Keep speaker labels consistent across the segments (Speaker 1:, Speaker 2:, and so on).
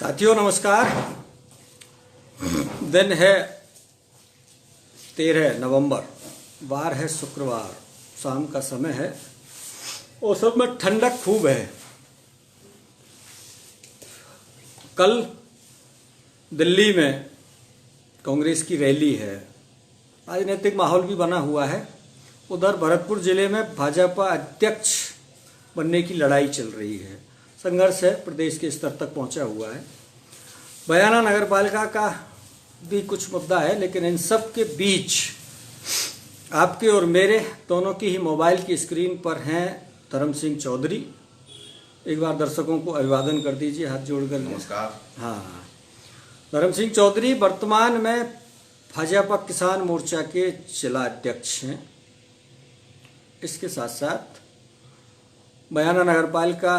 Speaker 1: साथियों नमस्कार। दिन है 13 नवंबर, वार है शुक्रवार, शाम का समय है और सब में ठंडक खूब है। कल दिल्ली में कांग्रेस की रैली है, राजनीतिक माहौल भी बना हुआ है। उधर भरतपुर जिले में भाजपा अध्यक्ष बनने की लड़ाई चल रही है, संघर्ष है, प्रदेश के स्तर तक पहुंचा हुआ है। बयाना नगर पालिका का भी कुछ मुद्दा है, लेकिन इन सब के बीच आपके और मेरे दोनों की ही मोबाइल की स्क्रीन पर हैं धर्म सिंह चौधरी। एक बार दर्शकों को अभिवादन कर दीजिए हाथ जोड़कर।
Speaker 2: नमस्कार।
Speaker 1: हाँ, धर्म सिंह चौधरी वर्तमान में भाजपा किसान मोर्चा के जिला अध्यक्ष हैं। इसके साथ साथ बयाना नगर पालिका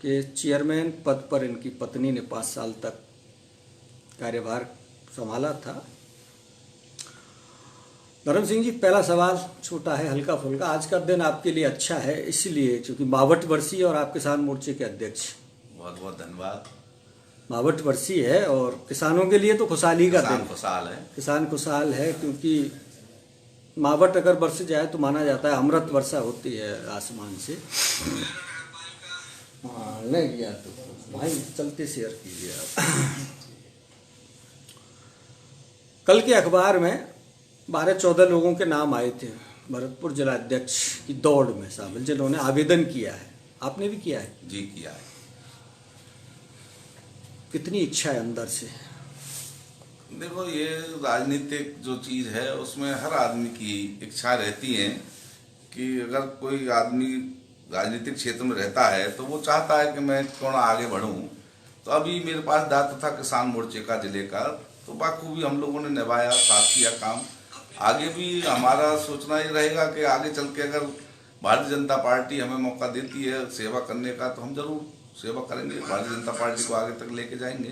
Speaker 1: के चेयरमैन पद पर इनकी पत्नी ने 5 साल तक कार्यभार संभाला था। धर्म सिंह जी, पहला सवाल छोटा है, हल्का फुल्का। आज का दिन आपके लिए अच्छा है इसलिए क्योंकि 62 वर्षीय और आप किसान मोर्चे के अध्यक्ष।
Speaker 2: बहुत बहुत धन्यवाद।
Speaker 1: 62 वर्षीय है और किसानों के लिए तो खुशहाली का दिन।
Speaker 2: खुशहाल है, किसान
Speaker 1: खुशहाल है, क्योंकि 62 अगर बरस जाए तो माना जाता है अमृत वर्षा होती है आसमान से। हाँ, नहीं गया तो भाई चलते शेयर कीजिए आप। कल के अखबार में 12-14 लोगों के नाम आए थे भरतपुर जिला अध्यक्ष की दौड़ में शामिल, जिन्होंने आवेदन किया है। आपने भी किया है?
Speaker 2: जी किया है।
Speaker 1: कितनी इच्छा है अंदर से?
Speaker 2: देखो, ये राजनीतिक जो चीज है उसमें हर आदमी की इच्छा रहती है कि अगर कोई आदमी राजनीतिक क्षेत्र में रहता है तो वो चाहता है कि मैं थोड़ा आगे बढ़ूं। तो अभी मेरे पास दायित्व था किसान मोर्चे का जिले का, तो बाखूबी हम लोगों ने निभाया, साथ किया काम। आगे भी हमारा सोचना ये रहेगा कि आगे चल के अगर भारतीय जनता पार्टी हमें मौका देती है सेवा करने का तो हम जरूर सेवा करेंगे, भारतीय जनता पार्टी को आगे तक लेके जाएंगे।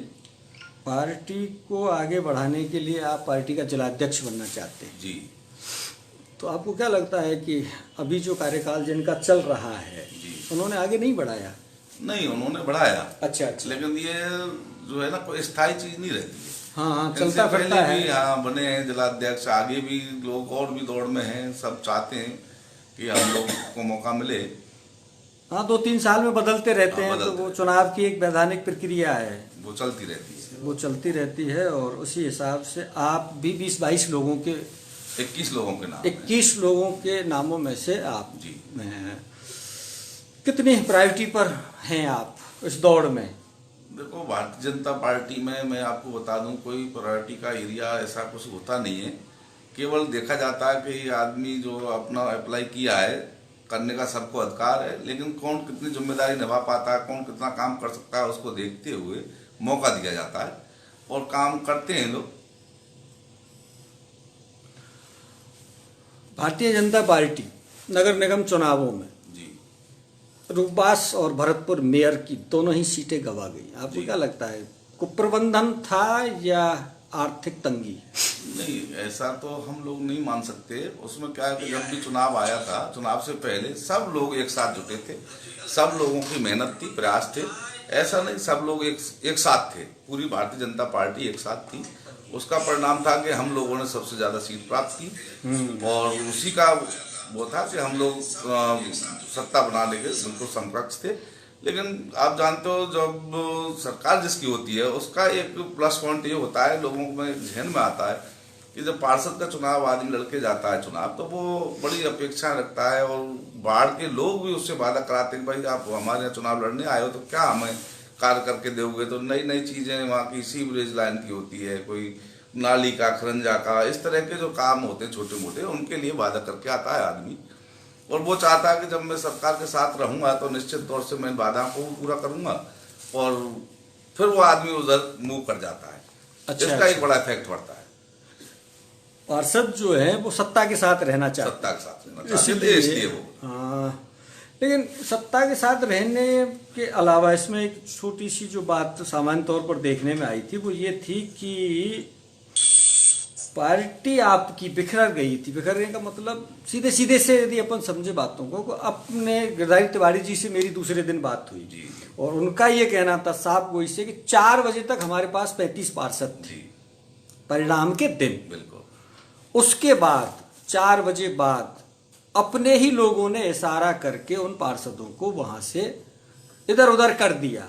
Speaker 1: पार्टी को आगे बढ़ाने के लिए आप पार्टी का जिला अध्यक्ष बनना चाहते हैं?
Speaker 2: जी।
Speaker 1: तो आपको क्या लगता है कि अभी जो कार्यकाल जिनका चल रहा है उन्होंने आगे नहीं बढ़ाया?
Speaker 2: नहीं, उन्होंने बढ़ाया।
Speaker 1: अच्छा।
Speaker 2: लेकिन ये जो है ना, कोई स्थायी चीज नहीं रहती है।
Speaker 1: हाँ, चलता फिरता है।
Speaker 2: हाँ, बने हैं जिला अध्यक्ष, आगे भी लोग और भी दौड़ में हैं, सब चाहते हैं कि हम लोग को मौका मिले।
Speaker 1: हाँ, 2-3 साल में बदलते रहते हैं, तो वो चुनाव की एक वैधानिक प्रक्रिया है,
Speaker 2: वो चलती रहती है।
Speaker 1: वो चलती रहती है और उसी हिसाब से आप भी 20-22 लोगों के
Speaker 2: 21 लोगों के नाम
Speaker 1: 21 लोगों के नामों में से आप
Speaker 2: जी
Speaker 1: हैं। कितनी प्रायोरिटी पर हैं आप इस दौड़ में?
Speaker 2: देखो, भारतीय जनता पार्टी में मैं आपको बता दूं, कोई प्रायोरिटी का एरिया ऐसा कुछ होता नहीं है। केवल देखा जाता है कि आदमी जो अपना अप्लाई किया है करने का सबको अधिकार है, लेकिन कौन कितनी जिम्मेदारी निभा पाता है, कौन कितना काम कर सकता है, उसको देखते हुए मौका दिया जाता है और काम करते हैं लोग।
Speaker 1: भारतीय जनता पार्टी नगर निगम चुनावों में रूपबास और भरतपुर मेयर की दोनों ही सीटें गंवा गई। आपको क्या लगता है, कुप्रबंधन था या आर्थिक तंगी?
Speaker 2: नहीं, ऐसा तो हम लोग नहीं मान सकते। उसमें क्या है कि जब भी चुनाव आया था, चुनाव से पहले सब लोग एक साथ जुटे थे, सब लोगों की मेहनत थी, प्रयास थे। ऐसा नहीं सब लोग एक साथ थे, पूरी भारतीय जनता पार्टी एक साथ थी। उसका परिणाम था कि हम लोगों ने सबसे ज्यादा सीट प्राप्त की और उसी का वो था कि हम लोग सत्ता बनाने के बिल्कुल समकक्ष थे। लेकिन आप जानते हो, जब सरकार जिसकी होती है उसका एक प्लस पॉइंट ये होता है, लोगों में जहन में आता है कि जब पार्षद का चुनाव आदमी लड़के जाता है चुनाव, तो वो बड़ी अपेक्षा रखता है और बाढ़ के लोग भी उससे वादा कराते हैं, भाई आप हमारे यहाँ चुनाव लड़ने आए हो तो क्या हमें कार्य करके दोगे। तो नई नई चीजें वहाँ की सीवरेज लाइन की होती है, कोई नाली का, खरंजा का, इस तरह के जो काम होते हैं छोटे मोटे, उनके लिए वादा करके आता है आदमी। और वो चाहता है कि जब मैं सरकार के साथ रहूंगा तो निश्चित तौर से मैं वादा को पूरा करूंगा और फिर वो आदमी उधर मूव कर जाता है।
Speaker 1: अच्छा,
Speaker 2: इसका एक बड़ा इफेक्ट पड़ता है।
Speaker 1: पार्षद जो है वो सत्ता के साथ रहना चाहते,
Speaker 2: सत्ता के साथ रहना चाहते, इसलिए वो।
Speaker 1: हाँ, लेकिन सत्ता के साथ रहने के अलावा इसमें एक छोटी सी जो बात सामान्य तौर पर देखने में आई थी वो ये थी कि पार्टी आपकी बिखर गई थी। बिखरने का मतलब सीधे सीधे से यदि अपन समझे बातों को, अपने गिरधारी तिवारी जी से मेरी दूसरे दिन बात हुई
Speaker 2: जी।
Speaker 1: और उनका ये कहना था साफ गोई से कि 4 बजे तक हमारे पास 35 पार्षद थे परिणाम के दिन।
Speaker 2: बिल्कुल।
Speaker 1: उसके बाद 4 बजे बाद अपने ही लोगों ने इशारा करके उन पार्षदों को वहां से इधर उधर कर दिया।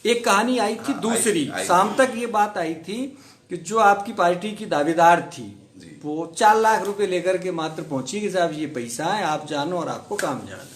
Speaker 1: एक कहानी आई थी। दूसरी शाम तक ये बात आई थी कि जो आपकी पार्टी की दावेदार थी वो 4 लाख रुपए लेकर के मात्र पहुंची कि साहब ये पैसा है, आप जानो और आपको काम जाना।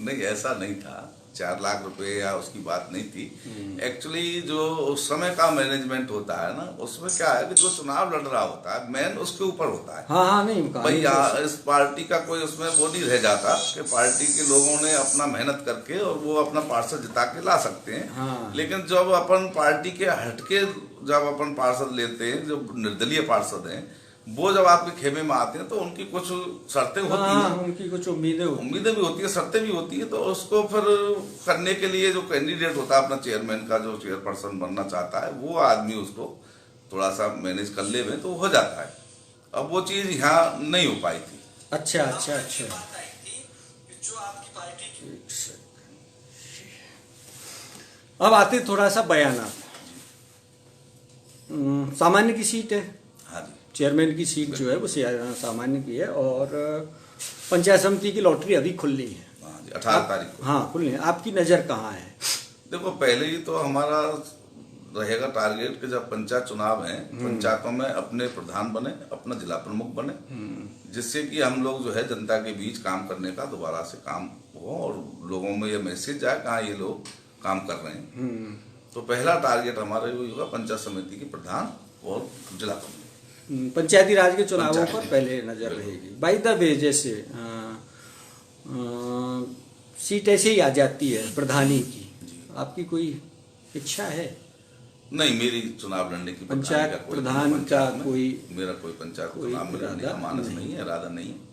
Speaker 2: नहीं, ऐसा नहीं था। 4 लाख रुपए या उसकी बात नहीं थी। एक्चुअली जो उस समय का मैनेजमेंट होता है ना, उसमें क्या है कि जो चुनाव लड़ रहा होता है मेन उसके ऊपर होता है।
Speaker 1: हाँ नहीं
Speaker 2: भाई यहाँ इस पार्टी का कोई उसमें वो नहीं रह जाता कि पार्टी के लोगों ने अपना मेहनत करके और वो अपना पार्षद जिता के ला सकते हैं।
Speaker 1: हाँ।
Speaker 2: लेकिन जब अपन पार्टी के हटके जब अपन पार्षद लेते हैं, जो निर्दलीय पार्षद हैं, वो जब आपके खेमे में आते हैं तो उनकी कुछ शर्तें होती हैं,
Speaker 1: उनकी कुछ उम्मीदें
Speaker 2: भी होती है, शर्तें भी होती है। तो उसको फिर करने के लिए जो कैंडिडेट होता है अपना चेयरमैन का, जो चेयरपर्सन बनना चाहता है, वो आदमी उसको थोड़ा सा मैनेज कर ले तो हो जाता है। अब वो चीज यहाँ नहीं हो पाई थी।
Speaker 1: अच्छा। अब आते थोड़ा सा बयाना। सामान्य की सीट है।
Speaker 2: हाँ जी।
Speaker 1: चेयरमैन की सीट जो है वो सामान्य की है और पंचायत समिति की लॉटरी अभी खुलनी है।
Speaker 2: हाँ जी, 18 तारीख को।
Speaker 1: हाँ खुलनी है। आपकी नज़र कहाँ है?
Speaker 2: देखो, पहले ही तो हमारा रहेगा टारगेट कि जब पंचायत चुनाव है, पंचायतों में अपने प्रधान बने, अपना जिला प्रमुख बने, जिससे कि हम लोग जो है जनता के बीच काम करने का दोबारा से काम हो और लोगों में ये मैसेज जाए कहाँ ये लोग काम कर रहे हैं। तो पहला टारगेट हमारा ये होगा पंचायत समिति के प्रधान और जिला प्रमुख।
Speaker 1: पंचायती राज के चुनावों पर पहले नजर रहेगी। बाय द वे, जैसे सीट ऐसे ही आ जाती है प्रधानी की, आपकी कोई इच्छा है?
Speaker 2: नहीं, मेरी चुनाव लड़ने की
Speaker 1: पंचायत प्रधान का कोई
Speaker 2: मेरा कोई पंचायत चुनाव में लड़ने का मानस नहीं है, इरादा नहीं है।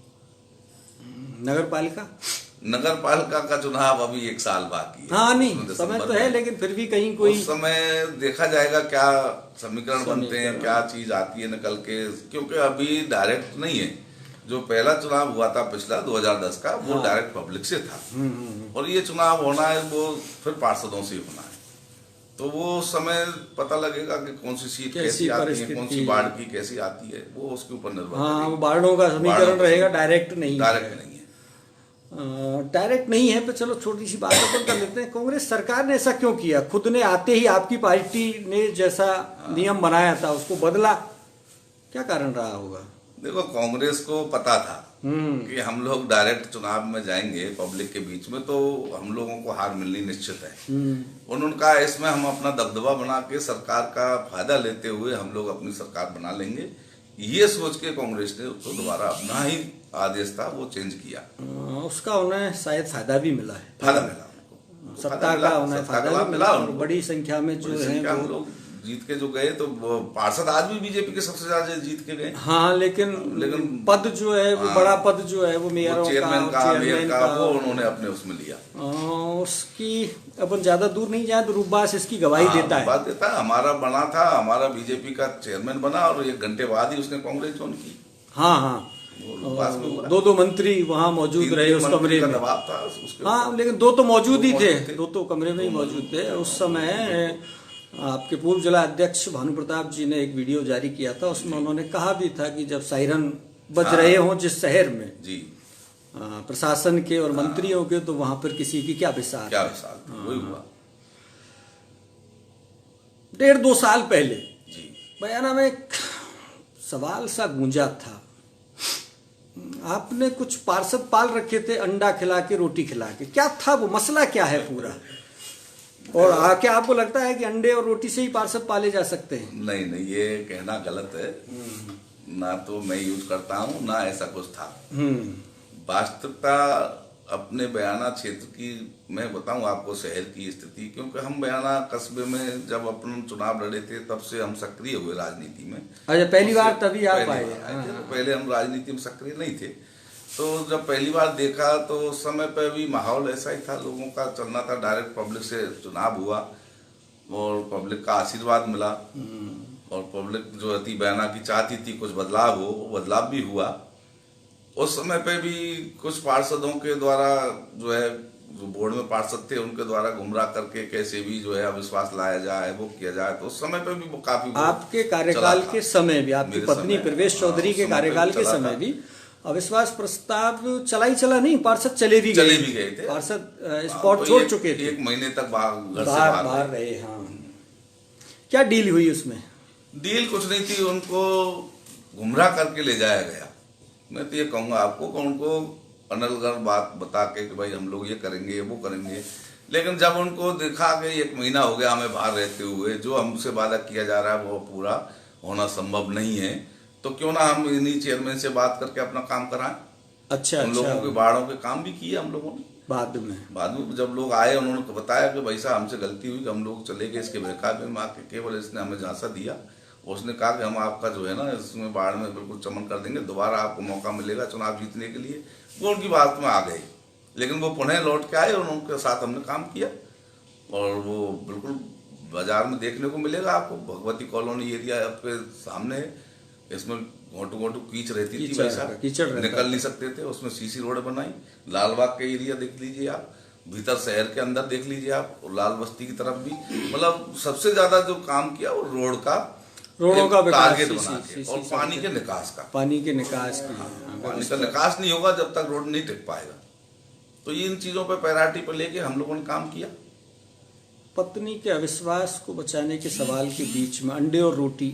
Speaker 2: नगर पालिका का चुनाव अभी 1 साल बाकी है।
Speaker 1: हाँ नहीं, समय तो है, लेकिन फिर भी कहीं कोई
Speaker 2: उस समय देखा जाएगा क्या समीकरण बनते हैं, क्या चीज आती है निकल के, क्योंकि अभी डायरेक्ट नहीं है। जो पहला चुनाव हुआ था पिछला 2010 का, वो डायरेक्ट पब्लिक से था और ये चुनाव होना है वो फिर पार्षदों से होना है। तो वो समय पता लगेगा कि कौन सी सीट कैसी आती है, कौन सी वार्ड की कैसी आती है, वो उसके ऊपर निर्भर।
Speaker 1: हाँ, वो वार्डों का समीकरण रहेगा, डायरेक्ट नहीं
Speaker 2: है।
Speaker 1: डायरेक्ट नहीं है। पर चलो छोटी सी बात अपन कर लेते हैं। कांग्रेस सरकार ने ऐसा क्यों किया? खुद ने आते ही आपकी पार्टी ने जैसा नियम बनाया था उसको बदला, क्या कारण रहा होगा?
Speaker 2: देखो, कांग्रेस को पता था कि हम लोग डायरेक्ट चुनाव में जाएंगे पब्लिक के बीच में तो हम लोगों को हार मिलनी निश्चित है। उन्होंने कहा इसमें हम अपना दबदबा बना के सरकार का फायदा लेते हुए हम लोग अपनी सरकार बना लेंगे। ये सोच के कांग्रेस ने उसको दोबारा अपना ही आदेश था वो चेंज किया।
Speaker 1: उसका उन्हें शायद फायदा भी मिला है।
Speaker 2: फायदा मिला,
Speaker 1: सत्ता का उन्हें फायदा भी मिला और बड़ी संख्या में जो है
Speaker 2: हम लोग जीत के जो गए, तो पार्षद आज भी बीजेपी के सबसे ज्यादा जीत के गए।
Speaker 1: हाँ, लेकिन पद जो है वो बड़ा पद जो है वो मेयर का
Speaker 2: मेयर का वो उन्होंने अपने उसमें लिया।
Speaker 1: उसकी अपन ज्यादा दूर नहीं जाए तो रूपबास इसकी गवाही देता है।
Speaker 2: हमारा बना था, हमारा बीजेपी का चेयरमैन बना और 1 घंटे बाद ही उसने कांग्रेस ज्वाइन की।
Speaker 1: हाँ, 2 मंत्री वहाँ मौजूद रहे उस कमरे में। हाँ, लेकिन 2 तो मौजूद ही थे, 2 तो कमरे में ही मौजूद थे उस समय। आपके पूर्व जिला अध्यक्ष भानु प्रताप जी ने एक वीडियो जारी किया था, उसमें उन्होंने कहा भी था कि जब सायरन बज रहे हों जिस शहर में जी प्रशासन के और मंत्रियों के, तो वहां पर किसी की क्या विशाल
Speaker 2: वही हुआ।
Speaker 1: 1.5-2 साल पहले बयाना में एक सवाल सा गूंजा था। आपने कुछ पार्षद पाल रखे थे अंडा खिला के, रोटी खिला के, क्या था वो मसला, क्या है पूरा? और क्या आपको लगता है कि अंडे और रोटी से ही पार्षद पाले जा सकते हैं?
Speaker 2: नहीं, ये कहना गलत है। ना तो मैं यूज करता हूँ ना ऐसा कुछ था। वास्तविकता अपने बयाना क्षेत्र की मैं बताऊं आपको, शहर की स्थिति, क्योंकि हम बयाना कस्बे में जब अपन चुनाव लड़े थे तब से हम सक्रिय हुए राजनीति में।
Speaker 1: अच्छा, पहली बार तभी आप आए?
Speaker 2: पहले हम राजनीति में सक्रिय नहीं थे। तो जब पहली बार देखा तो उस समय पे भी माहौल ऐसा ही था, लोगों का चलना था, डायरेक्ट पब्लिक से चुनाव हुआ और पब्लिक का आशीर्वाद मिला। और पब्लिक जो थी बयाना की चाहती थी कुछ बदलाव हो, वो बदलाव भी हुआ। उस समय पे भी कुछ पार्षदों के द्वारा जो है, जो बोर्ड में पार्षद थे उनके द्वारा गुमराह करके कैसे भी जो है अविश्वास लाया जाए, वो किया जाए, तो उस समय पे भी वो काफी
Speaker 1: आपके कार्यकाल के समय भी, आपकी पत्नी प्रवेश चौधरी के कार्यकाल के समय भी अविश्वास प्रस्ताव चला ही चला नहीं, पार्षद चले भी गए
Speaker 2: थे,
Speaker 1: पार्षद स्पॉट छोड़ चुके थे,
Speaker 2: 1 महीने तक बाहर
Speaker 1: रहे। हाँ, क्या डील हुई उसमें?
Speaker 2: डील कुछ नहीं थी, उनको गुमराह करके ले जाया गया। मैं तो ये कहूंगा आपको कि उनको अनलगढ़ बात बता के कि भाई हम लोग ये करेंगे वो करेंगे, लेकिन जब उनको दिखा कि 1 महीना हो गया हमें बाहर रहते हुए, जो हमसे वादा किया जा रहा है वो पूरा होना संभव नहीं है, तो क्यों ना हम इन्हीं चेयरमैन से बात करके अपना काम कराएं।
Speaker 1: अच्छा,
Speaker 2: उन लोगों के बाड़ों के काम भी किए हम लोगों ने। बाद में जब लोग आए उन्होंने बताया कि भाई साहब हमसे गलती हुई कि हम लोग चले गए इसके बहकावे में आके, केवल इसने हमें झांसा दिया। उसने कहा कि हम आपका जो है ना इसमें बाढ़ में बिल्कुल चमन कर देंगे, दोबारा आपको मौका मिलेगा चुनाव जीतने के लिए। वो उनकी बात में आ गए, लेकिन वो पुनः लौट के आए और उनके साथ हमने काम किया। और वो बिल्कुल बाजार में देखने को मिलेगा आपको, भगवती कॉलोनी एरिया आपके सामने है, इसमें घोटू घोटू कीच रहती थी, वैसा निकल नहीं सकते थे। उसमें सीसी रोड बनाई, लालबाग के एरिया देख लीजिए आप, भीतर शहर के अंदर देख लीजिए आप, और लाल बस्ती की तरफ भी, मतलब सबसे ज्यादा जो काम किया वो रोडों का टारगेट बना के, और पानी के निकास का। पानी का निकास नहीं होगा जब तक रोड नहीं टिक पाएगा। तो इन चीजों पे प्रायोरिटी पर लेके हम लोगों ने काम किया।
Speaker 1: पत्नी के अविश्वास को बचाने के सवाल के बीच में अंडे और रोटी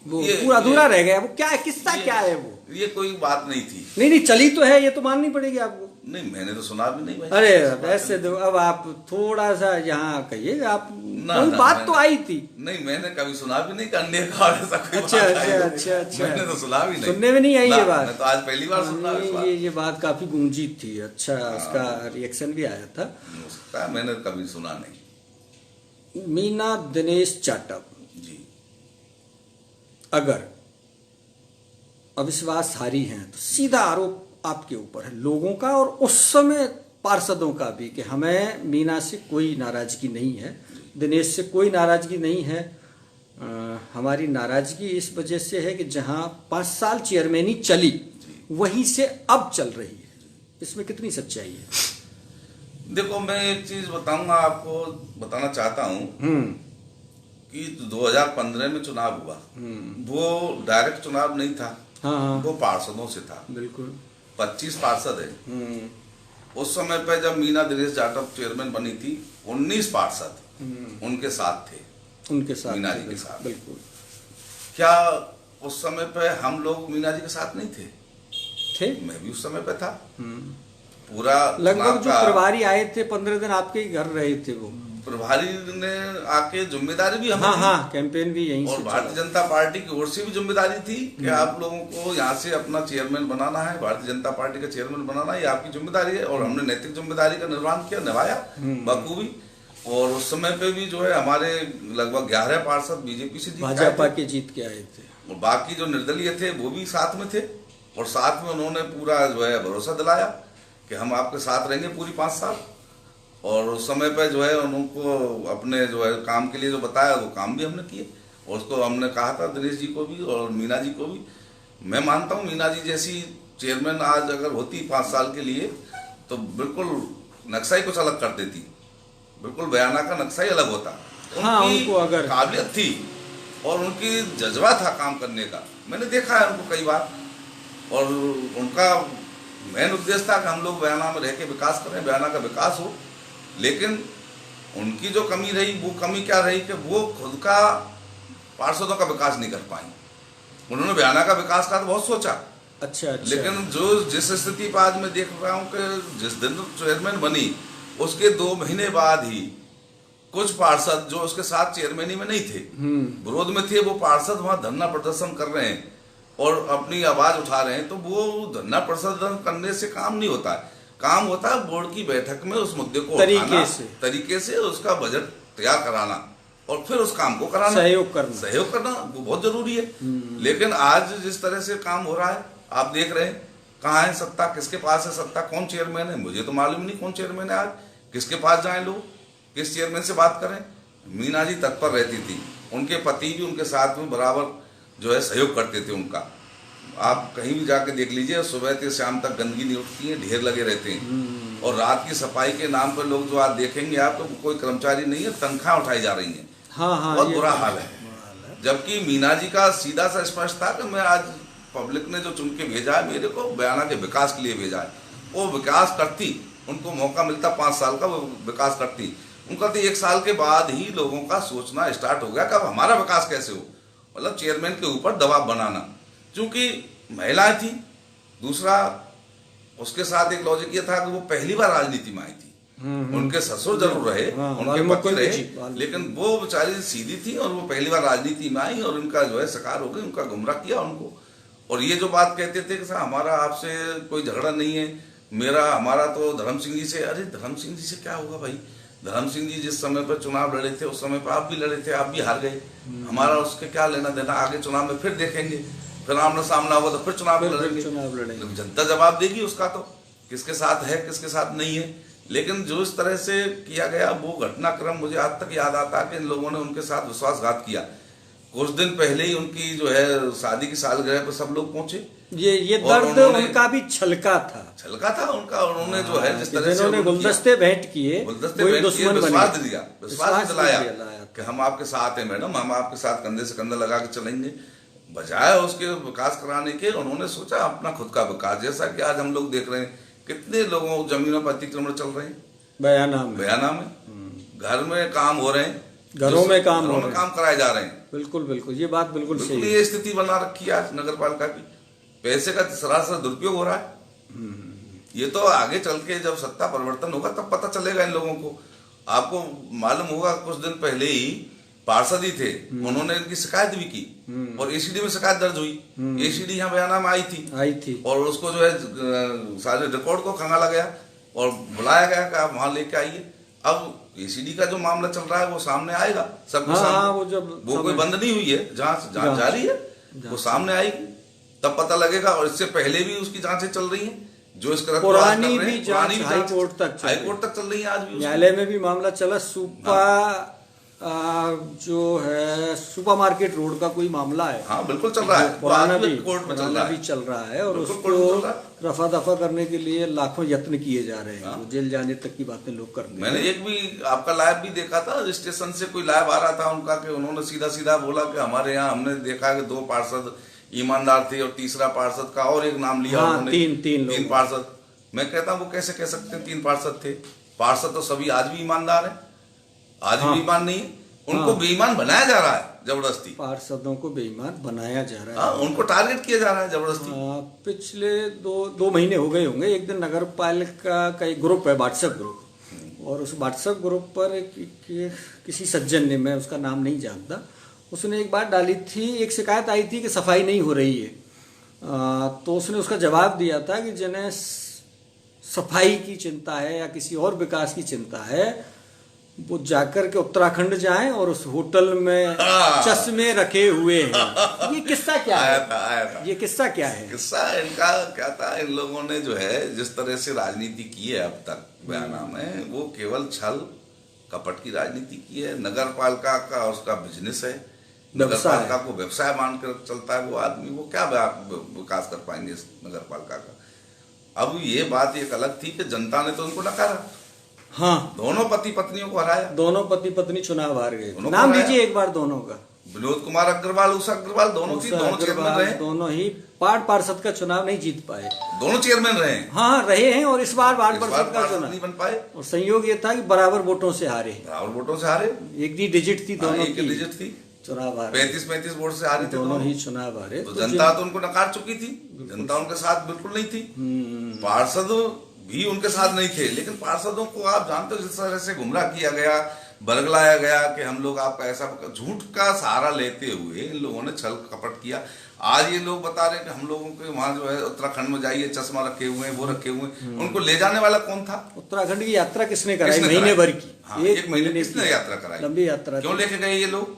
Speaker 1: वो पूरा अधूरा रह गया। वो क्या है, किस्सा क्या है वो? ये
Speaker 2: कोई बात नहीं थी।
Speaker 1: नहीं चली तो है, ये तो माननी पड़ेगी आपको।
Speaker 2: नहीं, मैंने तो सुना भी नहीं भाई।
Speaker 1: अरे वैसे तो अब आप थोड़ा सा यहाँ कहिए, आप कोई बात तो आई थी।
Speaker 2: नहीं, मैंने कभी सुना भी नहीं कि अंडे का ऐसा कोई
Speaker 1: अच्छा।
Speaker 2: मैंने तो सुना भी नहीं,
Speaker 1: सुनने में नहीं आई ये बात।
Speaker 2: मैं तो आज पहली बार सुन रहा हूँ।
Speaker 1: ये बात काफी गूंजी थी। अच्छा, उसका रिएक्शन भी आया था।
Speaker 2: मैंने कभी सुना नहीं।
Speaker 1: मीना दिनेश जाटव
Speaker 2: जी
Speaker 1: अगर अविश्वासहारी हैं तो सीधा आरोप आपके ऊपर है, लोगों का और उस समय पार्षदों का भी, कि हमें मीना से कोई नाराजगी नहीं है, दिनेश से कोई नाराजगी नहीं है। हमारी नाराजगी इस वजह से है कि जहां 5 साल चेयरमैनी चली वहीं से अब चल रही है। इसमें कितनी सच्चाई है?
Speaker 2: देखो, मैं एक चीज बताऊंगा आपको, बताना चाहता हूं कि 2015 में चुनाव हुआ, वो डायरेक्ट चुनाव नहीं था।
Speaker 1: हाँ।
Speaker 2: वो पार्षदों से था।
Speaker 1: बिल्कुल
Speaker 2: 25 पार्षद है। उस समय पे जब मीना दिनेश जाटव चेयरमैन बनी थी, 19 पार्षद उनके साथ थे,
Speaker 1: उनके साथ
Speaker 2: मीना जी के साथ।
Speaker 1: बिल्कुल।
Speaker 2: क्या उस समय पे हम लोग मीना जी के साथ नहीं थे? मैं भी उस समय पे था। पूरा
Speaker 1: लगभग जो प्रभारी आए थे 15 दिन आपके ही घर रहे थे, वो
Speaker 2: प्रभारी ने आके जिम्मेदारी भी हमें
Speaker 1: कैंपेन भी यहीं
Speaker 2: और भारतीय जनता पार्टी की ओर से भी जिम्मेदारी थी कि आप लोगों को यहाँ से अपना चेयरमैन बनाना है, भारतीय जनता पार्टी का चेयरमैन बनाना है, ये आपकी जिम्मेदारी है। और हमने नैतिक जिम्मेदारी का निर्वहन किया, निभाया बखूबी। और उस समय पे भी जो है हमारे लगभग 11 पार्षद बीजेपी से
Speaker 1: भाजपा के जीत के आए थे,
Speaker 2: और बाकी जो निर्दलीय थे वो भी साथ में थे। और साथ में उन्होंने पूरा जो है भरोसा दिलाया कि हम आपके साथ रहेंगे पूरी 5 साल। और उस समय पे जो है उनको अपने जो है काम के लिए जो बताया वो काम भी हमने किए। और उसको हमने कहा था दिनेश जी को भी और मीना जी को भी। मैं मानता हूँ मीना जी जैसी चेयरमैन आज अगर होती 5 साल के लिए तो बिल्कुल नक्शा ही कुछ अलग कर देती, बिल्कुल बयाना का नक्शा ही अलग होता।
Speaker 1: उनको अगर
Speaker 2: काबिलियत थी और उनकी जज्बा था काम करने का, मैंने देखा है उनको कई बार। और उनका मेन उद्देश्य था कि हम लोग बयाना में रह के विकास करें, बयाना का विकास हो। लेकिन उनकी जो कमी रही, वो कमी क्या रही कि वो खुद का पार्षदों का विकास नहीं कर पाई। उन्होंने बयाना का विकास का तो बहुत सोचा।
Speaker 1: अच्छा।
Speaker 2: लेकिन जिस स्थिति पर आज मैं देख रहा हूँ कि जिस दिन चेयरमैन बनी उसके 2 महीने बाद ही कुछ पार्षद जो उसके साथ चेयरमैनी में नहीं थे, विरोध में थे, वो पार्षद वहां धरना प्रदर्शन कर रहे हैं और अपनी आवाज उठा रहे हैं। तो वो धरना प्रदर्शन करने से काम नहीं होता है, काम होता है बोर्ड की बैठक में उस मुद्दे को तरीके से उसका बजट तैयार कराना और फिर उस काम को कराना, सहयोग करना वो बहुत जरूरी है। लेकिन आज जिस तरह से काम हो रहा है आप देख रहे हैं, कहाँ है सत्ता, किसके पास है सत्ता, कौन चेयरमैन है, मुझे तो मालूम नहीं कौन चेयरमैन है आज, किसके पास जाएं लोग, किस चेयरमैन से बात करें। मीना जी तत्पर रहती थी उनके पति भी उनके साथ में बराबर जो है सहयोग करते थे उनका। आप कहीं भी जाके देख लीजिए, सुबह से शाम तक गंदगी नहीं उठती है, ढेर लगे रहते हैं। और रात की सफाई के नाम पर लोग जो आज देखेंगे आप, तो कोई कर्मचारी नहीं है, तनख्वाह उठाई जा रही है।
Speaker 1: हाँ,
Speaker 2: बहुत बुरा हाल है। जबकि मीना जी का सीधा सा स्पष्ट था कि मैं आज पब्लिक ने जो चुन के भेजा है मेरे को, बयाना के विकास के लिए भेजा है। वो विकास करती, उनको मौका मिलता 5 साल का, वो विकास करती। उनका तो 1 साल के बाद ही लोगों का सोचना स्टार्ट हो गया कि अब हमारा विकास कैसे हो, मतलब चेयरमैन के ऊपर दबाव बनाना, क्योंकि महिलाएं थी। दूसरा उसके साथ एक लॉजिक ये था कि वो पहली बार राजनीति में आई थी। उनके ससुर जरूर रहे, उनके पति रहे, लेकिन वो बेचारी सीधी थी और वो पहली बार राजनीति में आई और उनका जो है शिकार हो गई, उनका गुमराह किया उनको। और ये जो बात कहते थे कि साहब हमारा आपसे कोई झगड़ा नहीं है, हमारा तो धर्म सिंह जी से। अरे धर्म सिंह जी से क्या होगा भाई? धर्म सिंह जी जिस समय पर चुनाव लड़े थे उस समय पर आप भी लड़े थे, आप भी हार गए। हमारा उसके क्या लेना देना, आगे चुनाव में फिर देखेंगे, फिर आमना सामना होगा तो फिर चुनाव लड़ेंगे। जनता जवाब देगी उसका, तो किसके साथ है किसके साथ नहीं है। लेकिन जो इस तरह से किया गया वो घटनाक्रम मुझे आज तक याद आता है कि इन लोगों ने उनके साथ विश्वासघात किया। कुछ दिन पहले ही उनकी जो है शादी की सालगिरह पर सब लोग पहुंचे।
Speaker 1: ये दर्द उनका भी छलका था उनका। उन्होंने जो है जिस तरह से गुलदस्ते भेंट किए,
Speaker 2: विश्वास दिलाया कि हम आपके साथ हैं मैडम, हम आपके साथ कंधे से कंधा लगा के चलेंगे। बजाय उसके विकास कराने के उन्होंने सोचा अपना खुद का विकास, जैसा कि आज हम लोग देख रहे हैं कितने लोगों को जमीनों पर अतिक्रमण चल रहे हैं, बयाना में घर में काम हो रहे हैं,
Speaker 1: घरों में काम
Speaker 2: कराए जा रहे हैं।
Speaker 1: बिल्कुल ये बात बिल्कुल सही है।
Speaker 2: ये स्थिति बना रखी है आज नगर पालिका की। पैसे का सरासर दुरुपयोग हो रहा है। ये तो आगे चल के जब सत्ता परिवर्तन होगा तब पता चलेगा इन लोगों को। आपको मालूम होगा कुछ दिन पहले ही पार्षद ही थे, उन्होंने इनकी शिकायत भी की और एसीडी में शिकायत दर्ज हुई। एसीडी यहाँ बयाना में आई थी और उसको जो है सारे रिकॉर्ड को खंगाला गया और बुलाया गया कि आप वहां लेके आइए। अब एसीडी का जो मामला चल रहा है वो सामने आएगा सबके सामने। वो कोई बंद नहीं हुई है, जांच जारी है, वो सामने आएगी तब पता लगेगा। और इससे पहले भी उसकी जांचें चल रही हैं, जो इसका
Speaker 1: पुरानी भी जांच हाईकोर्ट तक
Speaker 2: चल रही है। आज भी
Speaker 1: न्यायालय में भी मामला चला। जो है सुपरमार्केट रोड का कोई मामला है।
Speaker 2: हाँ बिल्कुल चल रहा है,
Speaker 1: पुराना भी
Speaker 2: चल
Speaker 1: रहा है और उसको रफा दफा करने के लिए लाखों यत्न किए जा रहे हैं। तो जेल जाने तक की बातें लोग करते हैं।
Speaker 2: मैंने एक भी आपका लाइव भी देखा था, स्टेशन से कोई लाइव आ रहा था उनका कि उन्होंने सीधा बोला कि हमारे यहाँ हमने देखा कि 2 पार्षद ईमानदार थे और तीसरा पार्षद का और एक नाम लिया उन्होंने। 3 पार्षद। मैं कहता हूँ वो कैसे कह सकते हैं 3 पार्षद थे? पार्षद तो सभी आज भी ईमानदार है, आज भी बेईमान नहीं है। उनको बेईमान बनाया जा रहा है जबरदस्ती।
Speaker 1: पार्षदों को बेईमान बनाया जा रहा है।
Speaker 2: उनको टारगेट किया जा रहा है जबरदस्ती।
Speaker 1: पिछले 2 महीने हो गए होंगे। एक दिन नगर पालिका का एक ग्रुप है, व्हाट्सएप ग्रुप, और उस व्हाट्सएप ग्रुप पर किसी सज्जन ने, मैं उसका नाम नहीं जानता, उसने एक बात डाली थी, एक शिकायत आई थी कि सफाई नहीं हो रही है। तो उसने उसका जवाब दिया था कि जिन्हें सफाई की चिंता है या किसी और विकास की चिंता है वो जाकर के उत्तराखंड जाएं और उस होटल में चश्मे रखे हुए हैं। ये किस्सा क्या है?
Speaker 2: आया था।
Speaker 1: ये किस्सा क्या है?
Speaker 2: किस्सा इनका क्या था, इन लोगों ने जो है जिस तरह से राजनीति की है अब तक बयाना में, वो केवल छल कपट की राजनीति की है। नगर पालिका का उसका बिजनेस है, नगर पालिका को व्यवसाय मानकर चलता है वो आदमी। वो क्या विकास कर पाएंगे इस नगर पालिका का? अब ये बात एक अलग थी कि जनता ने तो उनको नकारा।
Speaker 1: हाँ,
Speaker 2: दोनों पति पत्नियों को हराया।
Speaker 1: दोनों पति पत्नी चुनाव हार गए। नाम लीजिए एक बार दोनों का।
Speaker 2: विनोद कुमार अग्रवाल, उषा अग्रवाल, दोनों चेयरमैन रहे।
Speaker 1: दोनों ही पार्षद का चुनाव नहीं जीत पाए।
Speaker 2: दोनों चेयरमैन रहे।
Speaker 1: हाँ रहे हैं। और इस बार पार्षद का चुनाव
Speaker 2: नहीं बन पाए।
Speaker 1: और संयोग ये था कि बराबर वोटों से हारे। एक ही डिजिट थी दोनों की,
Speaker 2: डिजिट थी।
Speaker 1: चुनाव हारे
Speaker 2: 35 वोट से हारे थे
Speaker 1: दोनों ही चुनाव हारे।
Speaker 2: तो जनता तो उनको नकार चुकी थी, जनता उनके साथ बिल्कुल नहीं थी। पार्षद भी उनके साथ नहीं थे। लेकिन पार्षदों को आप जानते हो जिस तरह से गुमराह किया गया, बरगलाया गया कि हम लोग आपका ऐसा, झूठ का सहारा लेते हुए इन लोगों ने छल कपट किया। आज ये लोग बता रहे हैं कि हम लोगों के वहां जो है उत्तराखंड में जाइए, चश्मा रखे हुए हैं, वो रखे हुए हैं। उनको ले जाने वाला कौन था?
Speaker 1: उत्तराखंड की यात्रा किसने कराई? महीने भर की।
Speaker 2: हाँ, एक महीने किसने यात्रा कराई?
Speaker 1: लंबी यात्रा।
Speaker 2: क्यों लेके गए ये लोग?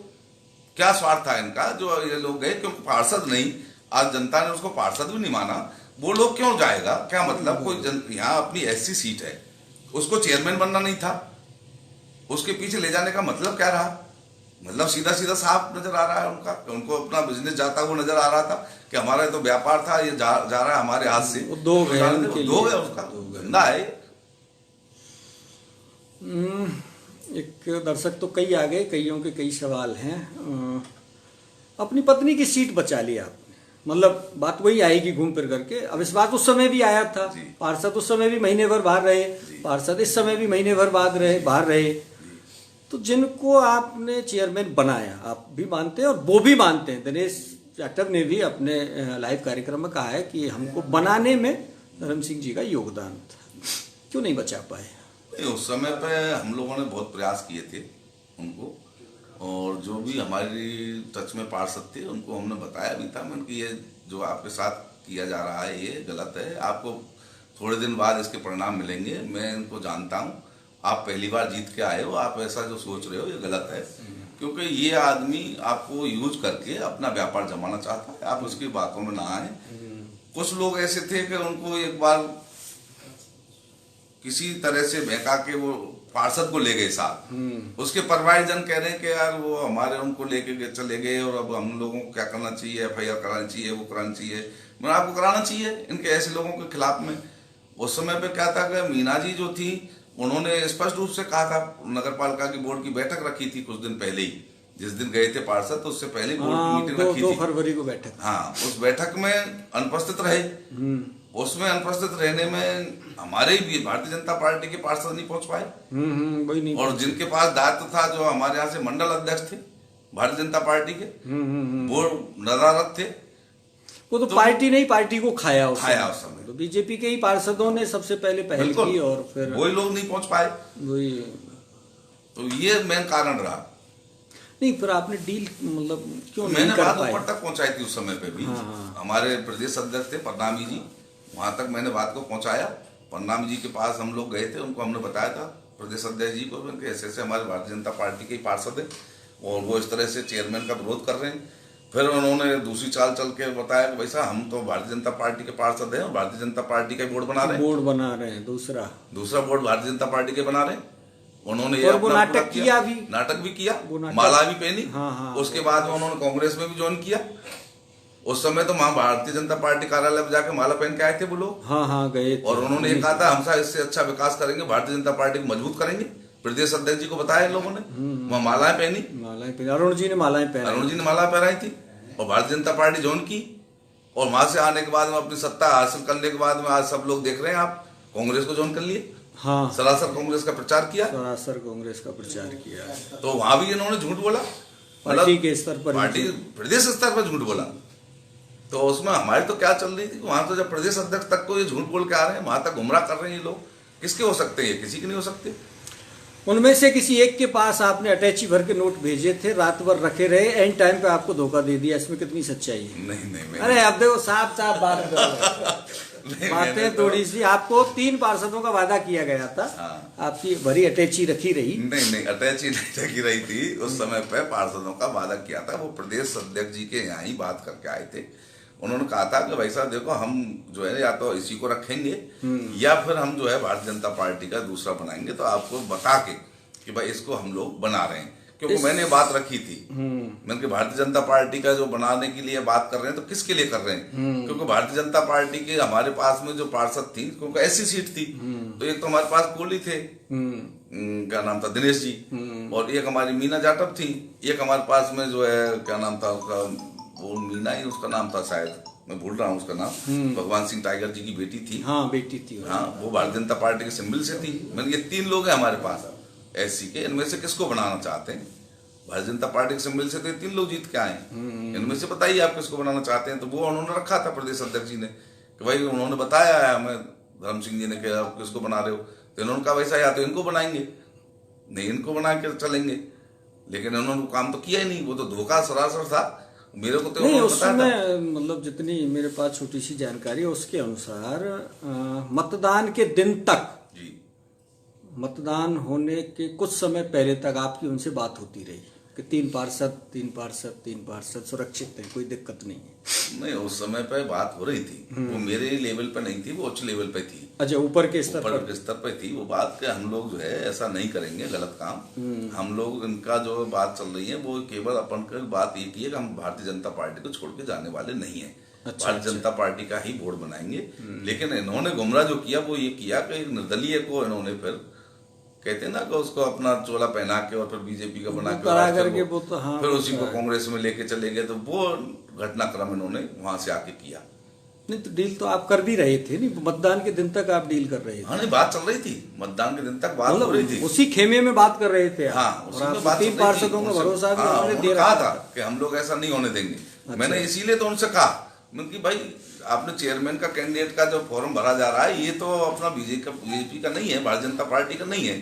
Speaker 2: क्या स्वार्थ था इनका जो ये लोग गए? क्योंकि पार्षद नहीं, आज जनता ने उसको पार्षद भी नहीं माना। वो लोग क्यों जाएगा? क्या मतलब? कोई यहाँ अपनी ऐसी सीट है, उसको चेयरमैन बनना नहीं था, उसके पीछे ले जाने का मतलब क्या रहा? मतलब सीधा सीधा साफ नजर आ रहा है उनका, उनको अपना बिजनेस जाता हुआ नजर आ रहा था कि हमारा तो व्यापार था, ये जा रहा है हमारे हाथ से,
Speaker 1: उद्योग है उनके
Speaker 2: उद्योग है उसका, धंधा है।
Speaker 1: एक दर्शक तो कई आ गए, कईयों के कई सवाल हैं। अपनी पत्नी की सीट बचा ली आपने, मतलब बात वही आएगी घूम फिर करके। अब इस बात उस समय भी आया था, पार्षद उस समय भी महीने भर बाहर रहे, पार्षद इस समय भी महीने भर बाहर रहे। तो जिनको आपने चेयरमैन बनाया, आप भी मानते हैं और वो भी मानते हैं, दिनेश जाटव ने भी अपने लाइव कार्यक्रम में कहा है कि हमको बनाने में धर्म सिंह जी का योगदान था, क्यों नहीं बचा पाए?
Speaker 2: उस समय पे हम लोगों ने बहुत प्रयास किए थे उनको, और जो भी हमारी टच में पार्षद थे उनको हमने बताया भी था मैंने कि ये जो आपके साथ किया जा रहा है ये गलत है, आपको थोड़े दिन बाद इसके परिणाम मिलेंगे, मैं इनको जानता हूँ, आप पहली बार जीत के आए हो, आप ऐसा जो सोच रहे हो ये गलत है, क्योंकि ये आदमी आपको यूज करके अपना व्यापार जमाना चाहता है, आप उसकी बातों में ना आए। कुछ लोग ऐसे थे कि उनको एक बार किसी तरह से बहका के वो पार्षद को ले गए साथ, उसके परिवारजन कह रहे हैं कि यार वो हमारे उनको लेके चले गए और अब हम लोगों को क्या करना चाहिए, FIR करानी चाहिए, वो करानी चाहिए। मैं आपको कराना चाहिए इनके ऐसे लोगों के खिलाफ में। उस समय पे क्या था कि मीना जी जो थी उन्होंने स्पष्ट रूप से कहा था, नगर पालिका की बोर्ड की बैठक रखी थी कुछ दिन पहले ही, जिस दिन गए थे पार्षद तो उससे पहले बोर्ड की मीटिंग रखी थी,
Speaker 1: 2 फरवरी को बैठक।
Speaker 2: हाँ, उस बैठक में अनुपस्थित रहे। उसमें अनुपस्थित रहने में हमारे भी भारतीय जनता पार्टी के पार्षद नहीं पहुंच पाए,
Speaker 1: वही नहीं,
Speaker 2: और जिनके पास दायित्व था, जो हमारे यहाँ से मंडल अध्यक्ष थे भारतीय जनता पार्टी के, वो नदारत थे,
Speaker 1: वो तो पार्टी नहीं, पार्टी को खाया उस
Speaker 2: समय।
Speaker 1: तो बीजेपी के ही पार्षदों ने सबसे पहले पहल की और फिर
Speaker 2: वही लोग नहीं पहुंच पाए,
Speaker 1: वही,
Speaker 2: तो ये मेन कारण रहा।
Speaker 1: नहीं, फिर आपने डील मतलब क्यों
Speaker 2: मैंने
Speaker 1: नहीं कर
Speaker 2: बात
Speaker 1: पाए?
Speaker 2: ऊपर तक पहुंचाई थी उस समय पे भी। हमारे प्रदेश अध्यक्ष थे परनामी जी, वहां तक मैंने बात को पहुंचाया। परनामी जी के पास हम लोग गए थे, उनको हमने बताया था प्रदेश अध्यक्ष जी को, ऐसे ऐसे हमारे भारतीय जनता पार्टी के ही पार्षद है और वो इस तरह से चेयरमैन का विरोध कर रहे हैं। फिर उन्होंने दूसरी चाल चल के बताया कि वैसा हम तो भारतीय जनता पार्टी के पार्षद हैं और भारतीय जनता पार्टी का बोर्ड बना रहे हैं, दूसरा बोर्ड भारतीय जनता पार्टी के बना रहे हैं। उन्होंने ये
Speaker 1: वो नाटक किया भी,
Speaker 2: माला भी पहनी। उसके बाद में उन्होंने कांग्रेस में भी ज्वाइन किया। उस समय तो वहां भारतीय जनता पार्टी कार्यालय में जाके माला पहन के आए थे वो लोग,
Speaker 1: गए थे।
Speaker 2: और उन्होंने ये कहा था हम इससे अच्छा विकास करेंगे, भारतीय जनता पार्टी को मजबूत करेंगे। प्रदेश अध्यक्ष जी को बताया इन लोगों ने, वहां मालाएं पहनी,
Speaker 1: अरुण जी ने माला
Speaker 2: पहनाई थी और भारतीय जनता पार्टी ज्वाइन की। और वहां से आने के बाद में अपनी सत्ता हासिल करने के बाद में आज सब लोग देख रहे हैं, आप कांग्रेस को ज्वाइन कर लिए, सरासर कांग्रेस का प्रचार किया, तो वहां भी इन्होंने झूठ बोला,
Speaker 1: पार्टी के स्तर पर,
Speaker 2: पार्टी प्रदेश स्तर पर झूठ बोला। तो उसमें हमारी तो क्या चल रही थी, वहां तो जब प्रदेश अध्यक्ष तक को ये झूठ बोल के आ रहे हैं, वहां तक गुमराह कर रहे हैं ये लोग, किसके हो सकते हैं? किसी के नहीं हो सकते।
Speaker 1: उनमें से किसी एक के पास आपने अटैची भर के नोट भेजे थे, रात भर रखे रहे, एंड टाइम पे आपको धोखा दे दिया, इसमें कितनी सच्चाई है?
Speaker 2: नहीं,
Speaker 1: अरे अब देखो साफ बातें थोड़ी सी। आपको 3 पार्षदों का वादा किया गया था, आपकी भरी अटैची रखी रही?
Speaker 2: नहीं, अटैची नहीं रखी रही थी। उस समय पे पार्षदों का वादा किया था, वो प्रदेश अध्यक्ष जी के यहाँ ही बात करके आए थे। उन्होंने कहा था कि भाई साहब देखो, हम जो है या तो इसी को रखेंगे या फिर हम जो है भारतीय जनता पार्टी का दूसरा बनाएंगे, तो आपको बता के कि भाई इसको हम लोग बना रहे हैं। क्योंकि मैंने बात रखी थी, मैंने भारतीय जनता पार्टी का जो बनाने के लिए बात कर रहे हैं, तो किसके लिए कर रहे हैं? क्योंकि भारतीय जनता पार्टी के हमारे पास में जो पार्षद थी, क्योंकि ऐसी सीट थी, तो एक तो हमारे पास कोहली थे, क्या नाम था, दिनेश जी, और एक हमारी मीना जाटव थी, एक हमारे पास में जो है क्या नाम था उसका, वो मीना ही उसका नाम था शायद, मैं भूल रहा हूँ उसका नाम, भगवान सिंह टाइगर जी की बेटी थी।
Speaker 1: बेटी थी।
Speaker 2: वो भारतीय जनता पार्टी के सिंबल से थी। मैंने ये 3 लोग हैं हमारे पास एससी के, इनमें से किसको बनाना चाहते हैं? भारतीय जनता पार्टी के सिंबल से तो 3 लोग जीत के आए, इनमें से बताइए आप किसको बनाना चाहते हैं? तो वो उन्होंने रखा था प्रदेश अध्यक्ष जी ने कि भाई, उन्होंने बताया है हमें, धर्म सिंह जी ने कहा किसको बना रहे हो, तो इन्होंने कहा वैसा या तो इनको बनाएंगे, नहीं इनको बना के चलेंगे। लेकिन उन्होंने काम तो किया ही नहीं, वो तो धोखा सरासर था। मेरे को तो
Speaker 1: नहीं, उस समय मतलब जितनी मेरे पास छोटी सी जानकारी है उसके अनुसार मतदान के दिन तक, मतदान होने के कुछ समय पहले तक आपकी उनसे बात होती रही, कि 3 पार्षद सुरक्षित हैं, कोई दिक्कत नहीं है।
Speaker 2: नहीं, उस समय पे बात हो रही थी, वो मेरे लेवल पे नहीं थी, वो उच्च लेवल पे थी।
Speaker 1: अच्छा, ऊपर के स्तर पर?
Speaker 2: ऊपर के स्तर पे थी वो बात कि हम लोग जो है ऐसा नहीं करेंगे गलत काम। हम लोग इनका जो बात चल रही है वो केवल अपन की बात ये की है कि हम भारतीय जनता पार्टी को छोड़ के जाने वाले नहीं है। भारतीय जनता पार्टी का ही बोर्ड बनाएंगे। लेकिन इन्होंने गुमराह जो किया वो ये किया कि निर्दलीय को इन्होंने फिर कहते हैं ना कि उसको अपना चोला पहना के और फिर बीजेपी का बना के
Speaker 1: वो तो हाँ,
Speaker 2: फिर उसी को कांग्रेस में लेके चले गए। तो वो घटनाक्रम इन्होंने वहां से आके किया।
Speaker 1: नहीं तो डील तो आप कर भी रहे थे, नहीं मतदान के दिन तक आप डील कर रहे थे।
Speaker 2: हाँ, नहीं, बात चल रही थी, मतदान के दिन तक बात हो रही थी,
Speaker 1: उसी खेमे में बात कर रहे थे।
Speaker 2: हाँ,
Speaker 1: और आप 3 पार्षदों का भरोसा भी उन्होंने दे
Speaker 2: कहा
Speaker 1: रखा
Speaker 2: था कि हम लोग ऐसा नहीं होने देंगे। मैंने इसीलिए तो उनसे कहा कि भाई आपने चेयरमैन का कैंडिडेट का जो फॉर्म भरा जा रहा है ये तो अपना बीजेपी का नहीं है, भारतीय जनता पार्टी का नहीं है,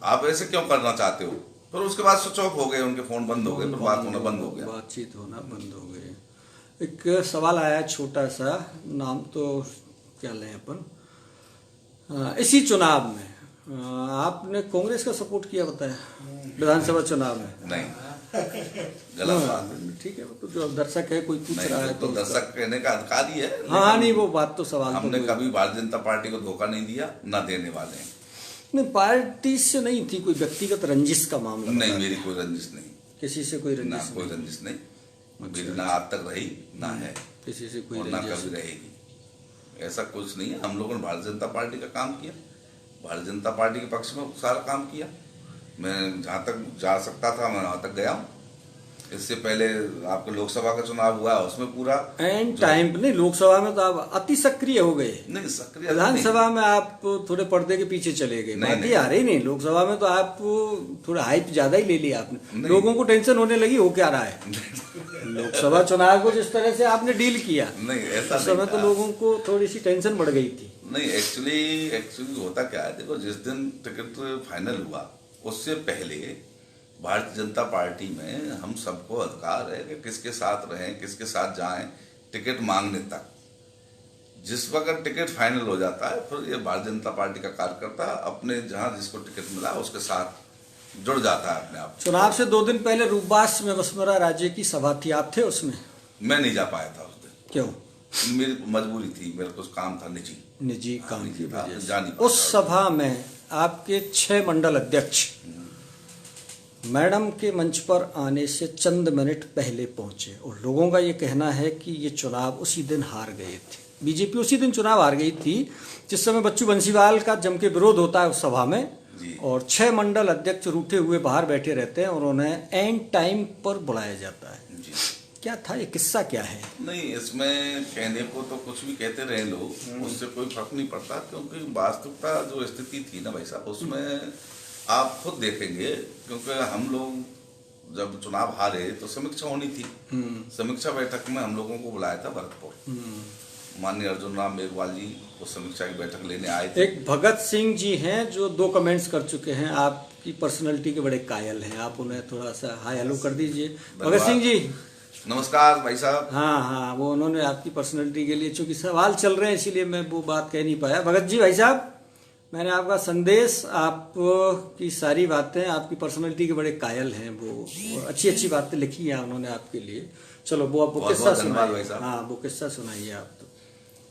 Speaker 2: आप ऐसे क्यों करना चाहते हो। फिर उसके बाद स्विच ऑफ हो गए, उनके फोन बंद हो गए, फिर बात होना बंद हो गया,
Speaker 1: बातचीत होना बंद हो गई। एक सवाल आया छोटा सा, नाम तो क्या लें अपन, इसी चुनाव में आपने कांग्रेस का सपोर्ट किया बताया विधानसभा चुनाव में?
Speaker 2: नहीं, गलत बात है।
Speaker 1: ठीक है, तो जो दर्शक है कोई पूछ रहा है
Speaker 2: तो दर्शक कहने का अधिकार ही है।
Speaker 1: हाँ, नहीं वो बात तो सवाल
Speaker 2: हमने कभी भारतीय जनता पार्टी को धोखा नहीं दिया, ना देने वाले हैं।
Speaker 1: नहीं, पार्टी से नहीं थी, कोई व्यक्तिगत रंजिश का मामला?
Speaker 2: नहीं, मेरी कोई रंजिश नहीं,
Speaker 1: किसी से कोई रंजिश?
Speaker 2: ना कोई रंजिश नहीं, मेरी ना आज तक रही, ना है,
Speaker 1: किसी से कोई
Speaker 2: और ना कभी रहेगी। ऐसा कुछ नहीं है। हम लोगों ने भारतीय जनता पार्टी का काम किया, भारतीय जनता पार्टी के पक्ष में सारा काम किया। मैं जहाँ तक जा सकता था मैं वहाँ तक गया हूँ। इससे पहले आपके लोकसभा का चुनाव हुआ, उसमें पूरा
Speaker 1: एंड टाइम नहीं, लोकसभा में तो आप अति सक्रिय हो गए।
Speaker 2: नहीं, सक्रिय
Speaker 1: विधानसभा में आप थोड़े पर्दे के पीछे चले गए, बाकी आ रही नहीं। लोकसभा में तो आप थोड़ा हाइप ज्यादा ही ले लिया आपने, लोगों को टेंशन होने लगी हो क्या रहा है। लोकसभा चुनाव को जिस तरह से आपने डील किया,
Speaker 2: नहीं ऐसा
Speaker 1: उस समय तो लोगों को थोड़ी सी टेंशन बढ़ गई थी।
Speaker 2: नहीं, एक्चुअली होता क्या है, देखो जिस दिन टिकट फाइनल हुआ उससे पहले भारतीय जनता पार्टी में हम सबको अधिकार है कि किसके साथ रहें, किसके साथ जाएं, टिकट मांगने तक। जिस वक्त टिकट फाइनल हो जाता है फिर ये भारतीय जनता पार्टी का कार्यकर्ता अपने जहां जिसको टिकट मिला उसके साथ जुड़ जाता है अपने आप।
Speaker 1: चुनाव से 2 दिन पहले रूपबास में वसुंधरा राजे की सभा थी, आप थे उसमें?
Speaker 2: मैं नहीं जा पाया था उस दिन।
Speaker 1: क्यों?
Speaker 2: मेरी मजबूरी थी, मेरा कुछ काम था, निजी
Speaker 1: काम की वजह से।
Speaker 2: उस
Speaker 1: सभा में आपके 6 मंडल अध्यक्ष मैडम के मंच पर आने से चंद मिनट पहले पहुंचे और लोगों का ये कहना है कि ये चुनाव उसी दिन हार गए थे। बीजेपी उसी दिन चुनाव हार गई थी जिस समय बच्चू बंसीवाल का जम के विरोध होता है उस सभा में, और 6 मंडल अध्यक्ष रूठे हुए बाहर बैठे रहते हैं और उन्हें एंड टाइम पर बुलाया जाता है। क्या था ये किस्सा, क्या है?
Speaker 2: नहीं, इसमें कहने को तो कुछ भी कहते रहे लोग, उससे कोई फर्क नहीं पड़ता, क्योंकि वास्तविकता जो स्थिति थी ना भाई साहब, उसमें आप खुद देखेंगे। क्योंकि हम लोग जब चुनाव हारे तो समीक्षा होनी थी। समीक्षा बैठक में हम लोगों को बुलाया था भरतपुर, माननीय अर्जुन राम मेघवाल जी उस समीक्षा की बैठक लेने आए थे।
Speaker 1: एक भगत सिंह जी हैं जो 2 कमेंट्स कर चुके हैं, आपकी पर्सनैलिटी के बड़े कायल हैं, आप उन्हें थोड़ा सा हाय हेलो कर दीजिए। भगत सिंह जी
Speaker 2: नमस्कार भाई साहब।
Speaker 1: हाँ, वो उन्होंने आपकी पर्सनैलिटी के लिए, चूंकि सवाल चल रहे हैं इसीलिए मैं वो बात कह नहीं पाया। भगत जी भाई साहब, मैंने आपका संदेश, आपकी सारी बातें, आपकी पर्सनैलिटी के बड़े कायल हैं, वो अच्छी बातें लिखी हैं उन्होंने आपके लिए। चलो वो आप किस्सा सुनाइए। हाँ, वो किस्सा सुनाइए आप। तो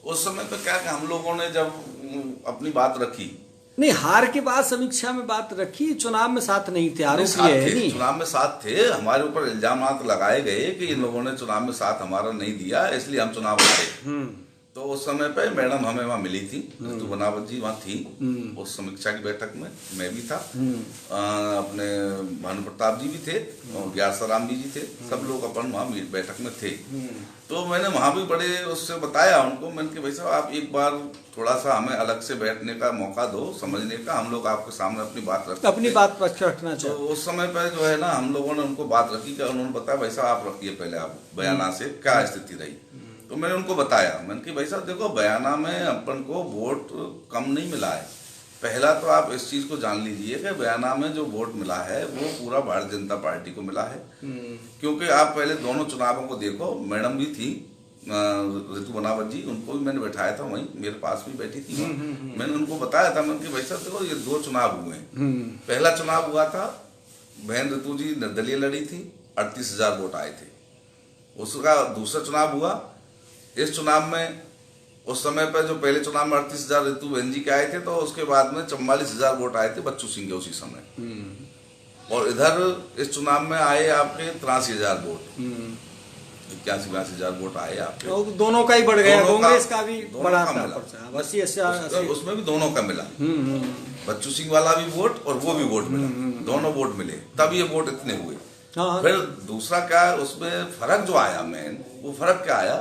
Speaker 2: उस समय पे क्या कि हम लोगों ने जब अपनी बात रखी,
Speaker 1: नहीं हार के बाद समीक्षा में बात रखी, चुनाव में साथ नहीं थे, आरोप ये है नहीं।
Speaker 2: चुनाव में साथ थे, हमारे ऊपर इल्जाम लगाए गए कि इन लोगों ने चुनाव में साथ हमारा नहीं दिया, इसलिए हम चुनाव हारे। तो उस समय पे मैडम हमें वहाँ मिली थी, ऋतु बनावत जी वहाँ थी उस समीक्षा की बैठक में, मैं भी था, अपने भानु प्रताप जी भी थे और ग्यासराम जी थे, सब लोग अपन वहाँ बैठक में थे। तो मैंने वहाँ भी बड़े उससे बताया उनको, मैंने कि भाई साहब आप एक बार थोड़ा सा हमें अलग से बैठने का मौका दो, समझने का, हम लोग आपके सामने अपनी बात
Speaker 1: अपनी बात रखना चाहिए।
Speaker 2: तो उस समय पर जो है ना हम लोगों ने उनको बात रखी कि उन्होंने बताया भाई साहब आप रखिए पहले आप बयाना से क्या स्थिति रही। तो मैंने उनको बताया, मैंने कि भाई साहब देखो बयाना में अपन को वोट कम नहीं मिला है। पहला तो आप इस चीज को जान लीजिए कि बयाना में जो वोट मिला है वो पूरा भारतीय जनता पार्टी को मिला है। क्योंकि आप पहले दोनों चुनावों को देखो, मैडम भी थी ऋतु बनावत जी, उनको भी मैंने बैठाया था, वहीं मेरे पास भी बैठी थी। मैंने उनको बताया था, मैंने कि भाई साहब देखो ये 2 चुनाव हुए हैं। पहला चुनाव हुआ था बहन ऋतु जी निर्दलीय लड़ी थी, 38,000 वोट आए थे। उसका दूसरा चुनाव हुआ। इस चुनाव में उस समय पर जो पहले चुनाव में 38,000 ऋतु बहन जी के आए थे, तो उसके बाद में 44,000 वोट आए थे बच्चू सिंह के उसी समय। और इधर इस चुनाव में आए आपके 83,000 वोट, 81-82,000 वोट आए आपके।
Speaker 1: तो दोनों का ही बढ़ गया, कांग्रेस का भी बढ़ा था,
Speaker 2: उसमें भी दोनों का मिला। बच्चू सिंह वाला भी वोट और वो भी वोट मिला, दोनों वोट मिले, तब ये वोट इतने हुए। फिर दूसरा क्या है, उसमें फर्क जो आया मेन, वो फर्क क्या आया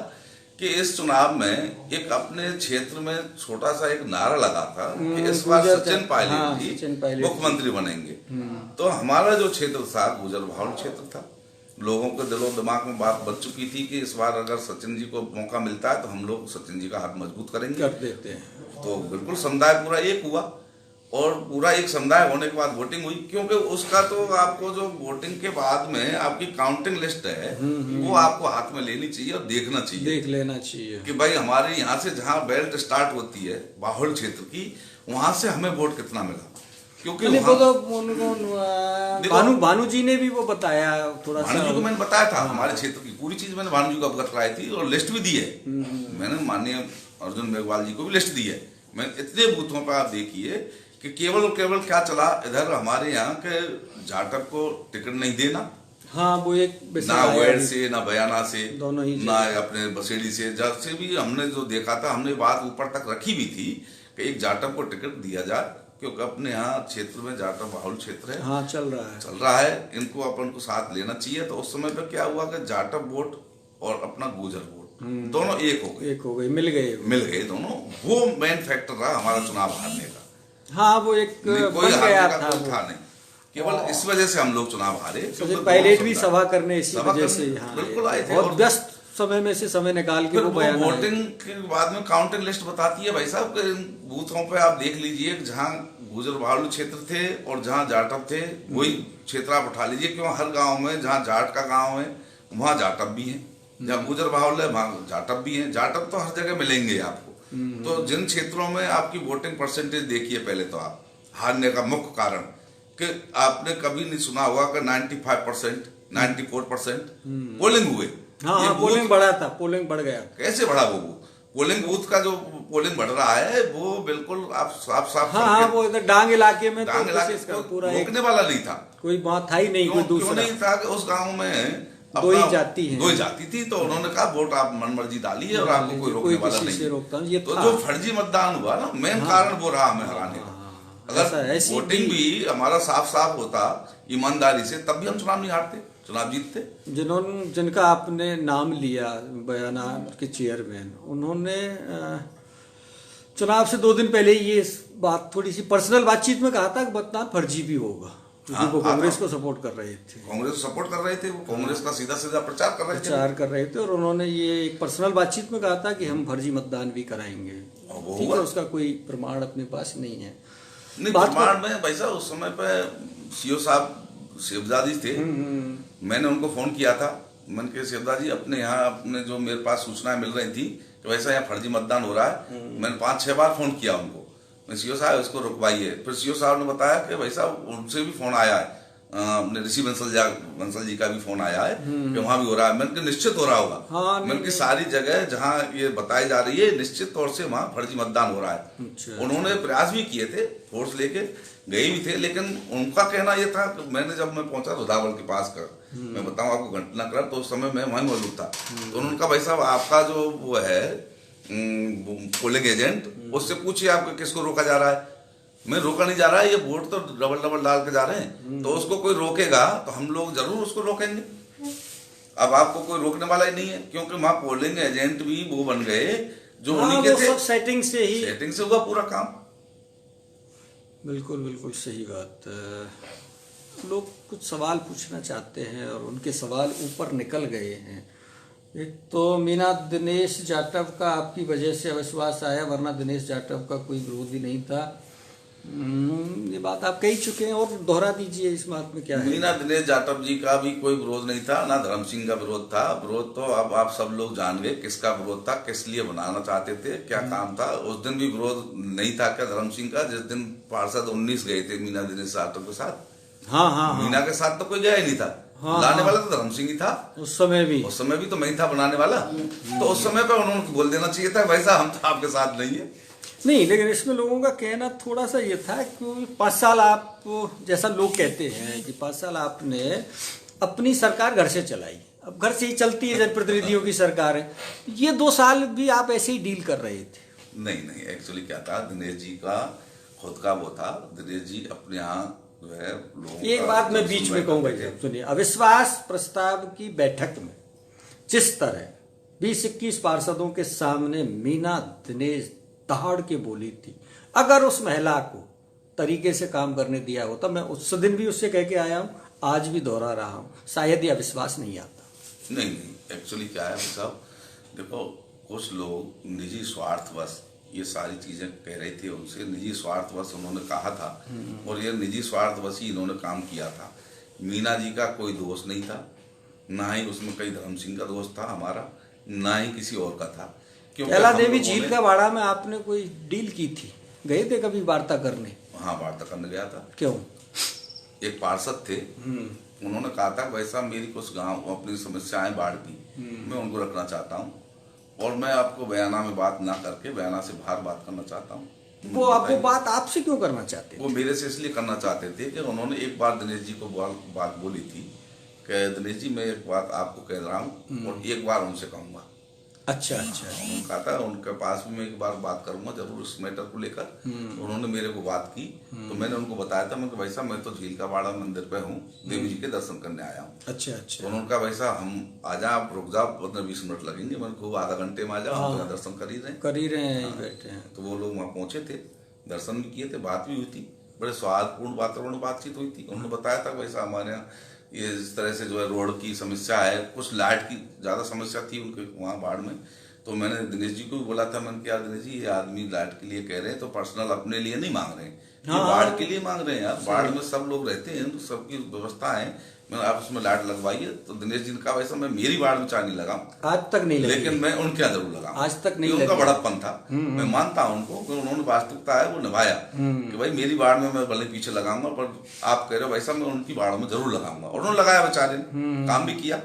Speaker 2: कि इस चुनाव में एक अपने क्षेत्र में छोटा सा एक नारा लगा था कि इस बार सचिन पायलट जी मुख्यमंत्री बनेंगे। तो हमारा जो क्षेत्र था गुजर भावल क्षेत्र था, लोगों के दिलो दिमाग में बात बच चुकी थी कि इस बार अगर सचिन जी को मौका मिलता है तो हम लोग सचिन जी का हाथ मजबूत करेंगे,
Speaker 1: कर देते हैं।
Speaker 2: तो बिल्कुल समुदाय पूरा एक हुआ, और पूरा एक समुदाय होने के बाद वोटिंग हुई। क्योंकि उसका तो आपको जो वोटिंग के बाद में आपकी काउंटिंग लिस्ट है वो आपको हाथ में लेनी चाहिए और देखना चाहिए,
Speaker 1: देख लेना चाहिए कि
Speaker 2: भाई हमारे यहाँ से जहाँ बेल्ट स्टार्ट होती है बाहुल क्षेत्र की, वहां से हमें वोट कितना मिला। क्योंकि
Speaker 1: भानु जी ने भी वो बताया, थोड़ा
Speaker 2: भानु जी को मैंने बताया था, हमारे क्षेत्र की पूरी चीज मैंने भानु जी को अवगत कराई थी और लिस्ट भी दी है। मैंने माननीय अर्जुन मेघवाल जी को भी लिस्ट दी है। मैं इतने बूथों पर आप देखिए कि केवल और केवल क्या चला, इधर हमारे यहाँ के जाटव को टिकट नहीं देना।
Speaker 1: हाँ, वो एक
Speaker 2: ना वेड से ना बयाना से
Speaker 1: दोनों ही
Speaker 2: ना अपने बसेड़ी से, जब से भी हमने जो देखा था, हमने बात ऊपर तक रखी भी थी कि एक जाटव को टिकट दिया जाए, क्योंकि अपने यहाँ क्षेत्र में जाटव बाहुल क्षेत्र है।
Speaker 1: हाँ, चल रहा है,
Speaker 2: इनको अपन को साथ लेना चाहिए। तो उस समय पर क्या हुआ कि जाटव वोट और अपना गुजर वोट दोनों एक हो गए, मिल गए दोनों। वो मेन फैक्टर रहा हमारा चुनाव हारने का।
Speaker 1: हाँ, वो एक
Speaker 2: कोई हारने का कोई था नहीं, केवल इस वजह से हम लोग चुनाव हारे।
Speaker 1: पायलट भी सभा करने इसी वजह से
Speaker 2: बिल्कुल आए थे,
Speaker 1: और व्यस्त समय में से समय निकाल के वो
Speaker 2: वोटिंग के बाद में काउंटिंग लिस्ट बताती है। भाई साहब बूथों पे आप देख लीजिए, जहाँ गुजर भावलू क्षेत्र थे और जहाँ जाटव थे वही क्षेत्र आप उठा लीजिए। क्यों हर गांव में जहाँ जाट का गांव है वहाँ जाटव भी है, जहाँ गुजर भावल है वहाँ जाटव भी है। जाटव तो हर जगह मिलेंगे आपको। तो जिन क्षेत्रों में आपकी वोटिंग परसेंटेज देखिए, पहले तो आप हारने का मुख्य कारण कि आपने कभी नहीं सुना होगा कि 95%, 94% पोलिंग हुए।
Speaker 1: हाँ, पोलिंग बढ़ा था, पोलिंग बढ़ गया।
Speaker 2: कैसे बढ़ा वो पोलिंग बूथ का जो पोलिंग बढ़ रहा है वो बिल्कुल आप साफ
Speaker 1: हाँ, वो इधर डांग इलाके में
Speaker 2: तो पूरा रोकने वाला नहीं था,
Speaker 1: कोई बात था ही नहीं। कोई दूसरा
Speaker 2: नहीं था कि उस गांव में
Speaker 1: दो ही जाति
Speaker 2: थी, तो उन्होंने कहा वोट आप मनमर्जी डालिए और आपको कोई रोकने वाला नहीं। तो जो फर्जी मतदान हुआ ना, मेन कारण वो रहा हमें हराने का। अगर वोटिंग भी हमारा साफ साफ होता ईमानदारी से, तब भी हम चुनाव नहीं हारते, चुनाव जीतते।
Speaker 1: जिनका आपने नाम लिया बयाना के चेयरमैन, उन्होंने चुनाव से 2 दिन पहले ये बात थोड़ी सी पर्सनल बातचीत में कहा था कि मतदान फर्जी भी होगा। वो कांग्रेस को सपोर्ट कर रहे थे, वो कांग्रेस का सीधा सीधा प्रचार कर रहे थे। और उन्होंने ये एक पर्सनल बातचीत में कहा था कि हम फर्जी मतदान भी कराएंगे। ठीक है, उसका कोई प्रमाण अपने पास नहीं है।
Speaker 2: प्रमाण में भाई साहब उस समय पे सीओ साहब शिवदादी थे, मैंने उनको फोन किया था। मैंने कहा शिवदादी जी, अपने यहाँ अपने जो मेरे पास सूचनाएं मिल रही थी कि वैसा यहाँ फर्जी मतदान हो रहा है। मैंने 5-6 बार फोन किया उनको, सीओ साहब इसको रुकवाइए। फिर सीओ साहब ने बताया कि भाई साहब उनसे भी फोन आया है, अपने ऋषि बंसल जी का भी फोन आया है कि वहां भी हो रहा है। मैंने निश्चित हो रहा होगा। मैंने की सारी जगह जहां ये बताई जा रही है निश्चित तौर से वहां फर्जी मतदान हो रहा है। उन्होंने प्रयास भी किए थे, फोर्स लेके गए भी थे, लेकिन उनका कहना यह था कि जब मैं पहुंचा रुदावल के पास कर, मैं बताऊं आपको घटनाक्रम, तो उस समय मैं वहीं मौजूद था। तो उन्होंने कहा भाई साहब आपका जो वो है पोलिंग एजेंट, उससे पूछिए आपको किसको रोका जा रहा है। मैं रोका नहीं जा रहा है, ये वोट तो डबल डाल के जा रहे हैं, तो उसको कोई रोकेगा तो हम लोग जरूर उसको रोकेंगे। अब आपको कोई रोकने वाला ही नहीं है, क्योंकि वहां पोलिंग एजेंट भी वो बन गए जो उन्हीं के थे।
Speaker 1: सेटिंग से
Speaker 2: हुआ पूरा काम।
Speaker 1: बिल्कुल सही बात। लोग कुछ सवाल पूछना चाहते हैं और उनके सवाल ऊपर निकल गए हैं। एक तो मीना दिनेश जाटव का आपकी वजह से अविश्वास आया, वरना दिनेश जाटव का कोई विरोध ही नहीं था। ये बात आप कह चुके हैं और दोहरा दीजिए, इस बात में क्या है।
Speaker 2: मीना दिनेश जाटव जी का भी कोई विरोध नहीं था, ना धर्म सिंह का विरोध था। विरोध तो अब आप सब लोग जान गए किसका विरोध था, किस लिए बनाना चाहते थे, क्या काम था। उस दिन भी विरोध नहीं था क्या धर्म सिंह का, जिस दिन पार्षद 19 गए थे मीना दिनेश जाटव के साथ।
Speaker 1: हाँ हाँ हाँ।
Speaker 2: मीना के साथ तो कोई गया ही नहीं था।
Speaker 1: हाँ,
Speaker 2: लाने
Speaker 1: हाँ।
Speaker 2: वाला तो धर्म सिंह ही था
Speaker 1: उस समय भी।
Speaker 2: उस समय भी तो मैं ही था बनाने वाला। तो उस समय पे उन्होंने बोल देना चाहिए था भाई साहब हम तो आपके साथ नहीं है।
Speaker 1: नहीं, लेकिन इसमें लोगों का कहना थोड़ा सा ये था कि 5 साल आप, जैसा लोग कहते हैं कि 5 साल आपने अपनी सरकार घर से चलाई, अब घर से ही चलती है, जनप्रतिनिधियों की सरकार है, ये 2 साल भी आप ऐसे ही डील कर रहे थे।
Speaker 2: नहीं, एक्चुअली क्या था, दिनेश जी का खुद का वो था। दिनेश जी अपने यहाँ जो है लोगों
Speaker 1: एक
Speaker 2: का
Speaker 1: बात मैं
Speaker 2: जब
Speaker 1: बीच
Speaker 2: सुनवाई
Speaker 1: में कहूंगा,
Speaker 2: करते थे।
Speaker 1: सुनिए, अविश्वास प्रस्ताव की बैठक में जिस तरह 20-21 पार्षदों के सामने मीना दिनेश दहाड़ के बोली थी, अगर उस महिला को तरीके से काम करने दिया होता, मैं उस दिन भी उससे कह के आया हूं, आज भी दोहरा रहा हूं, शायद ये अविश्वास नहीं आता।
Speaker 2: नहीं, एक्चुअली क्या है साहब, देखो कुछ लोग निजी स्वार्थवश ये सारी चीजें कह रहे थे, उनसे निजी स्वार्थवश उन्होंने कहा था और ये निजी स्वार्थवश ही इन्होंने काम किया था। मीना जी का कोई दोष नहीं था, ना ही उसमें कई धर्म सिंह का दोष था हमारा, ना ही किसी और का था। क्योंकि
Speaker 1: कैला
Speaker 2: हम
Speaker 1: देवी
Speaker 2: लोगों
Speaker 1: झील
Speaker 2: ने-
Speaker 1: का बाड़ा में आपने कोई डील की थी, गए थे कभी वार्ता करने?
Speaker 2: हाँ, वार्ता करने गया था।
Speaker 1: क्यों?
Speaker 2: एक पार्षद थे, उन्होंने कहा था वैसा मेरी कुछ गांव अपनी समस्याएं बाढ़ की, मैं उनको रखना चाहता हूँ और मैं आपको बयाना में बात ना करके बयाना से बाहर बात करना चाहता हूँ।
Speaker 1: वो बात आपसे क्यों करना चाहते हैं?
Speaker 2: वो मेरे से इसलिए करना चाहते थे कि उन्होंने एक बार दिनेश जी को बात बोली थी कि दिनेश जी मैं एक बात आपको कह रहा हूँ और एक बार उनसे कहूँगा।
Speaker 1: अच्छा अच्छा।
Speaker 2: उन्होंने कहा था उनके पास भी मैं एक बार बात करूंगा जरूर इस मैटर को लेकर। तो उन्होंने मेरे को बात की, तो मैंने उनको बताया था, मैं भाई साहब मैं तो झील का बाड़ा मंदिर पे हूँ, देवी जी के दर्शन करने आया हूँ।
Speaker 1: अच्छा
Speaker 2: तो
Speaker 1: अच्छा।
Speaker 2: उन्होंने कहा भाई साहब हम आ जाओ, आप रुक जाओ, 15-20 मिनट लगेंगे। मैंने खूब आधा घंटे में आ जाओ, हम तो यहाँ दर्शन कर ही रहे हैं।
Speaker 1: कर ही रहे हैं, यही बैठे हैं।
Speaker 2: तो वो लोग वहाँ पहुंचे थे, दर्शन भी किए थे, बात भी हुई थी, बड़े सौहार्दपूर्ण वातावरण में बातचीत हुई थी। उन्होंने बताया था वैसा हमारे यहाँ ये इस तरह से जो है रोड की समस्या है, कुछ लाइट की ज्यादा समस्या थी उनके वहाँ बाढ़ में। तो मैंने दिनेश जी को भी बोला था, मैंने कहा दिनेश जी ये आदमी लाइट के लिए कह रहे हैं तो पर्सनल अपने लिए नहीं मांग रहे हैं, ये बाढ़ के लिए मांग रहे हैं यार, बाढ़ में सब लोग रहते हैं तो सबकी व्यवस्था है, मैं आप उसमें लाइट लगवाइए। तो दिनेश जी ने कहा वैसा मैं मेरी बाढ़ में चाय नहीं लगाऊं,
Speaker 1: आज तक नहीं लगी,
Speaker 2: लेकिन मैं उनके यहाँ जरूर लगाऊं।
Speaker 1: आज तक नहीं
Speaker 2: उनका
Speaker 1: लगी।
Speaker 2: बड़प्पन था, मैं मानता हूं उनको कि उन्होंने वास्तविकता है वो निभाया कि भाई मेरी बाढ़ में मैं भले पीछे लगाऊंगा, पर आप कह रहे हो वैसा मैं उनकी बाढ़ में जरूर लगाऊंगा। और उन्होंने लगाया बेचारे ने, काम भी किया।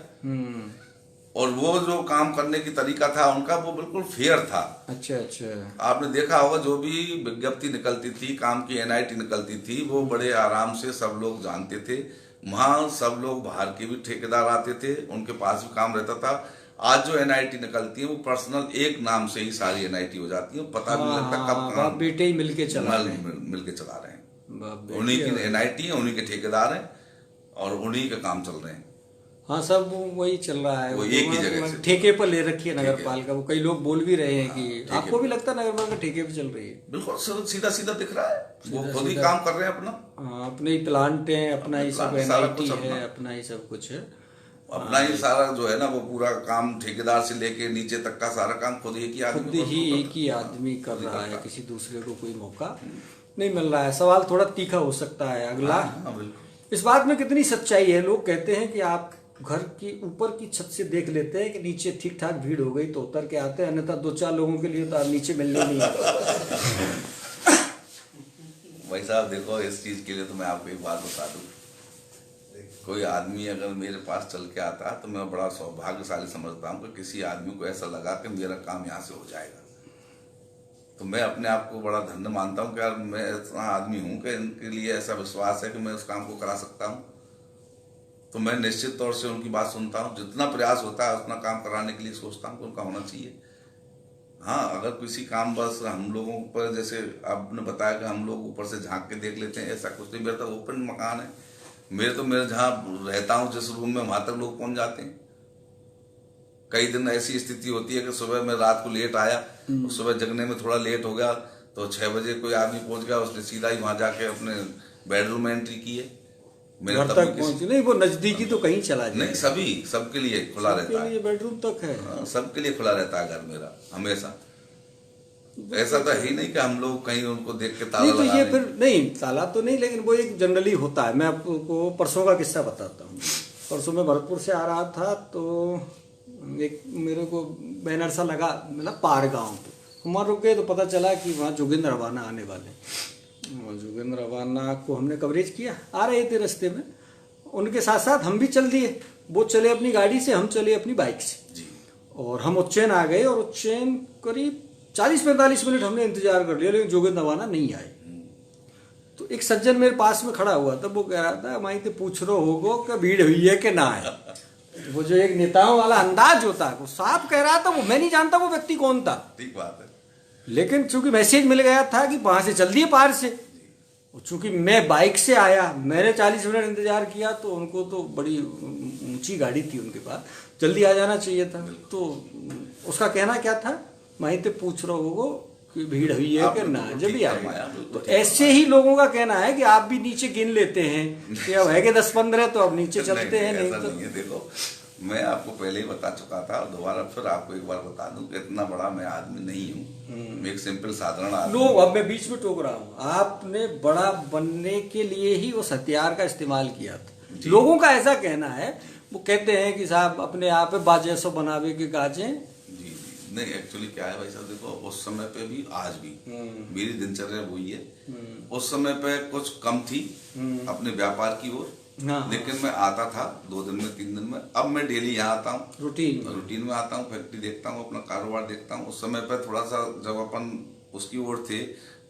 Speaker 2: और वो जो काम करने की तरीका था उनका वो बिल्कुल फेयर था।
Speaker 1: अच्छा अच्छा।
Speaker 2: आपने देखा होगा जो भी विज्ञप्ति निकलती थी, काम की एनआईटी निकलती थी, वो बड़े आराम से सब लोग जानते थे। वहां सब लोग बाहर के भी ठेकेदार आते थे, उनके पास भी काम रहता था। आज जो एनआईटी निकलती है वो पर्सनल एक नाम से ही सारी एनआईटी हो जाती है, पता भी नहीं लगता कब
Speaker 1: बाप
Speaker 2: काम
Speaker 1: बेटे ही मिलके चला रहे हैं।
Speaker 2: मिलके चला रहे हैं।
Speaker 1: बाप बेटे।
Speaker 2: उन्हीं की एनआईटी है, उन्हीं के ठेकेदार हैं और उन्हीं के काम चल रहे हैं।
Speaker 1: हाँ, सब वही चल रहा है,
Speaker 2: वो एक ही जगह से
Speaker 1: ठेके पर ले रखी है नगर पालिका। वो कई लोग बोल भी रहे हैं कि आपको भी लगता है नगर पालिका ठेके पे चल रही है?
Speaker 2: बिल्कुल सीधा सीधा दिख रहा है, वो खुद ही काम कर रहे हैं अपना।
Speaker 1: हाँ, अपने ही प्लांट है, अपना ही सब
Speaker 2: प्लांट, सारा
Speaker 1: एनआईटी
Speaker 2: कुछ
Speaker 1: है,
Speaker 2: अपना।
Speaker 1: अपना ही सब कुछ है,
Speaker 2: अपना ही सारा जो है ना वो पूरा काम ठेकेदार से लेके नीचे तक का सारा काम खुद एक ही आदमी
Speaker 1: खुद ही एक ही आदमी कर रहा है, किसी दूसरे को कोई मौका नहीं मिल रहा है। सवाल थोड़ा तीखा हो सकता है अगला,
Speaker 2: हाँ, बिल्कुल।
Speaker 1: इस बात में कितनी सच्चाई है? लोग कहते हैं कि आप घर की ऊपर की छत से देख लेते हैं कि नीचे ठीक ठाक भीड़ हो गई तो उतर के आते हैं, अन्यथा 2-4 लोगों के लिए तो आप नीचे मिलने नहीं आते।
Speaker 2: भाई साहब देखो, इस चीज के लिए तो मैं आपको एक बात बता दूं, कोई आदमी अगर मेरे पास चल के आता तो मैं बड़ा सौभाग्यशाली समझता हूँ कि किसी आदमी को ऐसा लगा कि मेरा काम यहाँ से हो जाएगा। तो मैं अपने आप को बड़ा धन्य मानता हूँ कि यार मैं ऐसा आदमी हूँ कि इनके लिए ऐसा विश्वास है कि मैं उस काम को करा सकता हूँ। तो मैं निश्चित तौर से उनकी बात सुनता हूँ, जितना प्रयास होता है उतना काम कराने के लिए सोचता हूँ कि उनका होना चाहिए। हाँ, अगर किसी काम बस हम लोगों पर, जैसे आपने बताया कि हम लोग ऊपर से झांक के देख लेते हैं, ऐसा कुछ नहीं। मेरा तो ओपन मकान है, मेरे जहाँ रहता हूँ जिस रूम में, वहां तक लोग पहुंच जाते हैं। कई दिन ऐसी स्थिति होती है कि सुबह मैं रात को लेट आया, सुबह जगने में थोड़ा लेट हो गया, तो 6 बजे कोई आदमी पहुंच गया, उसने सीधा ही वहां जाके अपने बेडरूम में एंट्री की है।
Speaker 1: घर तक पहुंची नहीं, वो नजदीकी तो कहीं चला जाए।
Speaker 2: नहीं, सबके लिए खुला रहता है,
Speaker 1: बेडरूम तक है।
Speaker 2: हाँ, सबके लिए खुला रहता है घर मेरा हमेशा। ऐसा तो है ही नहीं कि हम लोग कहीं उनको देख के ताला
Speaker 1: नहीं, तो
Speaker 2: लगा
Speaker 1: ये
Speaker 2: लें।
Speaker 1: फिर नहीं, ताला तो नहीं, लेकिन वो एक जनरली होता है। मैं आपको परसों का किस्सा बताता हूँ। परसों मैं भरतपुर से आ रहा था तो एक मेरे को बैनर सा लगा, मतलब पार गाँव पे, वहाँ रुक गए तो पता चला कि वहाँ जोगिंद्र रवाना आने वाले। जोगेंद्र रवाना को हमने कवरेज किया, आ रहे थे रास्ते में, उनके साथ साथ हम भी चल दिए। वो चले अपनी गाड़ी से, हम चले अपनी बाइक से
Speaker 2: जी।
Speaker 1: और हम उज्जैन आ गए। और उज्जैन करीब 40-45 मिनट हमने इंतजार कर लिया, लेकिन जोगेंद्र रवाना नहीं आए। तो एक सज्जन मेरे पास में खड़ा हुआ था, वो कह रहा था माई तो पूछ रहे होगो कि भीड़ हुई है कि ना है। वो जो एक नेताओं वाला अंदाज होता है, वो साफ कह रहा था। वो मैं नहीं जानता वो व्यक्ति कौन था,
Speaker 2: ठीक बात है।
Speaker 1: लेकिन चूंकि मैसेज मिल गया था कि वहां से चल दिए पार से, चूंकि मैं बाइक से आया, मैंने 40 मिनट इंतजार किया, तो उनको तो बड़ी ऊंची गाड़ी थी उनके पास, जल्दी आ जाना चाहिए था। तो उसका कहना क्या था, माई तो पूछ रहे होगो कि भीड़ हुई है कि ना, जब भी आया। तो ऐसे ही लोगों का कहना है कि आप भी नीचे गिन लेते हैं कि अब है कि 10-15 तो अब नीचे चलते हैं। नहीं तो
Speaker 2: देखो, मैं आपको पहले ही बता चुका था और दोबारा फिर आपको एक बार बता दूं कि इतना बड़ा मैं आदमी नहीं हूँ। मैं एक सिंपल साधारण आदमी।
Speaker 1: लोग, अब मैं बीच में टोक रहा हूँ, आपने बड़ा बनने के लिए ही उस हथियार का इस्तेमाल किया था। लोगों का ऐसा कहना है, वो कहते हैं कि साहब अपने आप बाजे सो बनावे के काजे।
Speaker 2: जी नहीं, एक्चुअली क्या है भाई साहब, देखो उस समय पे भी आज भी मेरी दिनचर्या वही है। उस समय पे कुछ कम थी अपने व्यापार की ओर, लेकिन मैं आता था 2 दिन में 3 दिन में। अब मैं डेली यहाँ आता हूँ, रूटीन में आता हूँ, फैक्ट्री देखता हूँ, अपना कारोबार देखता हूँ। उस समय पर थोड़ा सा जब अपन उसकी ओर थे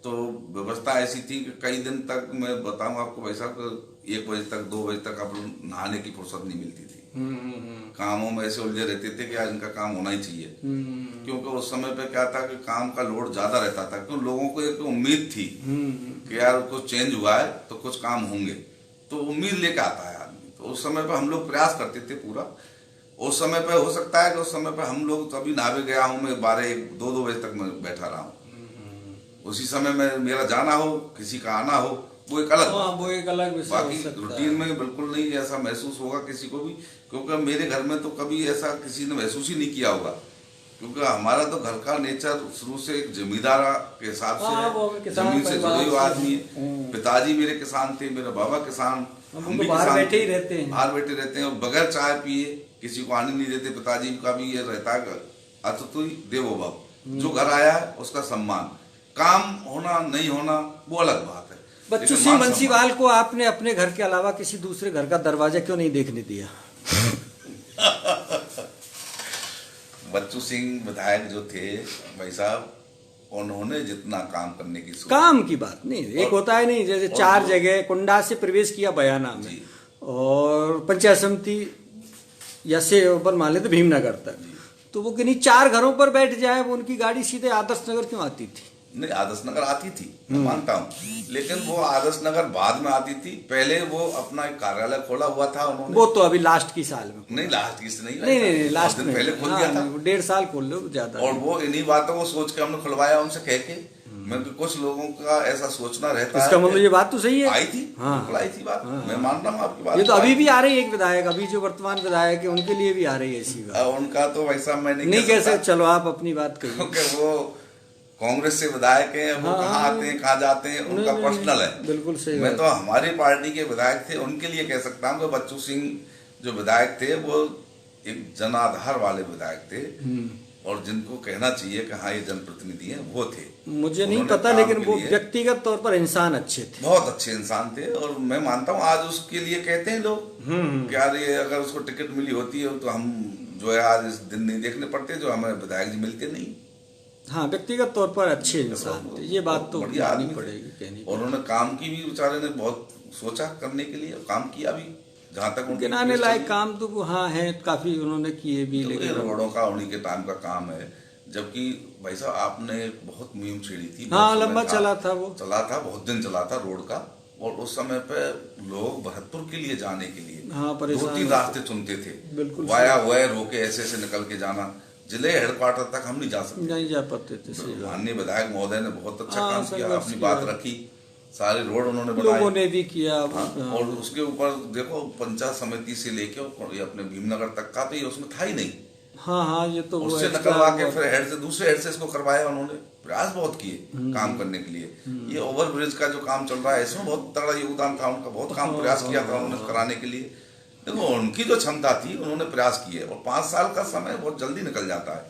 Speaker 2: तो व्यवस्था ऐसी थी कि कई दिन तक, मैं बताऊँ आपको भाई साहब, 1 बजे तक 2 बजे तक अपन नहाने की फुर्सत नहीं मिलती थी। कामों में ऐसे उलझे रहते थे कि आज इनका काम होना ही चाहिए। क्योंकि उस समय पे क्या था कि काम का लोड ज्यादा रहता था, क्योंकि लोगों को एक उम्मीद थी कि यार कुछ चेंज हुआ है तो कुछ काम होंगे, तो उम्मीद लेके आता है आदमी। तो उस समय पे हम लोग प्रयास करते थे पूरा। उस समय पे हो सकता है कि उस समय पे हम लोग, तो अभी नावे गया हूँ मैं 12-1-2 बजे तक मैं बैठा रहा हूँ। उसी समय में मेरा जाना हो, किसी का आना हो, वो एक अलग विषय। बाकी रूटीन में बिल्कुल नहीं ऐसा महसूस होगा किसी को भी, क्योंकि मेरे घर में तो कभी ऐसा किसी ने महसूस ही नहीं किया होगा। क्योंकि हमारा तो घर का नेचर शुरू से एक जमींदार के हिसाब से है, जमीन से जुड़े हुए आदमी है। पिताजी मेरे किसान थे, मेरे बाबा किसान, हम भी
Speaker 1: बाहर बैठे ही रहते हैं,
Speaker 2: बाहर बैठे रहते हैं और बगैर चाय पिए किसी को आने नहीं देते। पिताजी का भी ये रहता है अतिथि देवो भव, जो घर आया है उसका सम्मान। काम होना नहीं होना वो अलग बात है।
Speaker 1: बच्चू सिंह बंसीवाल को आपने अपने घर के अलावा किसी दूसरे घर का दरवाजा क्यों नहीं देखने दिया?
Speaker 2: बच्चू सिंह विधायक जो थे भाई साहब, उन्होंने जितना काम करने की
Speaker 1: काम की बात नहीं, एक होता है नहीं, जैसे 4 जगह कुंडा से प्रवेश किया बयाना में, और पंचायत समिति या से ऊपर मान लेते भीमनगर तक, तो वो किन्हीं 4 घरों पर बैठ जाए, वो उनकी गाड़ी सीधे आदर्श नगर क्यों आती थी?
Speaker 2: नहीं, आदर्श नगर आती थी, मैं मानता हूँ, लेकिन वो आदर्श नगर बाद में आती थी। पहले वो अपना एक कार्यालय खोला हुआ था उन्होंने।
Speaker 1: वो तो अभी लास्ट की साल में
Speaker 2: नहीं, लास्ट की नहीं,
Speaker 1: नहीं लास्ट में
Speaker 2: पहले खोल दिया था।
Speaker 1: 1.5 साल खोल लो ज्यादा।
Speaker 2: और वो इन्हीं बातों को सोच के हमने खुलवाया उनसे कह के। मैं कुछ लोगों का ऐसा सोचना रहता है।
Speaker 1: इसका मतलब ये बात तो सही है,
Speaker 2: आई थी, आई थी बात, मैं मान रहा हूँ आपकी बात।
Speaker 1: ये तो अभी भी आ रही है एक विधायक, अभी जो वर्तमान विधायक है उनके लिए भी आ रही है ऐसी बात।
Speaker 2: उनका तो वैसा मैं
Speaker 1: नहीं कह सकता। चलो आप अपनी बात करिए,
Speaker 2: क्योंकि वो कांग्रेस से विधायक हैं, वो कहाँ आते हैं कहाँ जाते हैं उनका पर्सनल है।
Speaker 1: बिल्कुल सही।
Speaker 2: मैं तो हमारी पार्टी के विधायक थे, उनके लिए कह सकता हूँ कि बच्चू सिंह जो विधायक थे वो एक जनाधार वाले विधायक थे, और जिनको कहना चाहिए कि हाँ ये जनप्रतिनिधि हैं, वो थे।
Speaker 1: मुझे नहीं पता, लेकिन वो व्यक्तिगत तौर पर इंसान अच्छे थे,
Speaker 2: बहुत अच्छे इंसान थे। और मैं मानता हूँ आज उसके लिए कहते हैं लोग कि यार ये अगर उसको टिकट मिली होती है तो हम जो है आज इस दिन नहीं देखने पड़ते जो हमें विधायक जी मिलते नहीं।
Speaker 1: हाँ, व्यक्तिगत तौर पर अच्छे इंसान थे, ये बात तो माननी पड़ेगी, कहनी।
Speaker 2: उन्होंने काम की भी बेचारे ने बहुत सोचा करने के लिए, काम किया भी, जहाँ तक उनके
Speaker 1: गिनाने लायक काम तो हाँ है, काफी उन्होंने किए भी। लेकिन
Speaker 2: रोडों का उन्हीं के टाइम का काम है, जबकि भाई साहब आपने बहुत मुहिम छेड़ी थी।
Speaker 1: हाँ, लंबा चला था, वो
Speaker 2: चला था, बहुत दिन चला था रोड का। और उस समय पे लोग भरतपुर के लिए जाने के लिए 2-3 रास्ते चुनते थे,
Speaker 1: बिल्कुल
Speaker 2: वाया हुआ रोके ऐसे निकल के जाना। जिले हेडक्वार्टर तक हम नहीं जा सकते,
Speaker 1: नहीं जा पाते थे।
Speaker 2: माननीय विधायक महोदय ने बहुत अच्छा काम किया, अपनी बात रखी, सारे रोड उन्होंने बनाए,
Speaker 1: लोगों ने भी किया।
Speaker 2: और उसके ऊपर देखो पंचायत समिति से लेके अपने भीमनगर तक का तो ये उसमें था ही नहीं।
Speaker 1: हाँ, ये तो
Speaker 2: उससे निकलवा के फिर हेड से दूसरे हेड से इसको करवाया उन्होंने। प्रयास बहुत किए काम करने के लिए। ये ओवर ब्रिज का जो काम चल रहा है इसमें बहुत तगड़ा योगदान था उनका, बहुत काम प्रयास किया था उन्होंने कराने के लिए। देखो उनकी जो क्षमता थी उन्होंने प्रयास किए, और 5 साल का समय बहुत जल्दी निकल जाता है।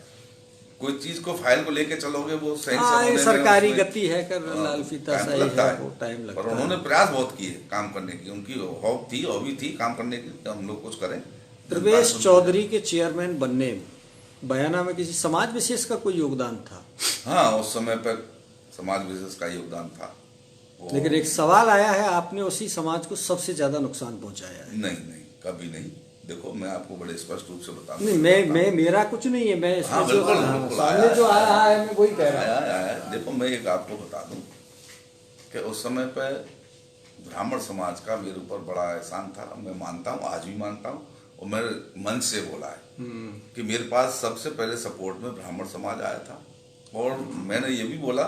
Speaker 2: कोई चीज को फाइल को लेके चलोगे वो सही
Speaker 1: हाँ,
Speaker 2: समय
Speaker 1: ये
Speaker 2: में
Speaker 1: सरकारी
Speaker 2: उसमें,
Speaker 1: गति है कर लाल फीता
Speaker 2: टाइम
Speaker 1: सही
Speaker 2: लगता
Speaker 1: है, वो टाइम लगता
Speaker 2: पर
Speaker 1: है।
Speaker 2: उन्होंने प्रयास बहुत किए काम करने की, उनकी हॉबी थी काम करने की, तो हम लोग कुछ करें।
Speaker 1: प्रवेश चौधरी के चेयरमैन बनने में बयाना में किसी समाज विशेष का कोई योगदान था?
Speaker 2: हाँ, उस समय पर समाज विशेष का योगदान था।
Speaker 1: लेकिन एक सवाल आया है, आपने उसी समाज को सबसे ज्यादा नुकसान पहुंचाया है।
Speaker 2: नहीं, कभी नहीं। देखो, मैं आपको बड़े स्पष्ट रूप से बता दूं।
Speaker 1: नहीं, मैं मेरा कुछ नहीं है, मैं
Speaker 2: हाँ, बिल्कुल, बिल्कुल,
Speaker 1: सामने जो आ रहा है मैं वही कह रहा हूँ।
Speaker 2: आया। देखो, मैं एक आपको बता दूं कि उस समय पर ब्राह्मण समाज का मेरे ऊपर बड़ा एहसान था। मैं मानता हूँ, आज भी मानता हूँ, और मेरे मन से बोला है कि मेरे पास सबसे पहले सपोर्ट में ब्राह्मण समाज आया था। और मैंने ये भी बोला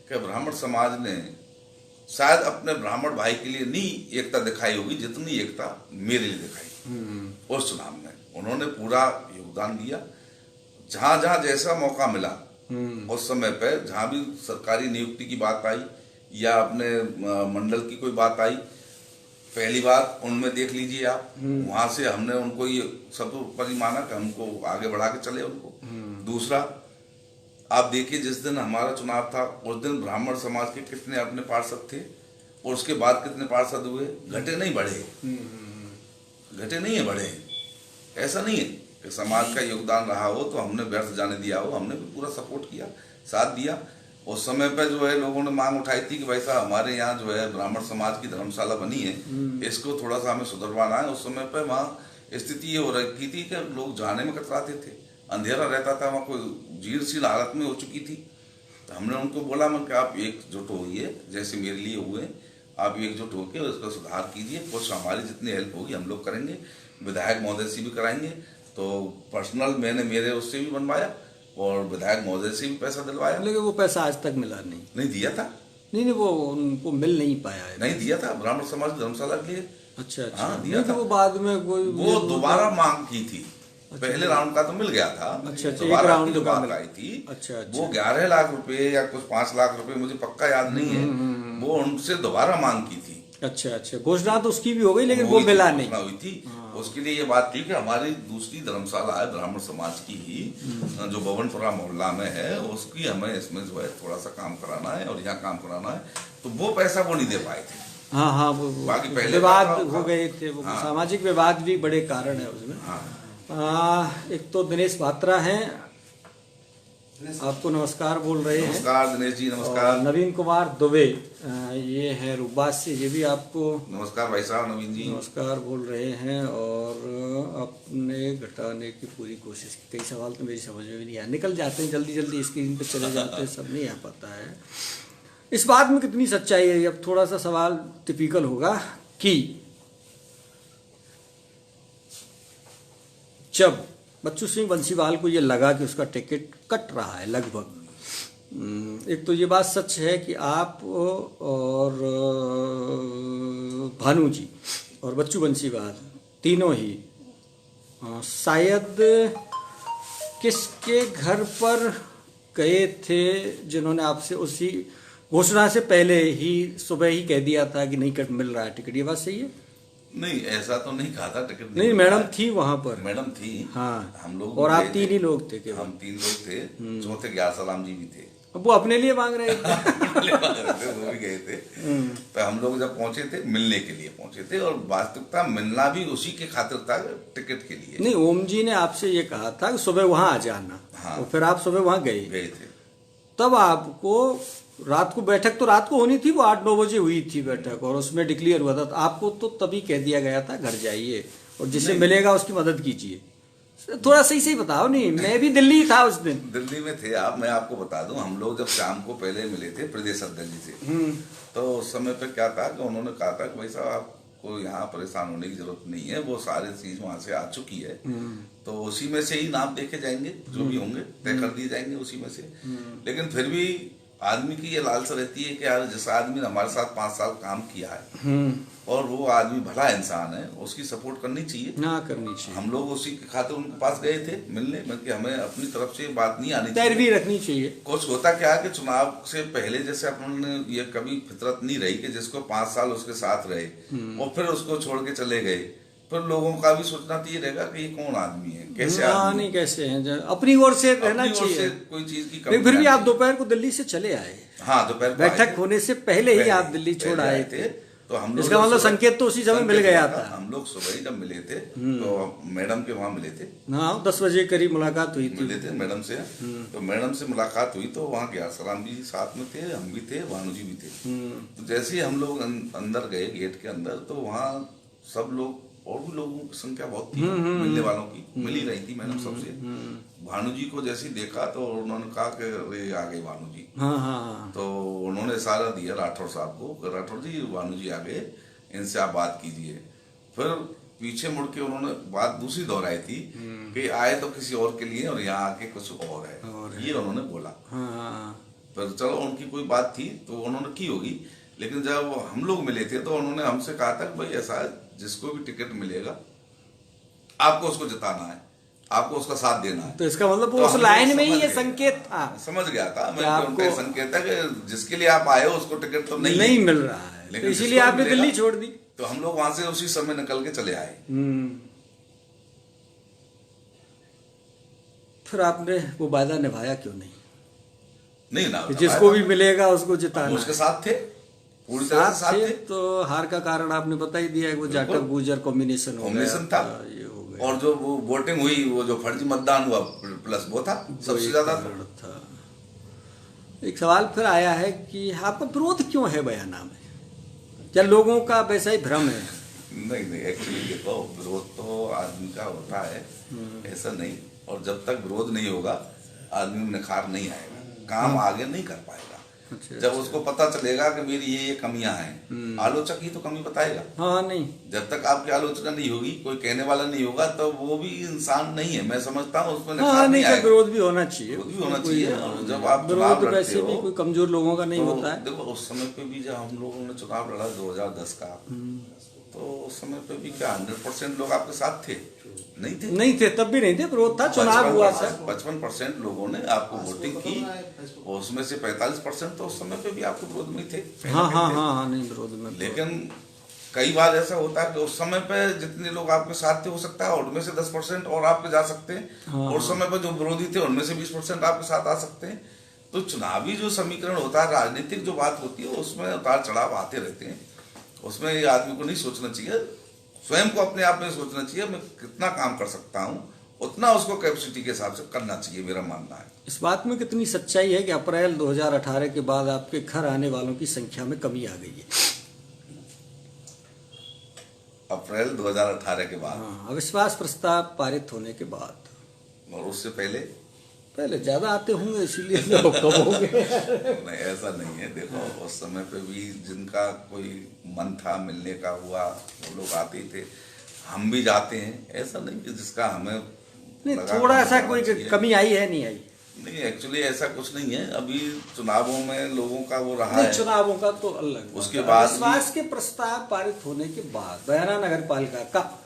Speaker 2: कि ब्राह्मण समाज ने शायद अपने ब्राह्मण भाई के लिए नहीं एकता दिखाई होगी जितनी एकता मेरे लिए दिखाई उस चुनाव में। उन्होंने पूरा योगदान दिया, जहां जहां जैसा मौका मिला उस समय पे, जहां भी सरकारी नियुक्ति की बात आई या अपने मंडल की कोई बात आई, पहली बात उनमें देख लीजिए आप, वहां से हमने उनको ये सब ऊपर ही माना कि हमको आगे बढ़ा के चले उनको। दूसरा, आप देखिए, जिस दिन हमारा चुनाव था उस दिन ब्राह्मण समाज के कितने अपने पार्षद थे और उसके बाद कितने पार्षद हुए, घटे नहीं बढ़े, घटे नहीं है बढ़े। ऐसा नहीं है कि समाज का योगदान रहा हो तो हमने व्यर्थ जाने दिया हो, हमने भी पूरा सपोर्ट किया, साथ दिया। उस समय पे जो है लोगों ने मांग उठाई थी कि भाई साहब हमारे यहाँ जो है ब्राह्मण समाज की धर्मशाला बनी है, इसको थोड़ा सा हमें सुधरवाना है। उस समय पे वहाँ स्थिति ये हो रखी थी कि लोग जाने में कतराते थे, अंधेरा रहता था, वहाँ कोई जीर्ण सी हालत में हो चुकी थी। तो हमने उनको बोला कि आप एकजुट होइए, जैसे मेरे लिए हुए, आप एकजुट होकर उसका सुधार कीजिए, कुछ हमारी जितनी हेल्प होगी हम लोग करेंगे, विधायक महोदय से भी कराएंगे। तो पर्सनल मैंने मेरे उससे भी बनवाया और विधायक महोदय से भी पैसा दिलवाया।
Speaker 1: लेकिन वो पैसा आज तक मिला नहीं
Speaker 2: दिया था,
Speaker 1: नहीं, वो उनको मिल नहीं पाया है।
Speaker 2: नहीं दिया था ब्राह्मण समाज धर्मशाला के लिए।
Speaker 1: अच्छा,
Speaker 2: हाँ, दिया था।
Speaker 1: वो बाद में
Speaker 2: वो दोबारा मांग की थी। पहले राउंड का तो मिल गया था।
Speaker 1: अच्छा,
Speaker 2: दोबारा की जो बात आई थी,
Speaker 1: अच्छा,
Speaker 2: वो 11 लाख रुपए या कुछ 5 लाख रुपए, मुझे पक्का याद नहीं है, वो उनसे दोबारा मांग की थी।
Speaker 1: अच्छा, घोषणा तो उसकी भी हो गई लेकिन वो मिला नहीं
Speaker 2: हुई थी। उसके लिए ये बात थी कि हमारी दूसरी धर्मशाला है ब्राह्मण समाज की ही, जो भवनपुरा मोहल्ला में है, उसकी हमें इसमें जो है थोड़ा सा काम कराना है और यहाँ काम कराना है, तो वो पैसा वो नहीं दे पाए थे।
Speaker 1: हाँ, वो
Speaker 2: बाकी पहले
Speaker 1: विवाद हो गए थे, वो सामाजिक विवाद भी बड़े कारण है उसमें। एक तो दिनेश भात्रा हैं, आपको नमस्कार बोल रहे हैं।
Speaker 2: नमस्कार दिनेश जी, नमस्कार।
Speaker 1: नवीन कुमार दुबे, ये है रुबास से, ये भी आपको
Speaker 2: नमस्कार भाई साहब, नवीन जी
Speaker 1: नमस्कार बोल रहे हैं। और अपने घटाने की पूरी कोशिश की। कई सवाल तो मेरी समझ में भी नहीं आया, निकल जाते हैं जल्दी स्क्रीन पे चले जाते हैं, सब नहीं आ पाता है। इस बात में कितनी सच्चाई है, अब थोड़ा सा सवाल टिपिकल होगा कि जब बच्चू सिंह बंसीवाल को ये लगा कि उसका टिकट कट रहा है लगभग, एक तो ये बात सच है कि आप और भानु जी और बच्चू बंसीवाल तीनों ही शायद किसके घर पर गए थे जिन्होंने आपसे उसी घोषणा से पहले ही सुबह ही कह दिया था कि नहीं कट मिल रहा है टिकट, ये बात सही है?
Speaker 2: नहीं, ऐसा तो नहीं कहा था, टिकट
Speaker 1: नहीं, मैडम थी वहां पर,
Speaker 2: मैडम थी।
Speaker 1: हाँ,
Speaker 2: हम लोग
Speaker 1: और आप 3 ही लोग थे केवल।
Speaker 2: हम 3 लोग थे, चौथे ग्यार सलाम जी भी थे।
Speaker 1: वो अपने लिए मांग रहे थे
Speaker 2: वो भी गए थे। तो हम लोग जब पहुंचे थे, मिलने के लिए पहुंचे थे, और वास्तविकता मिलना भी उसी के खातिर था, टिकट के लिए
Speaker 1: नहीं। ओम जी ने आपसे ये कहा था कि सुबह वहां आ जाना।
Speaker 2: हाँ,
Speaker 1: और फिर आप सुबह वहां गए
Speaker 2: थे।
Speaker 1: तब आपको रात को बैठक तो रात को होनी थी, वो 8-9 बजे हुई थी बैठक, और उसमें डिक्लेयर हुआ था। तो आपको तो तभी कह दिया गया था घर जाइए और जिसे मिलेगा उसकी मदद कीजिए। थोड़ा सही बताओ। नहीं, मैं भी दिल्ली था उस दिन।
Speaker 2: दिल्ली में थे आप, मैं आपको बता दूं, हम लोग जब शाम को पहले मिले थे प्रदेश अध्यक्ष जी से, तो उस समय पे क्या था कि उन्होंने कहा था कि भाई साहब आपको यहाँ परेशान होने की जरूरत नहीं है, वो सारी चीज वहां से आ चुकी है, तो उसी में से ही नाम देखे जाएंगे, जो भी होंगे तय कर दिए जाएंगे उसी में से। लेकिन फिर भी आदमी की ये लालसा रहती है कि यार जिस आदमी ने हमारे साथ 5 साल काम किया है और वो आदमी भला इंसान है, उसकी सपोर्ट करनी चाहिए ना, करनी चाहिए। हम लोग उसी के खातिर उनके पास गए थे मिलने, बल्कि हमें अपनी तरफ से बात नहीं आनी चाहिए,
Speaker 1: पैरवी रखनी चाहिए।
Speaker 2: कुछ होता क्या है कि चुनाव से पहले जैसे अपने ये कभी फितरत नहीं रही कि जिसको 5 साल उसके साथ रहे और फिर उसको छोड़ के चले गए, फिर लोगों का भी सोचना तो ये रहेगा कि ये कौन आदमी है, कैसे
Speaker 1: हाँ
Speaker 2: आदमी
Speaker 1: नहीं कैसे हैं अपनी ओर से रहना
Speaker 2: अपनी ओर से
Speaker 1: चाहिए।
Speaker 2: कोई चीज की
Speaker 1: लेकिन
Speaker 2: कमी
Speaker 1: फिर भी
Speaker 2: ना
Speaker 1: आप
Speaker 2: चाहिए।
Speaker 1: दोपहर को दिल्ली से चले आए,
Speaker 2: हाँ दोपहर को
Speaker 1: बैठक
Speaker 2: आए थे।
Speaker 1: होने से पहले ही आप दिल्ली
Speaker 2: पहले
Speaker 1: छोड़ आए थे।
Speaker 2: तो हम लोग
Speaker 1: इसका मतलब
Speaker 2: सुबह-
Speaker 1: संकेत तो उसी समय मिल
Speaker 2: संकेत
Speaker 1: गया
Speaker 2: हुआ
Speaker 1: था।
Speaker 2: हम लोग सुबह ही जब मिले थे तो मैडम के वहाँ मिले थे,
Speaker 1: हाँ 10 बजे करीब मुलाकात हुई थी।
Speaker 2: मिले थे मैडम से। तो मैडम से मुलाकात हुई तो वहाँ गया सलाम भी साथ में थे, हम भी थे, भानु जी भी थे। तो जैसे ही हम लोग अंदर गए गेट के अंदर तो वहाँ सब लोग और भी लोगों की संख्या बहुत थी, मिलने वालों की मिल ही रही थी मैडम सबसे। भानु जी को जैसे ही देखा तो उन्होंने कहा कि अरे आ गए भानु जी।
Speaker 1: हाँ हाँ
Speaker 2: तो उन्होंने इशारा दिया राठौर साहब को, राठौर जी भानु जी आ गए, इनसे आप बात कीजिए। फिर पीछे मुड़ के उन्होंने बात दूसरी दोहराई थी कि आए तो किसी और के लिए और यहाँ आके कुछ और है, ये उन्होंने बोला।
Speaker 1: हाँ।
Speaker 2: पर चलो उनकी कोई बात थी तो उन्होंने की होगी, लेकिन जब हम लोग मिले थे तो उन्होंने हमसे कहा था कि भाई ऐसा है, जिसको भी टिकट मिलेगा आपको उसको जिताना है, आपको उसका साथ देना है।
Speaker 1: तो इसका मतलब
Speaker 2: तो
Speaker 1: उस
Speaker 2: हम
Speaker 1: लाइन
Speaker 2: लोग
Speaker 1: में ही
Speaker 2: समझ
Speaker 1: ये
Speaker 2: गए।
Speaker 1: संकेत था,
Speaker 2: समझ गया था मैं
Speaker 1: आपको-
Speaker 2: उनका संकेत है कि जिसके लिए आप आए हो उसको टिकट तो नहीं
Speaker 1: नहीं
Speaker 2: है।
Speaker 1: मिल रहा है, तो
Speaker 2: लेकिन
Speaker 1: इसीलिए
Speaker 2: जिसको
Speaker 1: आपने
Speaker 2: मिलेगा-
Speaker 1: दिल्ली छोड़ दी।
Speaker 2: तो हम लोग वहां से उसी समय निकल के चले आए।
Speaker 1: फिर आपने वो वादा निभाया क्यों नहीं
Speaker 2: नहीं ना
Speaker 1: कि जिसको भी मिलेगा उसको
Speaker 2: हम
Speaker 1: जिताना
Speaker 2: उसके
Speaker 1: है?
Speaker 2: साथ थे, पूरी तरह से
Speaker 1: साथ थे
Speaker 2: साथ थे।
Speaker 1: तो हार का कारण आपने बता ही दिया है, वो जाटव गुर्जर कॉम्बिनेशन हो गया
Speaker 2: कॉम्बिनेशन था।
Speaker 1: ये हो गया,
Speaker 2: और जो वो वोटिंग हुई, वो जो फर्जी मतदान हुआ प्लस वो था
Speaker 1: वो
Speaker 2: सबसे
Speaker 1: एक
Speaker 2: ज्यादा
Speaker 1: कारण था। एक सवाल फिर आया है कि आपका विरोध क्यों है बयाना में? क्या लोगों का वैसा ही भ्रम है?
Speaker 2: नहीं नहीं, एक्चुअली देखो विरोध तो आदमी का होता है, ऐसा नहीं। और जब तक विरोध नहीं होगा आदमी में निखार नहीं आएगा, काम आगे नहीं कर पाएगा।
Speaker 1: अच्छा,
Speaker 2: जब उसको पता चलेगा कि मेरी ये कमियां हैं, आलोचक ही तो कमी बताएगा।
Speaker 1: हाँ नहीं
Speaker 2: जब तक आपकी आलोचना नहीं होगी, कोई कहने वाला नहीं होगा, तो वो भी इंसान नहीं है। मैं समझता हूँ उसमें
Speaker 1: हाँ
Speaker 2: निखार
Speaker 1: नहीं
Speaker 2: नहीं
Speaker 1: तो
Speaker 2: आएगा।
Speaker 1: विरोध भी होना चाहिए,
Speaker 2: विरोध भी होना
Speaker 1: कोई-
Speaker 2: चाहिए। और जब आप चुनाव
Speaker 1: विरोध
Speaker 2: लड़ते
Speaker 1: वैसे भी
Speaker 2: हो,
Speaker 1: कोई कमजोर लोगों का नहीं
Speaker 2: तो
Speaker 1: होता है।
Speaker 2: देखो उस समय पे भी जब हम लोगों ने चुनाव लड़ा 2010 का, तो उस समय पे भी क्या 100% लोग आपके साथ थे? नहीं थे।
Speaker 1: नहीं थे, तब भी नहीं थे, विरोध था, चुनाव हुआ था।
Speaker 2: 55% लोगों ने आपको वोटिंग की, और उसमें से 45% तो उस समय पे भी आपके विरोध में थे।
Speaker 1: हाँ हाँ हाँ हाँ नहीं विरोध में तो-
Speaker 2: लेकिन कई बार ऐसा होता है कि उस समय पे जितने लोग आपके साथ थे हो सकता है उनमें से 10% और आपके जा सकते हैं,
Speaker 1: हाँ,
Speaker 2: और उस समय पे जो विरोधी थे उनमें से 20% आपके साथ आ सकते हैं। तो चुनावी जो समीकरण होता है, राजनीतिक जो बात होती है, उसमें उतार चढ़ाव आते रहते हैं। उसमें ये आदमी को नहीं सोचना चाहिए, स्वयं को अपने आप में सोचना चाहिए मैं कितना काम कर सकता हूँ, उतना उसको कैपेसिटी के हिसाब से करना चाहिए, मेरा मानना है।
Speaker 1: इस बात में कितनी सच्चाई है कि अप्रैल 2018 के बाद आपके घर आने वालों की संख्या में कमी आ गई है?
Speaker 2: अप्रैल 2018 के बाद
Speaker 1: हाँ, अविश्वास प्रस्ताव पारित होने के बाद,
Speaker 2: और उससे पहले
Speaker 1: पहले ज्यादा आते होंगे इसीलिए तो कम हो गए।
Speaker 2: नहीं, ऐसा नहीं है। देखो उस समय पे भी जिनका कोई मन था मिलने का हुआ, वो लोग आते ही थे, हम भी जाते हैं। ऐसा नहीं कि जिसका हमें
Speaker 1: नहीं
Speaker 2: लगा
Speaker 1: थोड़ा
Speaker 2: कि
Speaker 1: सा
Speaker 2: होना
Speaker 1: कोई
Speaker 2: चाहिए।
Speaker 1: कमी आई है नहीं आई?
Speaker 2: नहीं, एक्चुअली ऐसा कुछ नहीं है। अभी चुनावों में लोगों का वो रहा
Speaker 1: नहीं
Speaker 2: है।
Speaker 1: चुनावों का तो अलग,
Speaker 2: उसके बाद
Speaker 1: अविश्वास के प्रस्ताव पारित होने के बाद बयाना नगर पालिका का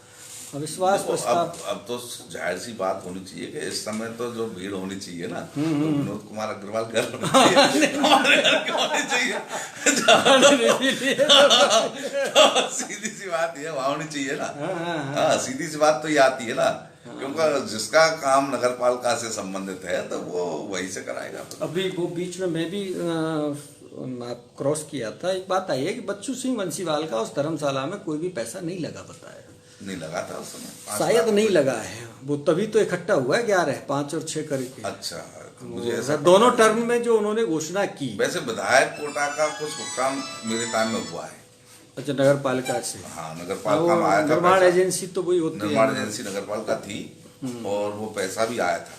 Speaker 1: अविश्वास
Speaker 2: देखो,
Speaker 1: प्रस्ताव,
Speaker 2: अब तो जाहिर सी बात होनी चाहिए कि इस समय तो जो भीड़ होनी चाहिए ना, तो विनोद कुमार अग्रवाल घर होना चाहिए, हमारे घर क्यों होनी चाहिए? सीधी सी बात ये वहाँ होनी चाहिए ना। हाँ, सीधी सी बात तो ये आती है ना, क्योंकि जिसका काम नगर पालिका से संबंधित है तो वो वहीं से कराएगा।
Speaker 1: अभी वो बीच में मैं भी क्रॉस किया था, एक बात आई है कि बच्चू सिंह बंसीवाल का उस धर्मशाला में कोई भी पैसा नहीं लगा, बताया
Speaker 2: नहीं लगा था उस समय, 5
Speaker 1: शायद
Speaker 2: लाख
Speaker 1: नहीं लगा है, वो तभी तो इकट्ठा हुआ है 11, 5 और 6 करके।
Speaker 2: अच्छा, तो मुझे ऐसा
Speaker 1: दोनों टर्म में जो उन्होंने घोषणा की।
Speaker 2: वैसे विधायक कोटा का कुछ भुगतान मेरे टाइम में हुआ है।
Speaker 1: अच्छा नगर पालिका से?
Speaker 2: हाँ, नगर पालिका में आया था
Speaker 1: निर्माण
Speaker 2: पैसा।
Speaker 1: एजेंसी तो वही होती है,
Speaker 2: निर्माण एजेंसी नगर पालिका थी, और वो पैसा भी आया था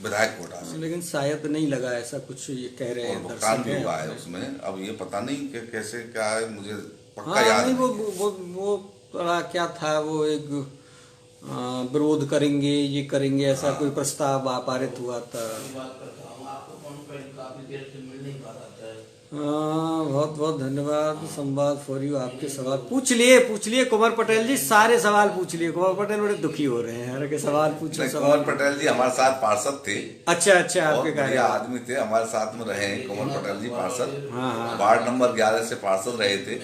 Speaker 2: विधायक कोटा से,
Speaker 1: लेकिन शायद नहीं लगा, ऐसा कुछ ये कह रहे
Speaker 2: और
Speaker 1: हैं
Speaker 2: भुगतान
Speaker 1: दर्शक
Speaker 2: भी
Speaker 1: हैं।
Speaker 2: हुआ है उसमें। अब ये पता नहीं कि कैसे क्या है, मुझे पक्का
Speaker 1: हाँ
Speaker 2: याद
Speaker 1: नहीं
Speaker 2: नहीं।
Speaker 1: वो थोड़ा क्या था, वो एक विरोध करेंगे ये करेंगे ऐसा कोई प्रस्ताव पारित हुआ था। बहुत बहुत धन्यवाद संवाद फॉर यू। आपके सवाल पूछ लिए कुंवर पटेल जी, सारे सवाल पूछ लिए। कुंवर पटेल बड़े दुखी हो रहे हैं, अरे के सवाल पूछो।
Speaker 2: कुंवर पटेल जी हमारे साथ पार्षद थे।
Speaker 1: अच्छा अच्छा, आपके
Speaker 2: बढ़िया आदमी थे, हमारे साथ में रहे हैं कुंवर पटेल जी पार्षद। वार्ड नंबर 11 से पार्षद रहे थे।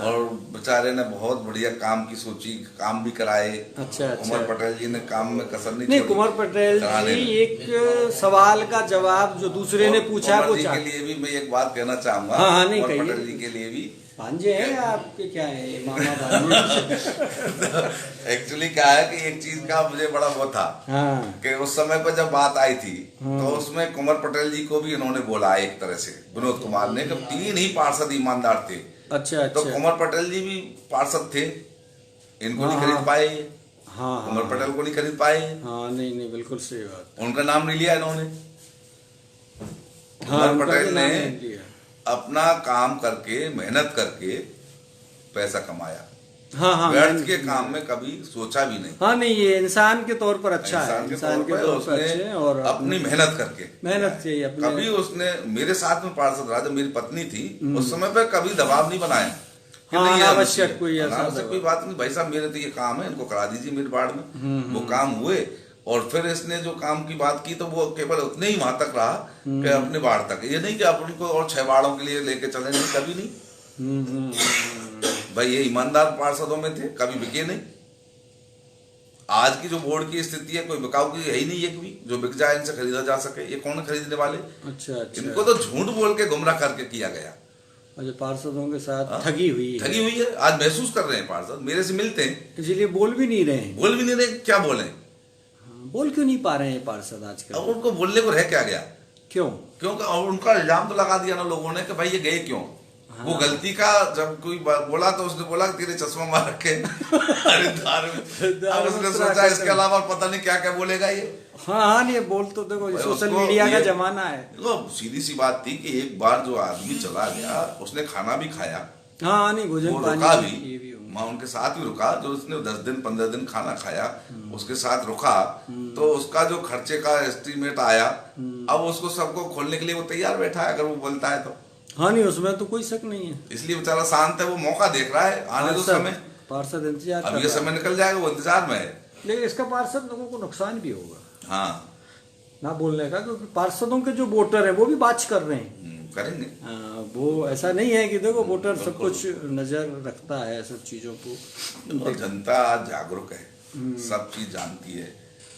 Speaker 2: और बेचारे ने बहुत बढ़िया काम की सोची, काम भी कराए।
Speaker 1: अच्छा,
Speaker 2: कुंवर पटेल जी ने काम में कसर नहीं
Speaker 1: छोड़ी। कुंवर पटेल जी एक सवाल का जवाब जो दूसरे ने पूछा वो
Speaker 2: के लिए भी मैं एक बात कहना चाहूंगा। कुंवर पटेल जी के लिए भी
Speaker 1: भांजे हैं आपके, क्या है मामा भांजे।
Speaker 2: एक्चुअली क्या है कि एक चीज का मुझे बड़ा वो था कि उस समय पर जब बात आई थी तो उसमें कुंवर पटेल जी को भी इन्होंने बोला एक तरह से, विनोद कुमार ने, कि 3 ही पार्षद ईमानदार थे।
Speaker 1: अच्छा
Speaker 2: तो कुंवर पटेल जी भी पार्षद थे, इनको नहीं खरीद पाए। कुंवर पटेल को नहीं खरीद पाए।
Speaker 1: नहीं बिल्कुल सही बात।
Speaker 2: उनका नाम नहीं लिया इन्होंने। कुंवर पटेल ने अपना काम करके, मेहनत करके पैसा कमाया। व्यर्थ के काम में कभी सोचा भी नहीं।
Speaker 1: नहीं, ये इंसान के तौर पर अच्छा है। इंसान के तौर पर अच्छे, और
Speaker 2: अपनी मेहनत करके,
Speaker 1: मेहनत से
Speaker 2: कभी उसने, मेरे साथ में पार्षद रहा जब मेरी पत्नी थी, उस समय पे कभी दबाव नहीं बनाया।
Speaker 1: आवश्यक कोई
Speaker 2: बात नहीं, भाई साहब मेरे तो ये काम है, इनको करा दीजिए मेरे वार्ड में। वो काम हुए और फिर इसने जो काम की बात की तो वो केवल उतने ही वहां तक रहा कि अपने वार्ड तक। ये नहीं कि आप उनको और 6 वार्डों के लिए लेके चले, नहीं, कभी नहीं। भाई ये ईमानदार पार्षदों में थे, कभी बिके नहीं। आज की जो बोर्ड की स्थिति है, कोई बिकाऊ की है ही नहीं एक भी जो बिक जाए, इनसे खरीदा जा सके। ये कौन खरीदने वाले?
Speaker 1: अच्छा।
Speaker 2: इनको तो झूठ बोल के गुमराह करके किया गया।
Speaker 1: पार्षदों के साथ ठगी हुई
Speaker 2: है। आज महसूस कर रहे हैं पार्षद, मेरे से मिलते हैं,
Speaker 1: इसलिए बोल भी नहीं रहे।
Speaker 2: क्या बोले?
Speaker 1: बोल क्यों नहीं पा रहे हैं पार्षद आजकल?
Speaker 2: अब उनको बोलने को रह क्या गया?
Speaker 1: क्योंकि
Speaker 2: उनका इल्जाम तो लगा दिया ना लोगों ने कि भाई ये गए क्यों। वो गलती का जब कोई बोला तो उसने बोला कि तेरे चश्मा मार रखे हरिद्वार में। अब उसने सोचा इसके अलावा पता नहीं क्या क्या बोलेगा ये।
Speaker 1: नहीं, बोल तो देखो, सोशल मीडिया का जमाना है।
Speaker 2: तो सीधी सी बात थी कि एक बार जो आदमी चला गया, उसने खाना भी खाया,
Speaker 1: नहीं भोजन पानी
Speaker 2: रुका भी, माँ उनके साथ भी रुका। जो उसने 10 दिन 15 दिन खाना खाया, उसके साथ रुका, तो उसका जो खर्चे का एस्टीमेट आया, अब उसको सबको खोलने के लिए वो तैयार बैठा है, अगर वो बोलता है तो।
Speaker 1: नहीं, उसमें तो कोई शक नहीं है।
Speaker 2: इसलिए बेचारा शांत है, वो मौका देख रहा है, आने दो समय।
Speaker 1: पार्षद इंतजार,
Speaker 2: अब ये समय निकल जाएगा, वो इंतजार में है।
Speaker 1: लेकिन इसका पार्षद लोगों को नुकसान भी होगा ना बोलने का, क्योंकि पार्षदों के जो वोटर है वो भी बात कर रहे हैं,
Speaker 2: करेंगे।
Speaker 1: वो ऐसा नहीं है कि देखो वोटर सब कुछ नजर रखता है सब चीजों को।
Speaker 2: और जनता आज जागरूक है, सब चीज जानती है।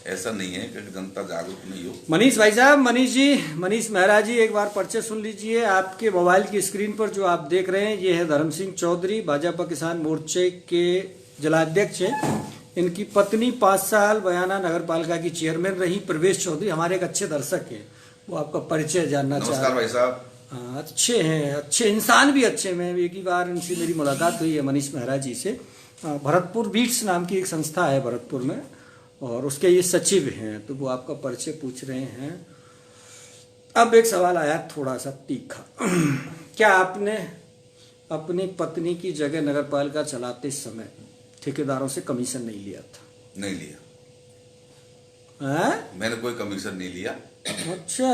Speaker 2: ऐसा नहीं है कि जनता जागरूक नहीं हो।
Speaker 1: मनीष भाई साहब, मनीष मेहरा जी, एक बार परिचय सुन लीजिए। आपके मोबाइल की स्क्रीन पर जो आप देख रहे हैं, ये है धर्म सिंह चौधरी, भाजपा किसान मोर्चे के जिलाध्यक्ष हैं। इनकी पत्नी 5 साल बयाना नगर पालिका की चेयरमैन रही। प्रवेश चौधरी हमारे एक अच्छे दर्शक हैं, वो आपका परिचय जानना चाह रहे हैं।
Speaker 2: नमस्कार भाई साहब।
Speaker 1: अच्छे हैं, अच्छे इंसान भी अच्छे। मैं एक ही बार इनसे मेरी मुलाकात हुई है मनीष मेहरा जी से। भरतपुर बीट्स नाम की एक संस्था है भरतपुर में, और उसके ये सचिव हैं, तो वो आपका परिचय पूछ रहे हैं। अब एक सवाल आया थोड़ा सा तीखा। क्या आपने अपनी पत्नी की जगह नगर पालिका चलाते समय ठेकेदारों से कमीशन नहीं लिया था?
Speaker 2: नहीं लिया। मैंने कोई कमीशन नहीं लिया।
Speaker 1: अच्छा,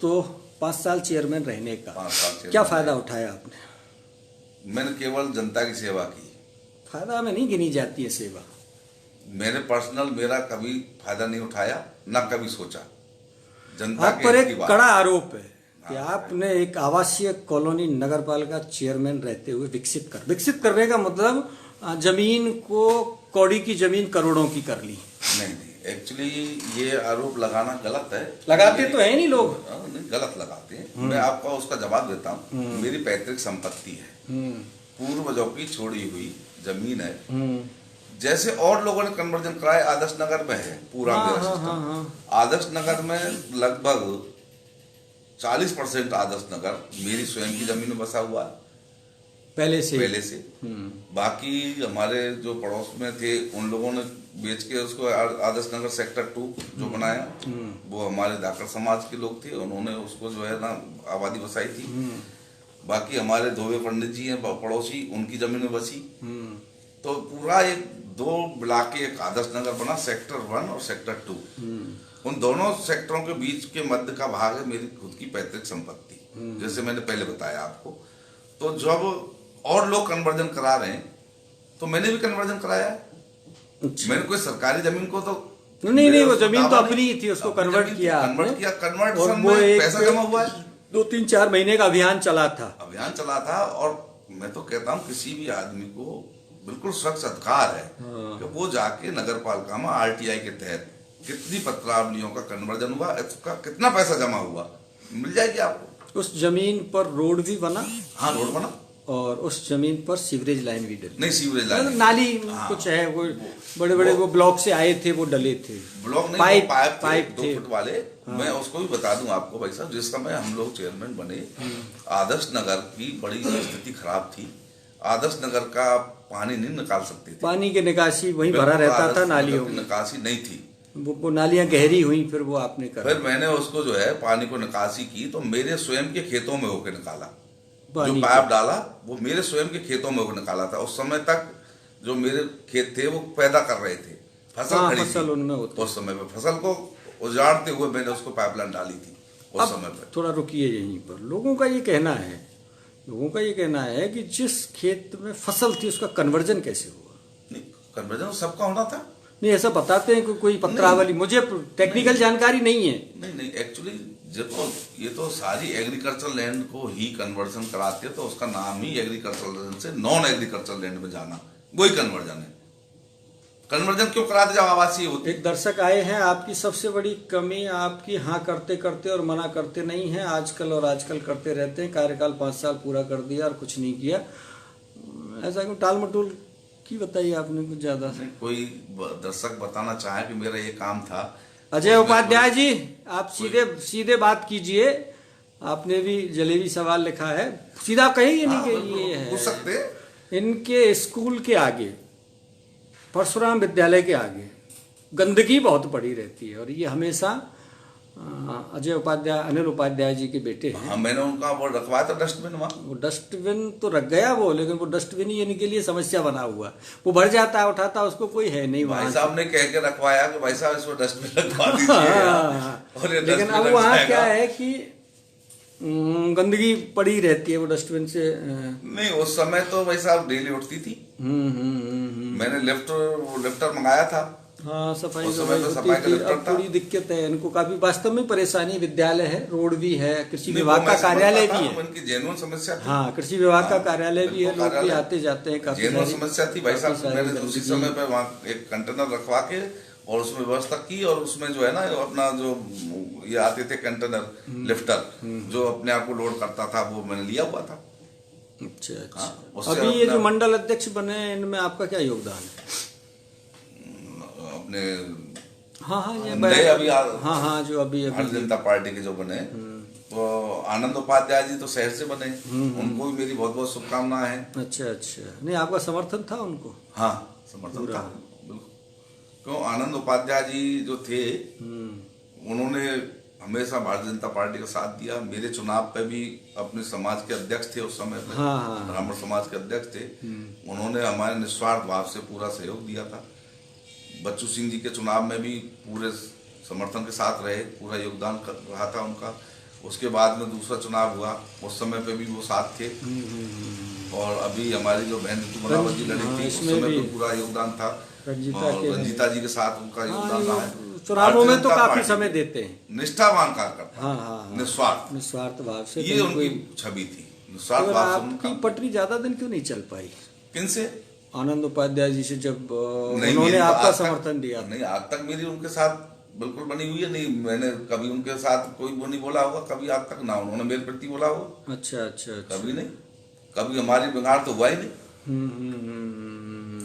Speaker 1: तो 5 साल चेयरमैन रहने का
Speaker 2: 5 साल
Speaker 1: क्या फायदा उठाया आपने?
Speaker 2: मैंने केवल जनता की सेवा की।
Speaker 1: फायदा में नहीं गिनी जाती है सेवा।
Speaker 2: मैंने पर्सनल मेरा कभी फायदा नहीं उठाया, ना कभी सोचा। जनता
Speaker 1: आप पर एक कड़ा आरोप है कि आपने एक आवासीय कॉलोनी नगर पालिका चेयरमैन रहते हुए विकसित करने का मतलब जमीन को, कौड़ी की जमीन करोड़ों की कर ली।
Speaker 2: नहीं, एक्चुअली ये आरोप लगाना गलत है।
Speaker 1: लगाते तो है नहीं लोग।
Speaker 2: नहीं, गलत लगाते हैं। मैं आपको उसका जवाब देता हूँ। मेरी पैतृक संपत्ति है, पूर्वजों की छोड़ी हुई जमीन है। जैसे और लोगों ने कन्वर्जन कराया, आदर्श नगर में है पूरा मेरा सिस्टम। आदर्श नगर में लगभग 40% आदर्श नगर मेरी स्वयं की जमीन में बसा हुआ है पहले से। बाकी हमारे जो पड़ोस में थे उन लोगों ने बेच के उसको आदर्श नगर सेक्टर 2 जो बनाया, वो हमारे धाकड़ समाज के लोग थे, उन्होंने उसको जो है ना आबादी बसाई थी। बाकी हमारे धोबे पंडित जी हैं पड़ोसी, उनकी जमीन में बसी। तो पूरा एक 2 मिला के एक आदर्श नगर बना, सेक्टर 1 और सेक्टर 2। उन दोनों सेक्टरों के बीच के मध्य का भाग है मेरी खुद की पैतृक संपत्ति, जैसे मैंने पहले बताया आपको। तो जब और लोग कन्वर्जन करा रहे हैं तो मैंने भी कन्वर्जन कराया है।
Speaker 1: अच्छा।
Speaker 2: मैंने कोई सरकारी जमीन को तो
Speaker 1: नहीं, वो जमीन तो अपनी ही थी, उसको कन्वर्ट किया,
Speaker 2: कन्वर्शन में पैसा जमा हुआ है।
Speaker 1: 2-3-4 महीने का अभियान चला था। और मैं तो कहता हूँ किसी भी आदमी को बिल्कुल स्वच्छ अधिकार है कि वो जाके नगर पालिका में RTI के तहत कितनी पत्रावलियों का कन्वर्जन हुआ, इसका कितना पैसा जमा हुआ, मिल जाएगी आपको। उस जमीन पर रोड भी बना।
Speaker 2: हाँ, रोड बना।
Speaker 1: और उस जमीन पर सीवरेज लाइन भी डली।
Speaker 2: नहीं, सीवरेज लाइन
Speaker 1: नाली कुछ है, वो बड़े वो ब्लॉक से आए थे, वो डले थे।
Speaker 2: ब्लॉक नहीं, पाइप 2
Speaker 1: थे।
Speaker 2: फुट वाले। मैं उसको भी बता दूं आपको भाई साहब, जिस समय हम लोग चेयरमैन बने, आदर्श नगर की बड़ी स्थिति खराब थी। आदर्श नगर का पानी नहीं निकाल सकते थे,
Speaker 1: पानी की निकासी वहीं भरा रहता था, नालियों की
Speaker 2: निकासी नहीं थी।
Speaker 1: वो नालियां गहरी हुई, फिर वो आपने करा।
Speaker 2: फिर मैंने उसको जो है पानी को निकासी की तो मेरे स्वयं के खेतों में होकर निकाला। जो
Speaker 1: पानी
Speaker 2: पाइप डाला वो मेरे स्वयं के खेतों में होकर निकाला था। उस समय तक जो मेरे खेत थे वो पैदा कर रहे थे, फसल खड़ी थी।
Speaker 1: उनमें होती।
Speaker 2: उस समय पे फसल को उजाड़ते हुए मैंने उसको पाइपलाइन डाली थी उस समय पे।
Speaker 1: थोड़ा रुकिए यहीं पर। लोगों का ये कहना है कि जिस खेत में फसल थी उसका कन्वर्जन कैसे हुआ?
Speaker 2: नहीं, कन्वर्जन सबका होना था।
Speaker 1: नहीं, ऐसा बताते हैं कि कोई पत्रावली, मुझे टेक्निकल जानकारी नहीं है।
Speaker 2: नहीं, एक्चुअली देखो ये तो सारी एग्रीकल्चर लैंड को ही कन्वर्जन कराते हैं, तो उसका नाम ही एग्रीकल्चर लैंड से नॉन एग्रीकल्चर लैंड में जाना, वही कन्वर्जन है। कन्वर्जन क्यों कराते जब आवासीय होती?
Speaker 1: एक दर्शक आए हैं, आपकी सबसे बड़ी कमी आपकी हाँ करते करते और मना करते नहीं है, आजकल करते रहते हैं। कार्यकाल 5 साल पूरा कर दिया और कुछ नहीं किया, ऐसा क्यों? टाल मटोल की बताइए आपने कुछ ज्यादा।
Speaker 2: कोई दर्शक बताना चाहे कि मेरा ये काम था।
Speaker 1: अजय उपाध्याय जी, आप सीधे बात कीजिए। आपने भी जलेबी सवाल लिखा है, सीधा कहिए। नहीं कि ये है,
Speaker 2: पूछ सकते।
Speaker 1: इनके स्कूल के आगे, परशुराम विद्यालय के आगे गंदगी बहुत पड़ी रहती है, और ये हमेशा अनिल उपाध्याय जी के बेटे हैं।
Speaker 2: हाँ, मैंने उनका वो रखवाया था डस्टबिन वहाँ।
Speaker 1: वो डस्टबिन तो रख गया वो, लेकिन वो डस्टबिन ही इनके लिए समस्या बना हुआ। वो भर जाता है, उठाता है उसको, कोई है नहीं।
Speaker 2: भाई साहब ने कह के रखवाया कि भाई साहब इसको डस्टबिन रखवा दीजिए।
Speaker 1: लेकिन अब वहाँ क्या है कि गंदगी पड़ी रहती है, वो डस्टबिन से
Speaker 2: नहीं। उस समय तो भाई साहब डेली उठती थी। मैंने लिफ्टर मंगाया था।
Speaker 1: हाँ, सफाई
Speaker 2: होती थी।
Speaker 1: अब थोड़ी दिक्कत है इनको, काफी वास्तव में परेशानी। विद्यालय है, रोड भी है, कृषि विभाग का कार्यालय भी है।
Speaker 2: उनकी जेन्युइन समस्या थी।
Speaker 1: हाँ, कृषि विभाग का कार्यालय भी है, लोग भी आते जाते हैं। काफी
Speaker 2: जेन्युइन समस्या थी भाई साहब। मैंने उसी समय पे वहाँ एक कंटेनर रखवा के और उसमें व्यवस्था की, और उसमें जो है ना अपना जो ये आते थे कंटेनर लिफ्टर जो अपने आप को लोड करता था, वो मैंने लिया हुआ था।
Speaker 1: अच्छा। अभी ये जो मंडल अध्यक्ष बने, इनमें आपका क्या योगदान है?
Speaker 2: अपने
Speaker 1: हाँ, जो अभी
Speaker 2: भारतीय जनता पार्टी के जो बने, तो आनंद उपाध्याय जी तो शहर से बने, उनको भी मेरी बहुत बहुत शुभकामनाएं हैं।
Speaker 1: अच्छा। नहीं, आपका समर्थन था उनको?
Speaker 2: हाँ, समर्थन था बिल्कुल। क्यों, आनंद उपाध्याय जी जो थे उन्होंने हमेशा भारतीय जनता पार्टी का साथ दिया। मेरे चुनाव पे भी अपने समाज के अध्यक्ष थे उस समय पे, ब्राह्मण समाज के अध्यक्ष थे। उन्होंने हमारे निस्वार्थ भाव से पूरा सहयोग दिया था। बच्चू सिंह जी के चुनाव में भी पूरे समर्थन के साथ रहे, पूरा योगदान रहा था उनका। उसके बाद में दूसरा चुनाव हुआ, उस समय पे भी वो साथ थे। और अभी हमारी जो बहन ऋतु मनावत जी लड़ी थी, उस समय पे पूरा योगदान था। रंजीता जी के साथ उनका योगदान रहा है।
Speaker 1: चुनावों में तो काफी समय देते हैं,
Speaker 2: निष्ठावान कार्यकर्ता,
Speaker 1: निस्वार्थ भाव से,
Speaker 2: ये उनकी छवि थी। निस्वार्थ भाव से
Speaker 1: आपकी पटरी ज्यादा दिन क्यों नहीं चल पाई?
Speaker 2: किनसे?
Speaker 1: आनंद उपाध्याय जी से, जब उन्होंने आपका समर्थन दिया।
Speaker 2: नहीं, आज तक मेरी उनके साथ बिल्कुल बनी हुई है। नहीं, मैंने कभी उनके साथ कोई वो नहीं बोला होगा, कभी आज तक ना उन्होंने मेरे प्रति बोला होगा।
Speaker 1: अच्छा।
Speaker 2: कभी नहीं, कभी हमारी बिगाड़ तो हुआ ही नहीं।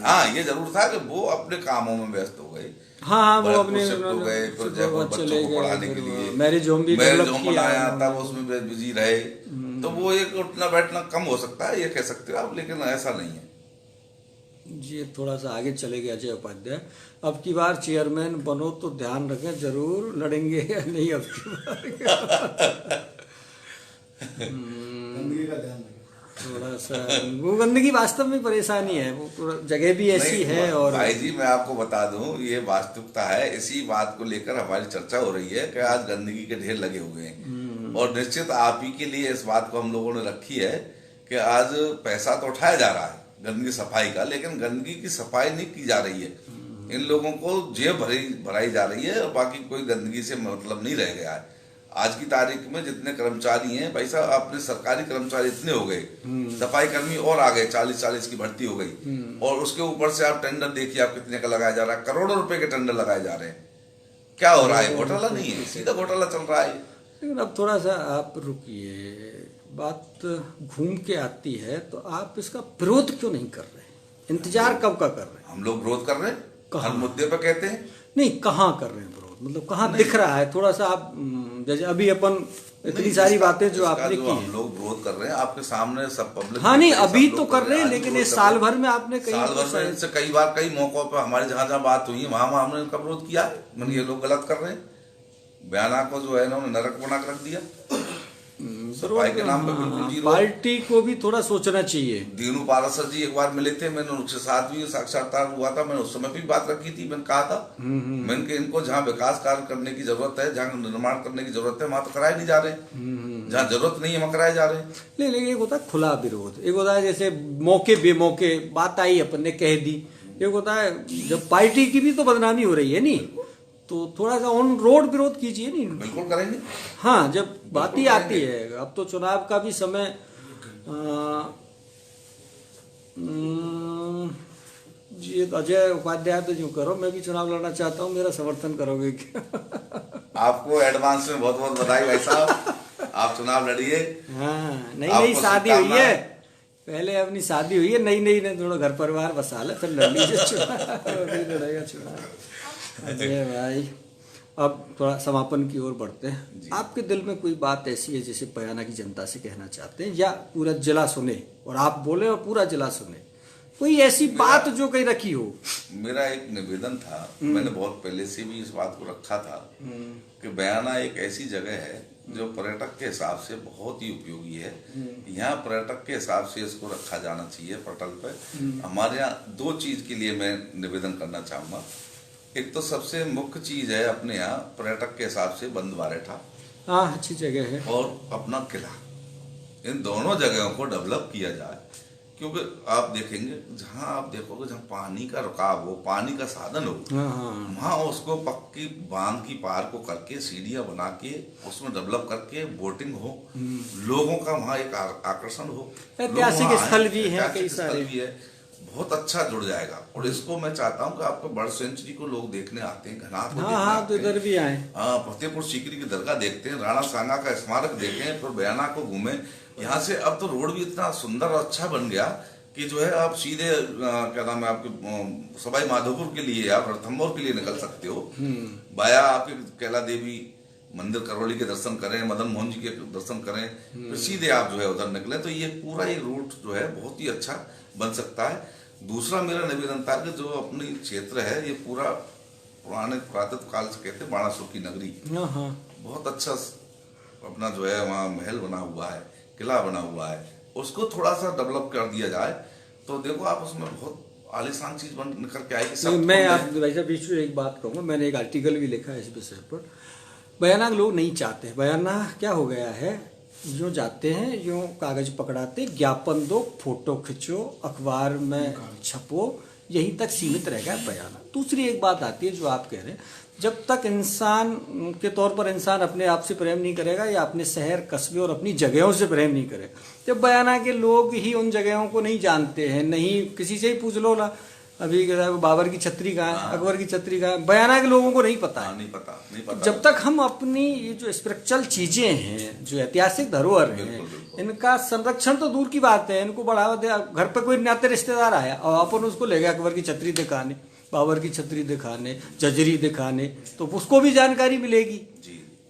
Speaker 2: हाँ, ये जरूर था कि वो अपने कामों में व्यस्त हो गए।
Speaker 1: हाँ, वो अपने
Speaker 2: हो गए, फिर जयपुर बच्चों को पढ़ाने के लिए
Speaker 1: मैरिज होम
Speaker 2: बनाया था, उसमें बिजी रहे। तो वो एक उठना बैठना कम हो सकता है, ये कह सकते हो आप, लेकिन ऐसा नहीं है
Speaker 1: जी। थोड़ा सा आगे चले गए अजय उपाध्याय। अब की बार चेयरमैन बनो तो ध्यान रखें, जरूर लड़ेंगे या नहीं अब की बार?
Speaker 3: गंदगी का ध्यान रखें।
Speaker 1: थोड़ा सा वो गंदगी वास्तव में परेशानी है, वो पूरा जगह भी ऐसी
Speaker 2: नहीं,
Speaker 1: है। और
Speaker 2: भाई जी मैं आपको बता दूं, ये वास्तविकता है। इसी बात को लेकर हमारी चर्चा हो रही है कि आज गंदगी के ढेर लगे हुए हैं, और निश्चित आप ही के लिए इस बात को हम लोगों ने रखी है कि आज पैसा तो उठाया जा रहा है गंदगी सफाई का, लेकिन गंदगी की सफाई नहीं की जा रही है। इन लोगों को जेब भराई जा रही है, और बाकी कोई गंदगी से मतलब नहीं रह गया है। आज की तारीख में जितने कर्मचारी हैं भाई साहब, अपने सरकारी कर्मचारी इतने हो गए, सफाई कर्मी और आ गए, 40-40 की भर्ती हो गई, और उसके ऊपर से आप टेंडर देखिए आप कितने का लगाया जा रहा है, करोड़ों रुपए के टेंडर लगाए जा रहे हैं। क्या हो रहा है? घोटाला नहीं है, सीधा घोटाला चल रहा है।
Speaker 1: लेकिन अब थोड़ा सा आप रुकिए, बात घूम के आती है तो आप इसका विरोध क्यों नहीं कर रहे? इंतजार कब का कर रहे हैं?
Speaker 2: हम लोग विरोध कर रहे हैं,
Speaker 1: कहाँ?
Speaker 2: हर मुद्दे पे कहते हैं।
Speaker 1: नहीं, कहाँ कर रहे हैं विरोध? मतलब कहाँ दिख रहा है? थोड़ा सा आप जैसे अभी अपन इतनी सारी बातें जो आपने की
Speaker 2: हम लोग विरोध कर रहे हैं आपके सामने, सब पब्लिक।
Speaker 1: हाँ नहीं, अभी तो कर रहे हैं, लेकिन इस साल भर में आपने
Speaker 2: साल भर में इनसे कई बार कई मौकों पर हमारी जहां जहां बात हुई है वहां हमने इनका विरोध किया है। मैंने ये लोग गलत कर रहे हैं, बयाना को जो है इन्होंने नरक बना कर रख दिया, सफाई के नाम पे बिल्कुल जीरो।
Speaker 1: पार्टी को भी थोड़ा सोचना चाहिए।
Speaker 2: दीनू पारासर जी एक बार मिले थे, मैंने उनके साथ भी साक्षात्कार हुआ था, मैंने उस समय भी बात रखी थी। मैंने कहा था मैंने कि इनको जहाँ विकास कार्य करने की जरूरत है, जहाँ निर्माण करने की जरूरत है, वहां तो कराए नहीं जा रहे, जहाँ जरूरत नहीं है वहां कराए जा रहे हैं।
Speaker 1: लेकिन एक होता है खुला विरोध, एक होता है जैसे मौके बेमौके बात आई अपन ने कह दी, एक होता है जब पार्टी की भी तो बदनामी हो रही है नहीं, तो थोड़ा सा ऑन रोड विरोध कीजिए नहीं।
Speaker 2: बिल्कुल करेंगे।
Speaker 1: हाँ, जब बात ही आती है, अब तो चुनाव का भी समय जी अजय उपाध्याय तो यूँ करो, मैं भी चुनाव लड़ना चाहता हूँ, मेरा समर्थन करोगे क्या?
Speaker 2: आपको एडवांस में बहुत बहुत बधाई भाई साहब, आप चुनाव लड़िए।
Speaker 1: हाँ, नई शादी हुई है, पहले अपनी शादी हुई है, नई ने थोड़ा घर परिवार बसा ले, फिर लड़ लीजिए चुनाव। अजय भाई, अब थोड़ा समापन की ओर बढ़ते हैं। आपके दिल में कोई बात ऐसी है जिसे बयाना की जनता से कहना चाहते हैं, या पूरा जिला सुने और आप बोले और पूरा जिला सुने, कोई ऐसी बात जो कहीं रखी हो?
Speaker 2: मेरा एक निवेदन था, मैंने बहुत पहले से भी इस बात को रखा था कि बयाना एक ऐसी जगह है जो पर्यटक के हिसाब से बहुत ही उपयोगी है। यहाँ पर्यटक के हिसाब से इसको रखा जाना चाहिए पटल पे। हमारे यहाँ दो चीज के लिए मैं निवेदन करना चाहूंगा। एक तो सबसे मुख्य चीज है अपने यहाँ पर्यटक के हिसाब से बंद बारेठा,
Speaker 1: हाँ अच्छी जगह है, और
Speaker 2: अपना किला, इन दोनों जगहों को डेवलप किया जाए। क्योंकि आप देखेंगे जहाँ आप देखोगे जहाँ पानी का रुकाव हो, पानी का साधन हो, वहाँ उसको पक्की बांध की पार को करके सीढ़ियाँ बना के उसमें डेवलप करके बोटिंग हो, लोगों का वहाँ एक आकर्षण हो,
Speaker 1: ऐतिहासिक स्थल भी है, कई सारे
Speaker 2: भी है, बहुत अच्छा जुड़ जाएगा। और इसको मैं चाहता हूँ कि आपको बर्ड सेंचुरी को लोग देखने आते हैं, घनाथ को देखने आते हैं,
Speaker 1: तो इधर भी आए,
Speaker 2: फतेहपुर सीकरी की दरगाह देखते हैं, राणा सांगा का स्मारक देखें, फिर बयाना को घूमें। यहाँ से अब तो रोड भी इतना सुंदर और अच्छा बन गया कि जो है आप सीधे क्या नाम है आपके सवाई माधोपुर के लिए आप रणथंभौर के लिए निकल सकते हो, बाया आपके कैला देवी मंदिर करौली के दर्शन करें, मदन मोहन जी के दर्शन करें, फिर सीधे आप जो है उधर निकले, तो ये पूरा ये रूट जो है बहुत ही अच्छा बन सकता है। दूसरा मेरा निवेदन था कि जो अपनी क्षेत्र है ये पूरा पुराने पुरातत्व काल से कहते हैं बाणासुर की नगरी, बहुत अच्छा अपना जो है वहाँ महल बना हुआ है, किला बना हुआ है, उसको थोड़ा सा डेवलप कर दिया जाए तो देखो आप उसमें बहुत आलीशान चीज बन निकल के आएगी।
Speaker 1: मैं आप भाई साहब बीच में एक बात कहूँगा, मैंने एक आर्टिकल भी लिखा है इस विषय पर। बयाना लोग नहीं चाहते, बयाना क्या हो गया है, यूँ जाते हैं, यूँ कागज पकड़ाते, ज्ञापन दो, फोटो खिंचो, अखबार में छपो, यहीं तक सीमित रह गया बयाना। दूसरी एक बात आती है जो आप कह रहे हैं, जब तक इंसान के तौर पर इंसान अपने आप से प्रेम नहीं करेगा या अपने शहर कस्बे और अपनी जगहों से प्रेम नहीं करेगा, जब बयाना के लोग ही उन जगहों को नहीं जानते हैं, नहीं किसी से ही पूछ लो ना, अभी बाबर की छतरी कहाँ है, अकबर की छतरी कहाँ है, बयाना के लोगों को नहीं पता है।
Speaker 2: नहीं पता।
Speaker 1: जब तक हम अपनी ये जो स्पिरिचुअल चीजें हैं, जो ऐतिहासिक धरोहर हैं, इनका संरक्षण तो दूर की बात है, इनको बढ़ावा दे। घर पे कोई नाते रिश्तेदार आया और अपन उसको ले गए अकबर की छतरी दिखाने, बाबर की छतरी दिखाने, जजरी दिखाने, तो उसको भी जानकारी मिलेगी।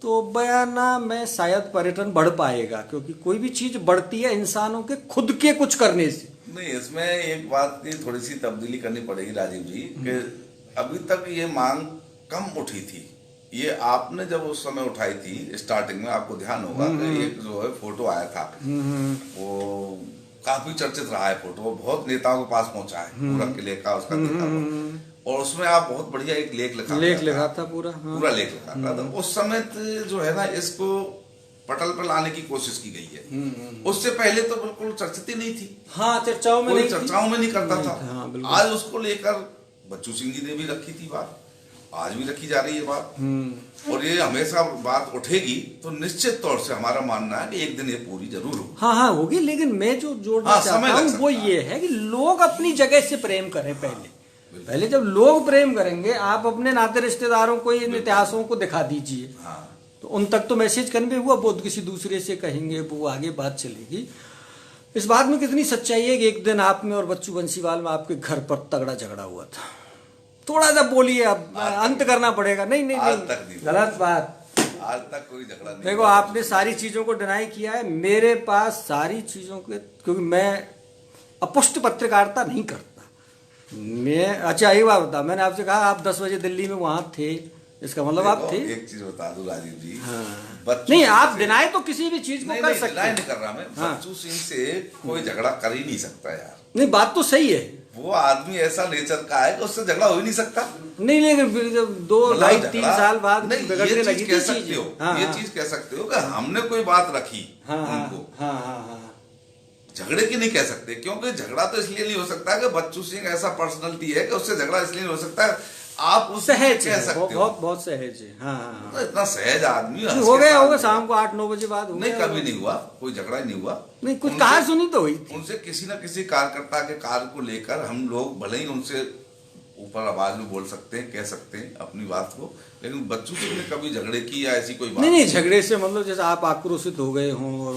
Speaker 1: तो बयाना में शायद पर्यटन बढ़ पाएगा, क्योंकि कोई भी चीज बढ़ती है इंसानों के खुद के कुछ करने से।
Speaker 2: नहीं, इसमें एक बात की थोड़ी सी तब्दीली करनी पड़ेगी राजीव जी, कि अभी तक ये मांग कम उठी थी। ये आपने जब उस समय उठाई थी स्टार्टिंग में, आपको ध्यान होगा कि एक जो है फोटो आया था, वो काफी चर्चित रहा है फोटो, वो बहुत नेताओं के पास पहुंचा है, पूरा किले का उसका देखा था। और उसमें आप बहुत बढ़िया एक लेख लिखा
Speaker 1: था पूरा, हाँ।
Speaker 2: पूरा लेख लिखा था। तो उस समय जो है ना, इसको पटल पर लाने की कोशिश की गई है। उससे पहले तो बिल्कुल चर्चित ही नहीं थी,
Speaker 1: हाँ, चर्चाओं में
Speaker 2: नहीं करता था।
Speaker 1: हाँ,
Speaker 2: आज उसको लेकर बच्चू सिंह जी ने भी रखी थी बात, आज भी रखी जा रही है बात, और ये हमेशा बात उठेगी। तो निश्चित तौर से हमारा मानना है कि एक दिन ये पूरी जरूर होगी।
Speaker 1: हाँ होगी, लेकिन मैं जो जोड़ना चाहता हूँ वो ये है कि लोग अपनी जगह से प्रेम करें। पहले जब लोग प्रेम करेंगे, आप अपने नाते रिश्तेदारों को, इन इतिहासों को दिखा दीजिए, तो उन तक तो मैसेज कन्वे हुआ, वो किसी दूसरे से कहेंगे, वो आगे बात चलेगी। इस बात में कितनी सच्चाई है कि एक दिन आप में और बच्चू बंसीवाल में आपके घर पर तगड़ा झगड़ा हुआ था। थोड़ा सा बोलिए, अब अंत करना पड़ेगा। नहीं, गलत बात,
Speaker 2: आज तक कोई झगड़ा नहीं।
Speaker 1: देखो, आपने सारी चीजों को डिनाई किया है, मेरे पास सारी चीजों के, क्योंकि मैं अपुष्ट पत्रकारिता नहीं करता मैं। अच्छा, एक बात बता, मैंने आपसे कहा आप 10 बजे दिल्ली में वहां थे, इसका मतलब आप थे।
Speaker 2: एक चीज बता दूं राजीव जी,
Speaker 1: हाँ। नहीं, आप डिनाई तो किसी भी चीज को कर सकते हैं।
Speaker 2: नहीं कर रहा मैं, बच्चू सिंह से कोई झगड़ा कर ही नहीं सकता यार।
Speaker 1: नहीं, बात तो सही है,
Speaker 2: वो आदमी ऐसा नेचर का है कि उससे झगड़ा हो ही नहीं सकता।
Speaker 1: नहीं, लेकिन फिर जब 2-2.5-3 साल बाद
Speaker 2: बिगड़ने लगी कह सकते हो, ये चीज कह सकते हो कि हमने कोई बात रखी उनको, झगड़े की नहीं कह सकते, क्योंकि झगड़ा तो इसलिए नहीं हो सकता कि बच्चू सिंह ऐसा पर्सनैलिटी है कि उससे झगड़ा इसलिए नहीं हो सकता। आप उससे
Speaker 1: सहज
Speaker 2: कह सकते हो,
Speaker 1: बहुत सहज है। हाँ,
Speaker 2: तो इतना सहज आदमी
Speaker 1: हो गया शाम को 8-9 बजे बाद हो
Speaker 2: नहीं, कभी नहीं हुआ, कोई झगड़ा ही नहीं हुआ।
Speaker 1: नहीं, कुछ कहा सुनी तो हुई थी
Speaker 2: उनसे, किसी न किसी कार्यकर्ता के कार्य को लेकर हम लोग भले ही उनसे ऊपर आवाज में बोल सकते हैं, कह सकते हैं अपनी बात को, लेकिन बच्चों से ने कभी झगड़े की या ऐसी कोई बात
Speaker 1: नहीं। झगड़े से मतलब जैसे आप आक्रोशित हो गए हों और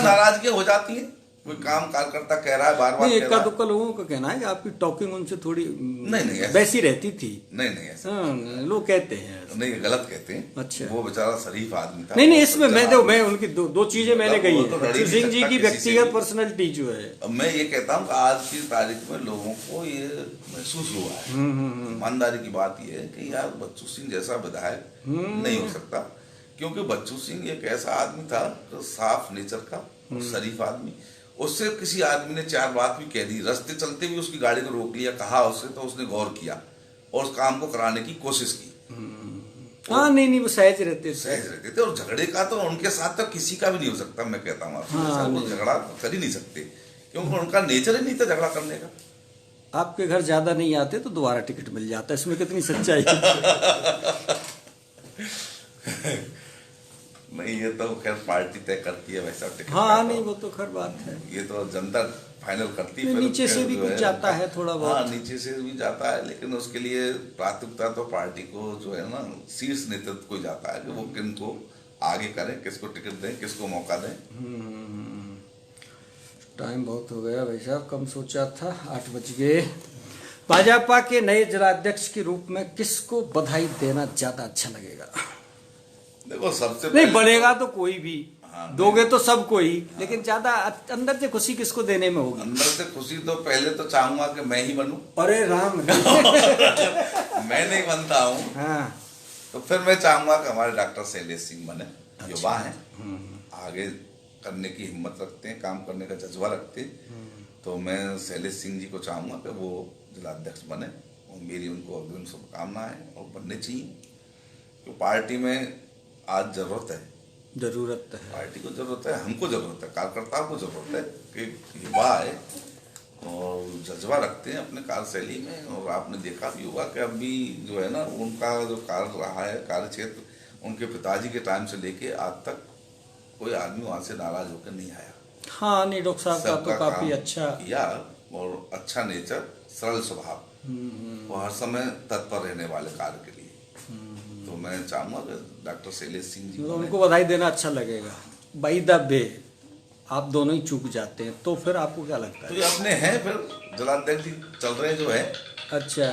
Speaker 2: नाराजगी हो जाती है, कोई काम कार्यकर्ता कह रहा है बार-बार,
Speaker 1: नहीं, इक्का दुक्का लोगों का कहना है कि आपकी टॉकिंग उनसे थोड़ी
Speaker 2: नहीं
Speaker 1: वैसी रहती थी।
Speaker 2: नहीं ऐसा
Speaker 1: लोग कहते हैं,
Speaker 2: नहीं, गलत कहते हैं। अच्छा, वो बेचारा शरीफ आदमी था।
Speaker 1: नहीं, इसमें मैं उनकी दो चीजें मैंने कही है। बच्चू सिंह जी की व्यक्तिगत पर्सनैलिटी जो है,
Speaker 2: मैं ये कहता हूँ आज की तारीख में लोगों को ये महसूस हुआ है, ईमानदारी की बात ये है कि यार बच्चू सिंह जैसा विधायक नहीं हो सकता, क्योंकि बच्चू सिंह एक ऐसा आदमी था जो साफ नेचर का, शरीफ आदमी। उससे किसी आदमी ने 4 बात भी कह दी, रास्ते चलते भी उसकी गाड़ी को रोक लिया, कहा उससे, तो उसने गौर किया और उस काम को कराने की कोशिश की।
Speaker 1: हाँ, नहीं, वो सहज रहते
Speaker 2: थे। और झगड़े का तो उनके साथ तो किसी का भी नहीं हो सकता, मैं कहता हूँ आपसे, वो झगड़ा कर ही नहीं सकते, क्योंकि उनका नेचर ही नहीं था झगड़ा करने का।
Speaker 1: आपके घर ज्यादा नहीं आते तो दोबारा टिकट मिल जाता, इसमें कितनी सच्चाई
Speaker 2: नहीं, ये तो खैर पार्टी तय करती है वैसा टिकट।
Speaker 1: हाँ, नहीं, वो तो खैर बात है,
Speaker 2: ये तो जनता फाइनल करती है।
Speaker 1: नीचे से भी कुछ जाता है थोड़ा बहुत।
Speaker 2: हाँ, नीचे से भी जाता है, लेकिन उसके लिए प्राथमिकता तो पार्टी को जो है ना, शीर्ष नेतृत्व को जाता है कि वो किनको आगे करें, किसको टिकट दें, किसको मौका दें।
Speaker 1: टाइम बहुत हो गया भाई साहब, कम सोचा था, 8 बज गए। भाजपा के नए जिलाध्यक्ष के रूप में किसको बधाई देना ज्यादा अच्छा लगेगा?
Speaker 2: देखो, सबसे
Speaker 1: नहीं, बनेगा तो कोई भी, दोगे तो सब कोई, लेकिन ज्यादा अंदर से खुशी किसको देने में होगी?
Speaker 2: अंदर से खुशी तो पहले तो चाहूंगा कि मैं ही बनूं।
Speaker 1: अरे राम
Speaker 2: मैं नहीं बनता हूँ, हाँ, तो फिर मैं चाहूंगा कि हमारे डॉक्टर शैलेश सिंह बने। अच्छा, युवा हैं, आगे करने की हिम्मत रखते हैं, काम करने का जज्बा रखते हैं, तो मैं शैलेश सिंह जी को चाहूंगा कि वो जिलाध्यक्ष बने, और मेरी उनको अग्रिम शुभकामनाएं हैं, और बनने चाहिए। तो पार्टी में आज जरूरत है, पार्टी को जरूरत है, हमको जरूरत है, कार्यकर्ताओं को जरूरत है कि युवा है और जज्बा रखते हैं अपने कार्यशैली में। और आपने देखा भी होगा कि अभी जो है ना, उनका जो कार्य रहा है, कार्य क्षेत्र, उनके पिताजी के टाइम से लेके आज तक कोई आदमी वहां से नाराज होकर नहीं आया।
Speaker 1: हाँ, नहीं, डॉक्टर साहब का तो काफी अच्छा
Speaker 2: किया, और अच्छा नेचर, सरल स्वभाव, और हर समय तत्पर रहने वाले कार्य के लिए। तो मैं चाहूंगा कि डॉक्टर शैलेश सिंह जी,
Speaker 1: उनको बधाई देना अच्छा लगेगा। बाय द वे, आप दोनों ही चूक जाते हैं, तो फिर आपको क्या लगता है?
Speaker 2: तो ये अपने हैं, फिर जिलाध्यक्ष जी चल रहे जो है।
Speaker 1: अच्छा,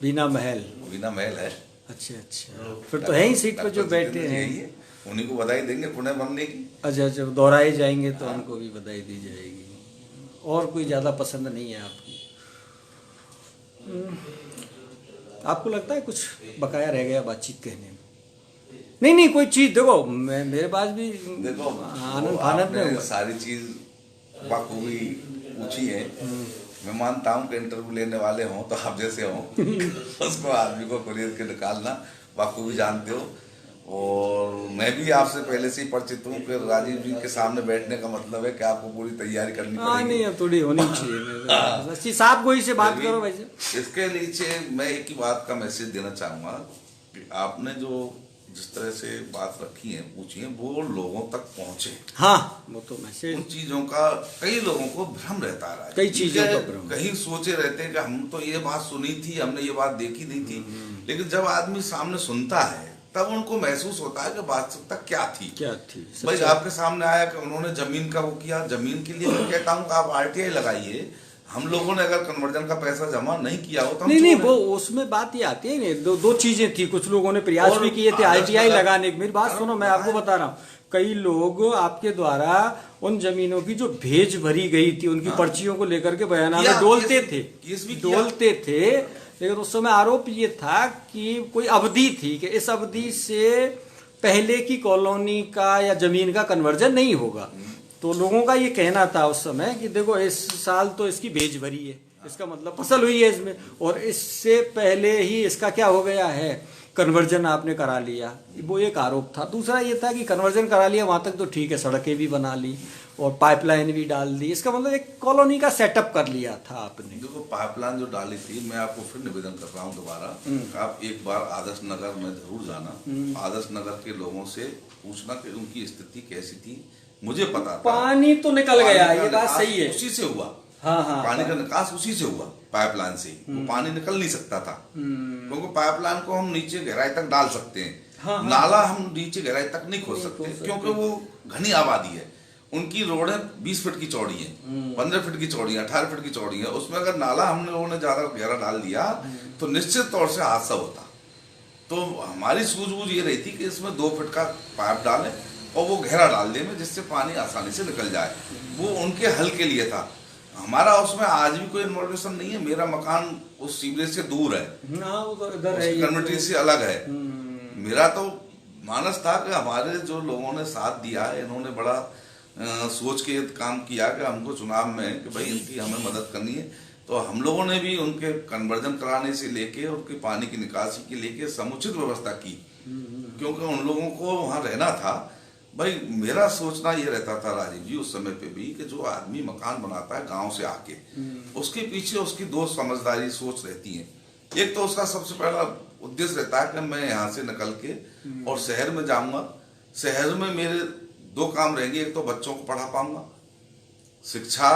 Speaker 1: बीना महल
Speaker 2: है।
Speaker 1: अच्छा, फिर तो है ही सीट पर जो बैठे हैं,
Speaker 2: उन्हीं को बधाई देंगे पुणे बनने की।
Speaker 1: अच्छा, जब दोहराए जाएंगे तो उनको भी बधाई दी जाएगी। और कोई ज्यादा पसंद नहीं है आपकी? आपको लगता है कुछ बकाया रह गया बातचीत कहने में? नहीं, कोई चीज देखो, मेरे पास भी
Speaker 2: देखो
Speaker 1: आनंद में हुआ,
Speaker 2: सारी चीज बखूबी पूछी है। मैं मानता हूँ कि इंटरव्यू लेने वाले हों तो आप जैसे हों उसको आदमी को खरीद के निकालना बखूबी जानते हो। और मैं भी आपसे पहले से ही परिचित हूँ कि राजीव जी के सामने बैठने का मतलब है कि आपको पूरी तैयारी करनी पड़ेगी।
Speaker 1: नहीं, अब थोड़ी होनी चाहिए। साहब कोई से बात करो भाई।
Speaker 2: इसके नीचे मैं एक ही बात का मैसेज देना चाहूँगा कि आपने जो जिस तरह से बात रखी है, पूछी है, वो लोगों तक पहुँचे।
Speaker 1: हाँ, वो तो मैसेज
Speaker 2: उन चीज़ों का कई लोगों को भ्रम रहता रहा है,
Speaker 1: कई चीज़ों का भ्रम,
Speaker 2: कहीं सोचे रहते हैं कि हम तो ये बात सुनी थी, हमने ये बात देखी नहीं थी। लेकिन जब आदमी सामने सुनता है तब उनको महसूस होता है कि वास्तविकता क्या थी। भाई आपके सामने आया कि उन्होंने जमीन का वो किया। जमीन के लिए मैं कहता हूँ कि आप आरटीआई लगाइए। हम लोगों ने अगर कन्वर्जन का पैसा जमा नहीं किया हो तो
Speaker 1: नहीं, वो उसमें बात ये आती है नहीं। दो चीजें थी। कुछ लोगों ने प्रयास भी किए थे आरटीआई लगाने की। मेरी बात सुनो, मैं आपको बता रहा हूँ, कई लोग आपके द्वारा उन जमीनों की जो भेज भरी गई थी उनकी पर्चियों को लेकर के बयाननामे डोलते थे। लेकिन उस समय आरोप ये था कि कोई अवधि थी कि इस अवधि से पहले की कॉलोनी का या जमीन का कन्वर्जन नहीं होगा। तो लोगों का ये कहना था उस समय कि देखो इस साल तो इसकी भेज भरी है, इसका मतलब फसल हुई है इसमें, और इससे पहले ही इसका क्या हो गया है, कन्वर्जन आपने करा लिया। वो एक आरोप था। दूसरा ये था कि कन्वर्जन करा लिया वहां तक तो ठीक है, सड़कें भी बना ली और पाइपलाइन भी डाल दी, इसका मतलब एक कॉलोनी का सेटअप कर लिया था आपने।
Speaker 2: देखो पाइपलाइन जो डाली थी, मैं आपको फिर निवेदन कर रहा हूँ दोबारा, आप एक बार आदर्श नगर में जरूर जाना। आदर्श नगर के लोगों से पूछना कि उनकी स्थिति कैसी थी। मुझे पता था
Speaker 1: पानी तो निकल गया, ये बात सही है,
Speaker 2: उसी से हुआ।
Speaker 1: हाँ,
Speaker 2: पानी का निकास उसी से हुआ, पाइपलाइन से। वो पानी निकल नहीं सकता था क्योंकि पाइपलाइन को हम नीचे गहराई तक डाल सकते हैं, नाला हम नीचे गहराई तक नहीं खोद सकते क्योंकि वो घनी आबादी है। उनकी रोडें 20 फीट की चौड़ी है, 15 फीट की चौड़ी है, 18 फीट की चौड़ी है। उसमें अगर नाला हम लोगों ने ज्यादा गहरा डाल दिया तो निश्चित तौर से हादसा होता। तो हमारी सूझबूझ ये रही थी कि इसमें 2 फीट का पाइप डालें और वो गहरा डाल दें जिससे पानी आसानी से निकल जाए। वो उनके हल के लिए था। हमारा उसमें आज भी कोई इन्वॉल्वेशन नहीं है। मेरा मकान उस सीवरेज से दूर है,
Speaker 1: वो तो इधर है,
Speaker 2: कम्युनिटी से अलग है। मेरा तो मानस था कि हमारे जो लोगों ने साथ दिया है, इन्होंने बड़ा सोच के काम किया कि हमको चुनाव में कि भाई इनकी हमें मदद करनी है। तो हम लोगों ने भी उनके कन्वर्जन कराने से लेके उनके पानी की निकासी के लेके समुचित व्यवस्था की, क्योंकि उन लोगों को वहाँ रहना था। भाई मेरा सोचना ये रहता था राजीव जी उस समय पे भी कि जो आदमी मकान बनाता है गांव से आके, उसके पीछे उसकी 2 समझदारी सोच रहती है। एक तो उसका सबसे पहला उद्देश्य रहता है कि मैं यहाँ से निकल के और शहर में जाऊंगा, शहर में मेरे 2 काम रहेंगे। एक तो बच्चों को पढ़ा पाऊंगा, शिक्षा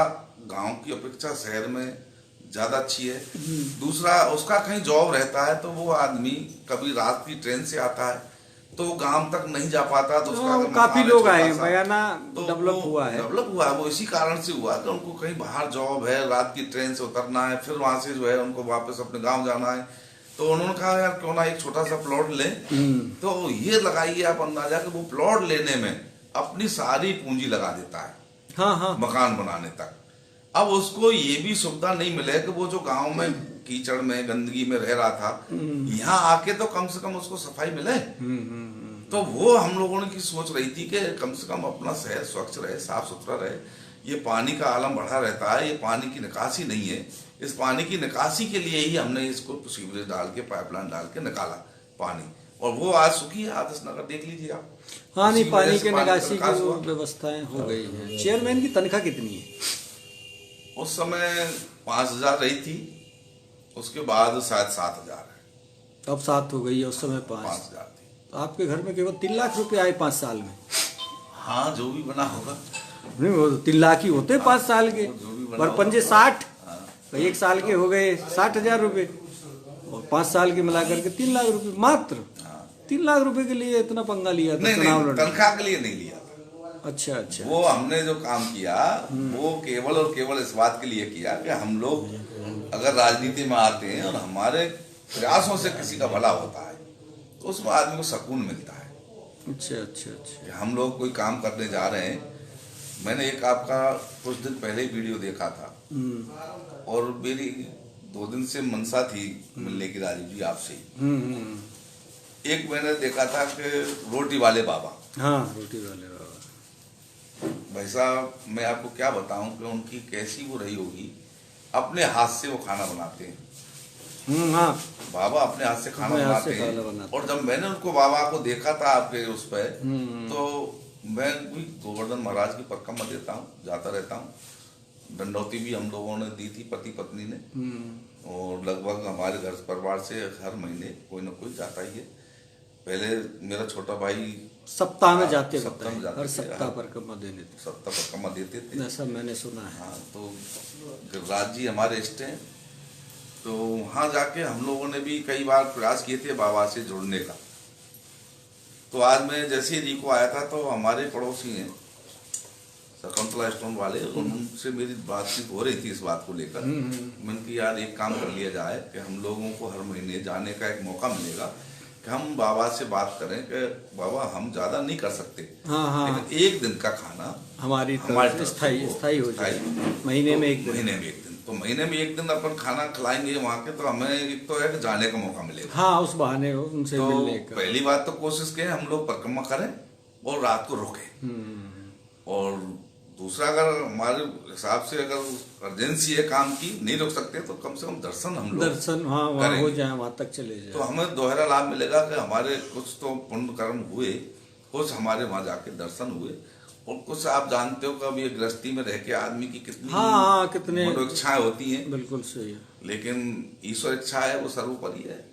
Speaker 2: गांव की अपेक्षा शहर में ज्यादा अच्छी है। दूसरा उसका कहीं जॉब रहता है तो वो आदमी कभी रात की ट्रेन से आता है तो गांव तक नहीं जा पाता। तो उसका
Speaker 1: काफी लोग आए, बयाना डेवलप हुआ है।
Speaker 2: वो इसी कारण से हुआ कि उनको कहीं बाहर जॉब है, रात की ट्रेन से उतरना है, फिर वहां से जो है उनको वापस अपने गांव जाना है। तो उन्होंने कहा यार क्यों ना एक छोटा सा प्लॉट लें। तो ये लगाइए आप अंदाजा कि वो प्लॉट लेने में अपनी सारी पूंजी लगा देता है,
Speaker 1: हाँ,
Speaker 2: मकान बनाने तक। अब उसको ये भी सुविधा नहीं मिले कि वो जो गांव में कीचड़ में गंदगी में रह रहा था, यहाँ आके तो कम से कम उसको सफाई मिले। तो वो हम लोगों ने की सोच रही थी कि कम से कम अपना शहर स्वच्छ रहे, साफ सुथरा रहे। ये पानी का आलम बढ़ा रहता है, ये पानी की निकासी नहीं है। इस पानी की निकासी के लिए ही हमने इसको सीवरेज डाल के, पाइपलाइन डाल के निकाला पानी, और वो आज सुखी है। आदर्श नगर देख लीजिए आप।
Speaker 1: हाँ, नहीं, पानी के निकासी की व्यवस्थाएं हो गई है। चेयरमैन की तनख्वाह कितनी है?
Speaker 2: उस समय 5000 रही थी, उसके बाद शायद 7000 है।
Speaker 1: अब 7 हो गई है, उस समय
Speaker 2: 5000 थी।
Speaker 1: तो आपके घर में केवल 3 लाख रुपए आए 5 साल में?
Speaker 2: हाँ, जो भी बना होगा।
Speaker 1: नहीं, वो 3 लाख ही होते 5 साल के, पर पंजे 60, तो 1 साल के हो गए 60,000 रुपए, और 5 साल के मिला करके 3 लाख रुपए मात्र। 3 लाख रुपए के लिए इतना पंगा लिया था?
Speaker 2: नहीं, तनख्वाह के लिए नहीं लिया।
Speaker 1: अच्छा।
Speaker 2: वो हमने जो काम किया वो केवल और केवल इस बात के लिए किया कि हम लोग अगर राजनीति में आते हैं और हमारे प्रयासों से किसी का भला होता है तो उसमें आदमी को सुकून मिलता है।
Speaker 1: अच्छा।
Speaker 2: हम लोग कोई काम करने जा रहे हैं। मैंने एक आपका कुछ दिन पहले ही वीडियो देखा था, और मेरी 2 दिन से मनसा थी मिलने की राजीव जी आपसे। एक मैंने देखा था कि रोटी वाले बाबा।
Speaker 1: हाँ, रोटी वाले बाबा।
Speaker 2: भाई साहब मैं आपको क्या बताऊं कि उनकी कैसी वो रही होगी, अपने हाथ से वो खाना बनाते हैं।
Speaker 1: हाँ,
Speaker 2: बाबा अपने हाथ से खाना
Speaker 1: अपने हाथ से
Speaker 2: बनाते
Speaker 1: खाना
Speaker 2: हैं।
Speaker 1: बनाते
Speaker 2: और जब मैंने उनको बाबा को देखा था आपके उस पर,
Speaker 1: हम्म,
Speaker 2: तो मैं भी गोवर्धन महाराज की परिक्रमा देता हूँ, जाता रहता हूँ। दंडौती भी हम लोगों ने दी थी पति पत्नी ने, और लगभग हमारे घर परिवार से हर महीने कोई ना कोई जाता ही है। पहले मेरा छोटा भाई
Speaker 1: सप्ताह में जाते
Speaker 2: सप्ताह में
Speaker 1: रहता है,
Speaker 2: जाते
Speaker 1: हर
Speaker 2: थे,
Speaker 1: सप्ताह परिक्रमा देने थे,
Speaker 2: सप्ताह परिक्रमा देते थे।
Speaker 1: ऐसा मैंने सुना है।
Speaker 2: हाँ, तो गिरिराज जी हमारे इष्ट हैं, तो वहाँ जाके हम लोगों ने भी कई बार प्रयास किए थे बाबा से जुड़ने का। तो आज मैं जैसे ही रिको आया था, तो हमारे पड़ोसी हैं शकुंतला स्टोन वाले, उनसे मेरी बातचीत हो रही थी इस बात को लेकर। मैंने कि यार एक काम कर लिया जाए कि हम लोगों को हर महीने जाने का एक मौका मिलेगा कि हम बाबा से बात करें कि बाबा हम ज़्यादा नहीं कर सकते,
Speaker 1: हाँ,
Speaker 2: लेकिन एक दिन का खाना
Speaker 1: हमारी
Speaker 2: हमारी
Speaker 1: तरफ
Speaker 2: तरफ
Speaker 1: से
Speaker 2: से वो
Speaker 1: स्थायी हो जाए, महीने
Speaker 2: तो
Speaker 1: में एक दिन।
Speaker 2: महीने में एक दिन, तो महीने में एक दिन अपन खाना खिलाएंगे वहाँ के, तो हमें एक तो है कि जाने का मौका मिलेगा।
Speaker 1: हाँ, उस बहाने उनसे
Speaker 2: तो
Speaker 1: मिलने का।
Speaker 2: पहली बात तो कोशिश करें हम लोग परिक्रमा करें और रात को रुकें। और दूसरा, अगर हमारे हिसाब से अगर अर्जेंसी है काम की, नहीं रुक सकते, तो कम से कम दर्शन हम लोग
Speaker 1: दर्शन, हाँ, वहाँ हो जाए, वहाँ तक चले
Speaker 2: तो
Speaker 1: जाए।
Speaker 2: हमें दोहरा लाभ मिलेगा कि हमारे कुछ तो पुण्य कर्म हुए, कुछ हमारे वहाँ जाके दर्शन हुए, और कुछ आप जानते हो कि अब ये गृहस्थी में रह के आदमी की कितनी
Speaker 1: हाँ, कितने
Speaker 2: मनोइच्छाएं होती हैं,
Speaker 1: बिल्कुल सही है।
Speaker 2: लेकिन ईश्वर इच्छा है वो सर्वोपरि है,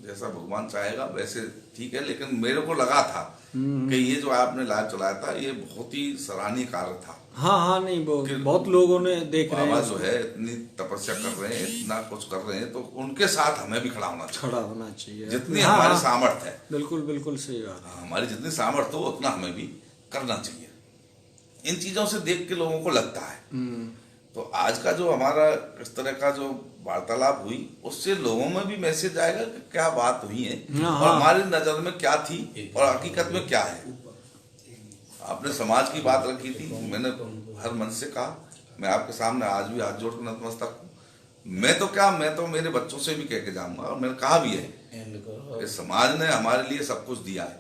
Speaker 2: जैसा भगवान चाहेगा वैसे ठीक है। लेकिन मेरे को लगा था कि ये जो आपने लाइव चलाया था ये बहुत ही सराहनीय कार्य था।
Speaker 1: हाँ, नहीं, बहुत लोगों ने देख रहे
Speaker 2: बाबा
Speaker 1: हैं,
Speaker 2: जो है इतनी तपस्या कर रहे हैं, इतना कुछ कर रहे हैं, तो उनके साथ हमें भी खड़ा होना चाहिए,
Speaker 1: खड़ा होना चाहिए,
Speaker 2: जितनी
Speaker 1: हाँ,
Speaker 2: हमारी
Speaker 1: हाँ,
Speaker 2: सामर्थ्य है।
Speaker 1: बिल्कुल बिल्कुल सही बात है।
Speaker 2: हमारी जितनी सामर्थ्य हो उतना हमें भी करना चाहिए। इन चीजों से देख के लोगों को लगता है। तो आज का जो हमारा इस तरह का जो वार्तालाप हुई, उससे लोगों में भी मैसेज आएगा कि क्या बात हुई है,
Speaker 1: हाँ,
Speaker 2: और हमारी नजर में क्या थी और हकीकत में क्या है। आपने समाज की बात रखी थी, मैंने हर मन से कहा, मैं आपके सामने आज भी हाथ जोड़ कर नतमस्तक हूँ। मैं तो मेरे बच्चों से भी कह के जाऊंगा, और मैंने कहा भी है कि समाज ने हमारे लिए सब कुछ दिया है।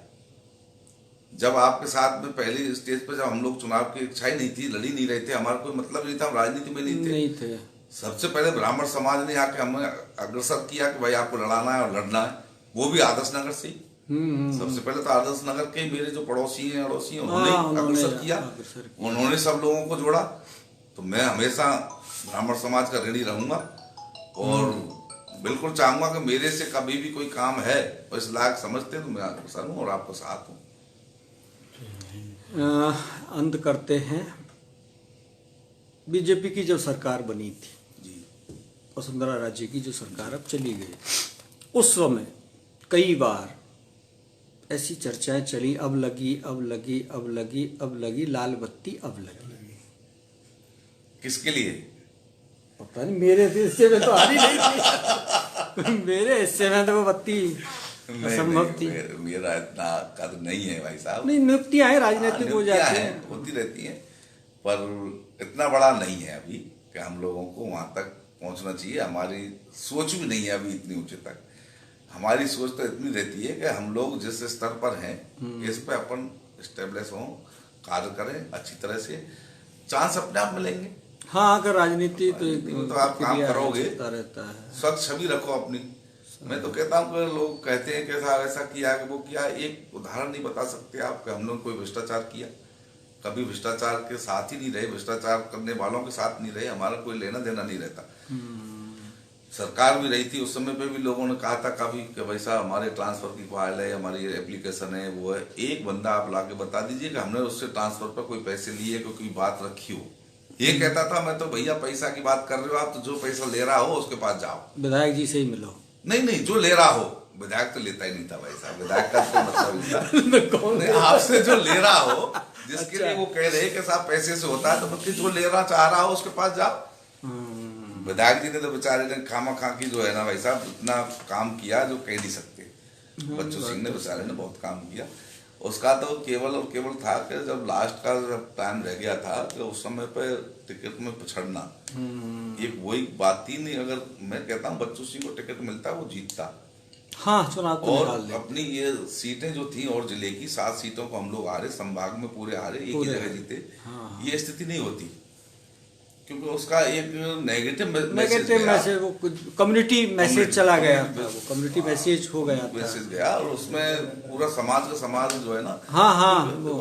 Speaker 2: जब आपके साथ में पहली स्टेज पर जब हम लोग चुनाव की इच्छा ही नहीं थी, लड़ी नहीं रहे थे, हमारा कोई मतलब नहीं था, हम राजनीति में नहीं थे। सबसे पहले ब्राह्मण समाज ने आके हमें अग्रसर किया कि भाई आपको लड़ाना है और लड़ना है, वो भी आदर्श नगर से। सबसे पहले तो आदर्श नगर के मेरे जो पड़ोसी हैं अड़ोसी हैं उन्होंने अग्रसर किया, उन्होंने सब लोगों को जोड़ा। तो मैं हमेशा ब्राह्मण समाज का ऋणी रहूंगा, और बिल्कुल चाहूंगा कि मेरे से कभी भी कोई काम है और इस लायक समझते हैं तो मैं अग्रसर हूँ और आपको साथ हूँ।
Speaker 1: अंत करते हैं। बीजेपी की जो सरकार बनी थी
Speaker 2: जी,
Speaker 1: वसुंधरा राजे की जो सरकार अब चली गई, उस समय कई बार ऐसी चर्चाएं चली, अब लगी, अब लगी, अब लगी, अब लगी, लाल बत्ती अब लगी।
Speaker 2: किसके लिए?
Speaker 1: पता नहीं, मेरे हिस्से में तो आ रही नहीं थी। मेरे हिस्से में तो वो बत्ती असंभव थी।
Speaker 2: मेरा इतना कद नहीं है भाई साहब।
Speaker 1: नहीं, नियुक्तियां हैं, राजनीतिक हो जाती
Speaker 2: हैं, होती रहती हैं, पर इतना बड़ा नहीं है अभी कि हम लोगों को वहां तक पहुंचना चाहिए। हमारी सोच भी नहीं है अभी इतनी ऊंचे तक। हमारी सोच तो इतनी रहती है कि हम लोग जिस स्तर पर हैं इस पे अपन स्टेब्लिश हों, कार्य करें अच्छी तरह से, चांस अपने आप मिलेंगे।
Speaker 1: हाँ, अगर राजनीति
Speaker 2: तो आप काम करोगे,
Speaker 1: रहता है,
Speaker 2: स्वच्छ छवि रखो अपनी। मैं तो कहता हूँ कि लोग कहते हैं कि ऐसा किया कि वो किया, एक उदाहरण नहीं बता सकते आप कि हम लोग कोई भ्रष्टाचार किया? कभी भ्रष्टाचार के साथ ही नहीं रहे, भ्रष्टाचार करने वालों के साथ नहीं रहे, हमारा कोई लेना देना नहीं रहता। सरकार भी रही थी उस समय पे भी लोगों ने कहा था कभी कि भाई साहब हमारे ट्रांसफर की फाइल है, हमारी एप्लीकेशन है, वो है। एक बंदा आप लाके बता दीजिए कि हमने उससे ट्रांसफर पर कोई पैसे लिए, कोई बात रखी हो। ये कहता था मैं तो भैया पैसा की बात कर रहे हो आप, तो जो पैसा ले रहा हो उसके पास जाओ,
Speaker 1: विधायक जी से ही मिलो।
Speaker 2: नहीं, जो ले रहा हो, विधायक तो लेता ही नहीं था भाई साहब, विधायक का तो मतलब नहीं था। आपसे जो ले रहा हो, जिसके लिए वो कह रहे कि साहब पैसे से होता है, तो मतलब जो लेना चाह रहा हो उसके पास जाओ। विधायक जी ने तो बेचारे ने खामा खा की जो है ना भाई साहब इतना काम किया जो कह नहीं सकते। बच्चू सिंह ने बेचारे ने बहुत काम किया। उसका तो केवल और केवल था कि जब लास्ट का जब टाइम रह गया था तो उस समय पे टिकट में पिछड़ना एक वही बात थी नहीं। अगर मैं कहता हूँ बच्चू सिंह को टिकट मिलता वो जीतता,
Speaker 1: हाँ, चुनाव तो
Speaker 2: और
Speaker 1: निकाल दें।
Speaker 2: अपनी ये सीटें जो थी और जिले की 7 सीटों को हम लोग हारे, संभाग में पूरे हारे, एक ही जगह जीते।
Speaker 1: हाँ।
Speaker 2: ये स्थिति नहीं होती, क्योंकि उसका एक नेगेटिव मैसेज
Speaker 1: नेगेटिव मैसेज, वो कम्युनिटी मैसेज चला गया था, वो कम्युनिटी मैसेज हो गया था।
Speaker 2: मैसेज गया, और उसमें पूरा समाज जो है ना,
Speaker 1: हाँ हाँ,
Speaker 2: वो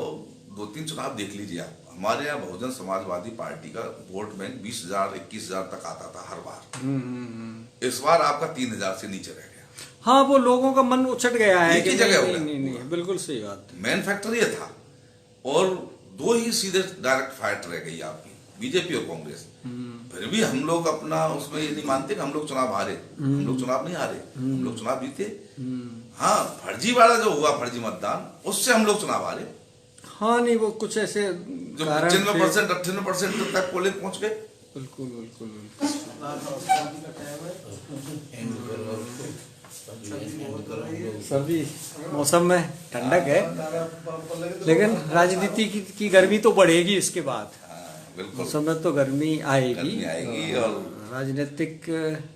Speaker 2: 2-3 चुनाव देख लीजिए आप। हमारे यहाँ बहुजन समाजवादी पार्टी का वोट बैंक 20,000 21,000 तक आता था हर बार। इस बार आपका 3,000 से नीचे रह गया।
Speaker 1: हाँ, वो लोगों का मन उछट गया है
Speaker 2: एक ही
Speaker 1: कि
Speaker 2: जगह हो
Speaker 1: नहीं,
Speaker 2: गया।
Speaker 1: नहीं, नहीं, नहीं, बिल्कुल सही बात है।
Speaker 2: मेन फैक्टर ये था, और 2 ही सीधे डायरेक्ट फाइट रह गई आपकी, बीजेपी और कांग्रेस। फिर भी हम लोग अपना उसमें ये नहीं मानते कि हम लोग चुनाव हारे। हम लोग चुनाव नहीं हारे, हम लोग चुनाव जीते। हाँ, फर्जीवाड़ा जो हुआ, फर्जी मतदान, उससे हम लोग चुनाव हारे।
Speaker 1: हाँ, नहीं, वो कुछ ऐसे
Speaker 2: जो
Speaker 1: कारण
Speaker 2: 95% 98% तक पोलिंग पहुंच गए।
Speaker 1: बिल्कुल बिल्कुल बिल्कुल। सर्दी मौसम में ठंडक है, लेकिन राजनीति की गर्मी तो बढ़ेगी इसके बाद।
Speaker 2: बिल्कुल,
Speaker 1: मौसम में तो गर्मी
Speaker 2: गर्मी आएगी, और
Speaker 1: राजनीतिक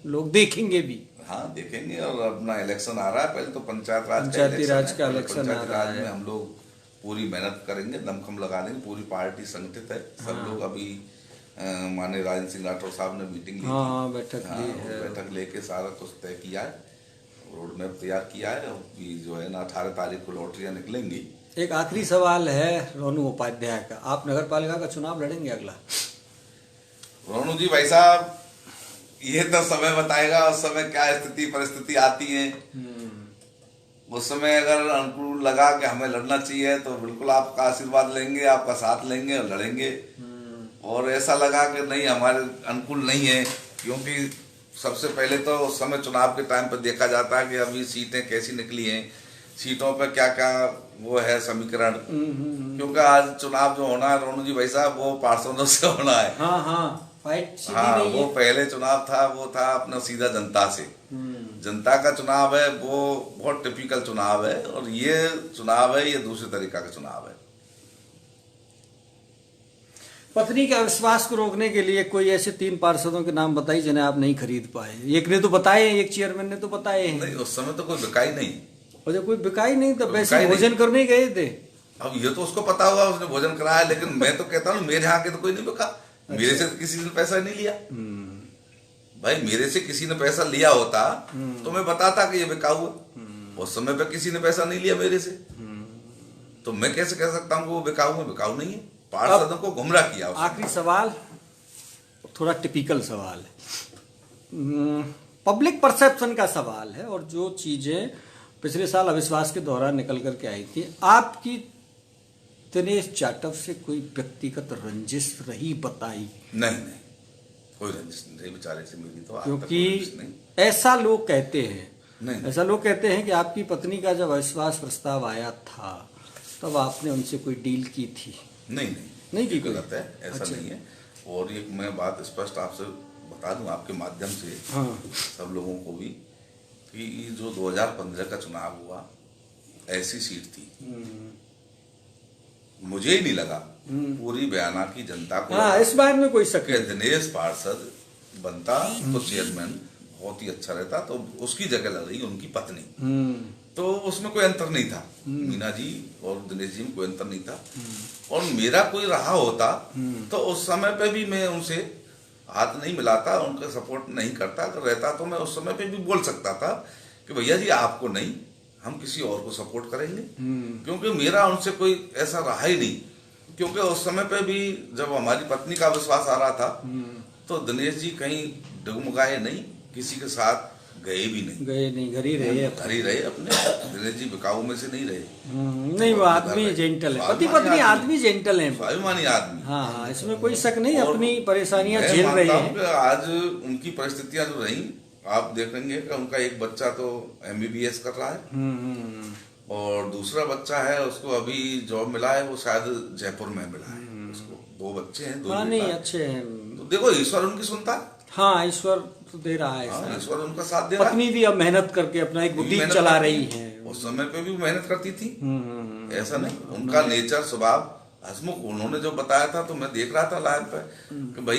Speaker 1: लोग देखेंगे भी।
Speaker 2: हाँ, देखेंगे। और अपना इलेक्शन आ रहा है, पहले तो पंचायती राज
Speaker 1: का इलेक्शन आ
Speaker 2: पंचायती
Speaker 1: रहा
Speaker 2: राज में
Speaker 1: है।
Speaker 2: हम लोग पूरी मेहनत करेंगे, दमखम लगा देंगे। पूरी पार्टी संगठित है, सब लोग। अभी माननीय राजेंद्र सिंह राठौर साहब ने मीटिंग ली थी।
Speaker 1: हाँ, बैठक ली
Speaker 2: हाँ,
Speaker 1: है।
Speaker 2: बैठक लेके सारा कुछ तय किया है, रोड मैप तैयार किया है। अभी जो है ना 18 तारीख को लॉटरियां निकलेंगी।
Speaker 1: एक आखिरी सवाल है रोनू उपाध्याय का, आप नगर पालिका का चुनाव लड़ेंगे अगला?
Speaker 2: रोनू जी भाई साहब, ये तो समय बताएगा, उस समय क्या स्थिति परिस्थिति आती है। उस समय अगर अनुकूल लगा कि हमें लड़ना चाहिए तो बिल्कुल आपका आशीर्वाद लेंगे, आपका साथ लेंगे और लड़ेंगे। और ऐसा लगा कि नहीं, हमारे अनुकूल नहीं है, क्योंकि सबसे पहले तो उस समय चुनाव के टाइम पर देखा जाता है कि अभी सीटें कैसी निकली हैं, सीटों पर क्या क्या वो है समीकरण। क्योंकि आज चुनाव जो होना है रोनू जी भाई साहब, वो पार्षदों से होना है।
Speaker 1: हाँ हाँ, फाइट सीधी
Speaker 2: हाँ,
Speaker 1: नहीं
Speaker 2: वो
Speaker 1: है।
Speaker 2: पहले चुनाव था, वो था अपना सीधा जनता से। जनता का चुनाव है, वो बहुत टिपिकल चुनाव है। और ये चुनाव है, ये दूसरे तरीका का चुनाव है।
Speaker 1: पत्नी के अविश्वास को रोकने के लिए कोई ऐसे 3 पार्षदों के नाम बताइए जिन्हें आप नहीं खरीद पाए। एक ने तो बताए, एक चेयरमैन ने तो बताए हैं।
Speaker 2: नहीं, उस समय तो कोई बिकाई नहीं।
Speaker 1: और जब कोई बिकाई नहीं तो वैसे
Speaker 2: बिकाई नहीं।
Speaker 1: भोजन करने गए थे।
Speaker 2: अब ये तो उसको पता होगा, उसने भोजन कराया। लेकिन मैं तो कहता हूँ, मेरे यहाँ के तो कोई नहीं बिका। मेरे से तो किसी ने पैसा नहीं लिया। भाई, मेरे से किसी ने पैसा लिया होता तो मैं बताता कि ये बिकाऊ है। उस समय पे किसी ने पैसा नहीं लिया मेरे से, तो मैं कैसे कह सकता हूँ कि वो बिकाऊ है? बिकाऊ नहीं है। पार्षदों को गुमराह किया उसने।
Speaker 1: आखिरी सवाल थोड़ा टिपिकल सवाल है, पब्लिक परसेप्शन का सवाल है। और जो चीजें पिछले साल अविश्वास के दौरान निकल करके आई थी, आपकी दिनेश जाटव से कोई व्यक्तिगत रंजिश रही बताई?
Speaker 2: नहीं, कोई रंजिश नहीं रही बेचारे से मेरी तो आज तक कोई
Speaker 1: क्योंकि
Speaker 2: रंजिश नहीं।
Speaker 1: ऐसा लोग कहते हैं,
Speaker 2: नहीं।
Speaker 1: ऐसा लोग कहते हैं कि आपकी पत्नी का जब अविश्वास प्रस्ताव आया था तब आपने उनसे कोई डील की थी?
Speaker 2: नहीं
Speaker 1: की कोई?
Speaker 2: गलत है, ऐसा
Speaker 1: अच्छा।
Speaker 2: नहीं है। और ये मैं बात स्पष्ट आपसे बता दूं आपके माध्यम से,
Speaker 1: हाँ।
Speaker 2: सब लोगों को भी, कि जो 2015 का चुनाव हुआ, ऐसी सीट थी, मुझे ही नहीं लगा, पूरी बयाना की जनता को
Speaker 1: हाँ, इस बात में कोई शक
Speaker 2: कि
Speaker 1: नहीं।
Speaker 2: दिनेश पार्षद बनता तो चेयरमैन बहुत ही अच्छा रहता, तो उसकी जगह लग रही उनकी पत्नी। तो उसमें कोई अंतर नहीं था। मीना जी और दिनेश जी में कोई अंतर नहीं था। और मेरा कोई रहा होता तो उस समय पे भी मैं उनसे हाथ नहीं मिलाता, उनका सपोर्ट नहीं करता। अगर रहता तो मैं उस समय पे भी बोल सकता था कि भैया जी आपको नहीं, हम किसी और को सपोर्ट करेंगे। क्योंकि मेरा उनसे कोई ऐसा रहा ही नहीं। क्योंकि उस समय पे भी जब हमारी पत्नी का विश्वास आ रहा था तो दिनेश जी कहीं डगमगाए नहीं, किसी के साथ गए भी नहीं,
Speaker 1: घर ही रहे।
Speaker 2: घर ही रहे अपने। दिनेश जी बिकाऊ में से नहीं रहे।
Speaker 1: नहीं, वो आदमी जेंटल है, पति पत्नी आदमी जेंटल है,
Speaker 2: स्वाभिमानी आदमी।
Speaker 1: हाँ, इसमें कोई शक नहीं। अपनी परेशानियां
Speaker 2: मैं
Speaker 1: झेल रहे
Speaker 2: मानता हूं
Speaker 1: हैं।
Speaker 2: कि आज उनकी परिस्थितियां जो रही, आप देखेंगे कि उनका एक बच्चा तो MBBS कर रहा है और दूसरा बच्चा है उसको अभी जॉब मिला है, वो शायद जयपुर में मिला है उसको। 2 बच्चे हैं, 2
Speaker 1: हाँ,
Speaker 2: बेटा
Speaker 1: नहीं,
Speaker 2: है।
Speaker 1: अच्छे हैं।
Speaker 2: तो देखो, ईश्वर उनकी सुनता है।
Speaker 1: हाँ, ईश्वर तो दे रहा है।
Speaker 2: हाँ, ईश्वर उनका साथ दे रहा है।
Speaker 1: पत्नी भी अब मेहनत करके अपना एक बुटीक चला रही है।
Speaker 2: उस समय पे भी मेहनत करती थी, ऐसा नहीं। उनका नेचर, स्वभाव हसमुख उन्होंने जो बताया था तो मैं देख रहा था लाइव पे कि भाई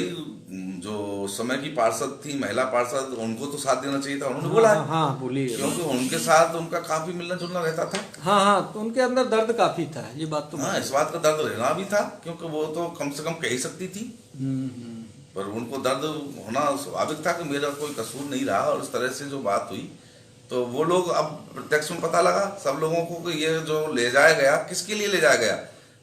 Speaker 2: जो उस समय की पार्षद थी, महिला पार्षद, उनको तो साथ देना चाहिए था, उन्होंने बोला है।
Speaker 1: हाँ बोली है।
Speaker 2: क्योंकि उनके साथ उनका काफी मिलना जुलना रहता था।
Speaker 1: हाँ तो उनके अंदर दर्द काफी था, ये बात तो
Speaker 2: हाँ, इस बात का दर्द रहना भी था, क्योंकि वो तो कम से कम कह ही सकती थी। पर उनको दर्द होना स्वाभाविक था कि मेरा कोई कसूर नहीं रहा, और इस तरह से जो बात हुई तो वो लोग अब प्रत्यक्ष में पता लगा सब लोगों को कि ये जो ले जाया गया किसके लिए ले जाया गया,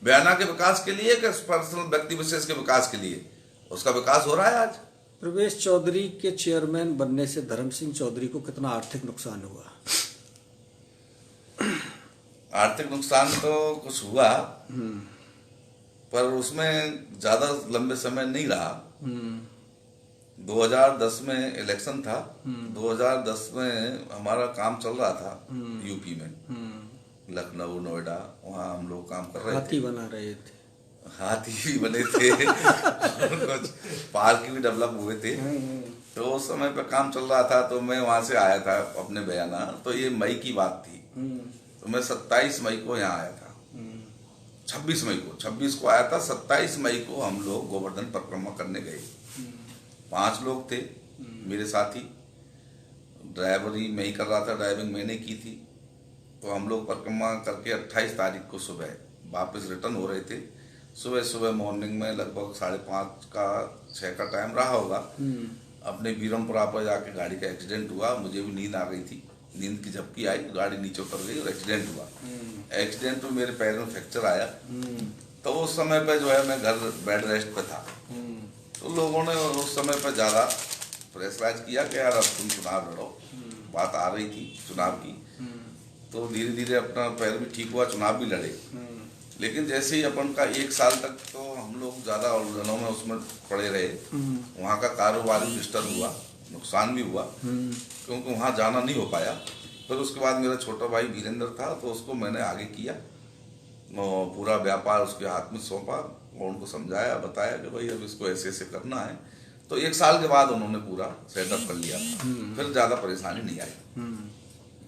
Speaker 2: बयाना के विकास के लिए कि पर्सनल व्यक्ति विशेष के विकास के लिए, उसका विकास हो रहा है आज।
Speaker 1: प्रवेश चौधरी के चेयरमैन बनने से धर्म सिंह चौधरी को कितना आर्थिक नुकसान हुआ?
Speaker 2: आर्थिक नुकसान तो कुछ हुआ, पर उसमें ज्यादा लंबे समय नहीं रहा। 2010 में इलेक्शन था, 2010 में हमारा काम चल रहा था यूपी में, लखनऊ, नोएडा, वहाँ हम लोग काम कर रहे थे।
Speaker 1: हाथी बना रहे थे,
Speaker 2: हाथी भी बने थे और कुछ पार्क भी डेवलप हुए थे। तो उस समय पे काम चल रहा था, तो मैं वहां से आया था अपने बयाना। तो ये मई की बात थी, तो मैं 27 मई को यहाँ आया था, 26 मई को, 26 को आया था, 27 मई को हम लोग गोवर्धन परिक्रमा करने गए। 5 लोग थे मेरे साथी, ड्राइवरी मैं ही कर रहा था, ड्राइविंग मैंने की थी। तो हम लोग परिक्रमा करके 28 तारीख को सुबह वापस रिटर्न हो रहे थे। सुबह सुबह मॉर्निंग में लगभग 5:30 का 6 का टाइम रहा होगा, अपने बीरमपुरा पर जाके गाड़ी का एक्सीडेंट हुआ। मुझे भी नींद आ गई थी, नींद की झपकी आई, गाड़ी नीचे उतर गई और एक्सीडेंट हुआ। एक्सीडेंट में मेरे पैर में फ्रैक्चर आया। तो उस समय पे जो है मैं घर बेड रेस्ट पे था। तो लोगों ने उस समय पे ज़्यादा प्रेशराइज किया कि यार अब तुम चुनाव लड़ो, बात आ रही थी चुनाव की। तो धीरे धीरे अपना पैर भी ठीक हुआ, चुनाव भी लड़े। लेकिन जैसे ही अपन का 1 साल तक तो हम लोग ज़्यादा उलझनों में उसमें पड़े रहे। वहाँ का कारोबार भी डिस्टर्ब हुआ, नुकसान भी हुआ, क्योंकि वहाँ जाना नहीं हो पाया। फिर उसके बाद मेरा छोटा भाई वीरेंद्र था, तो उसको मैंने आगे किया, पूरा व्यापार उसके हाथ में सौंपा और उनको समझाया, बताया कि भाई अब इसको ऐसे ऐसे करना है। तो 1 साल के बाद उन्होंने पूरा सेटअप कर लिया। फिर ज़्यादा परेशानी नहीं आई।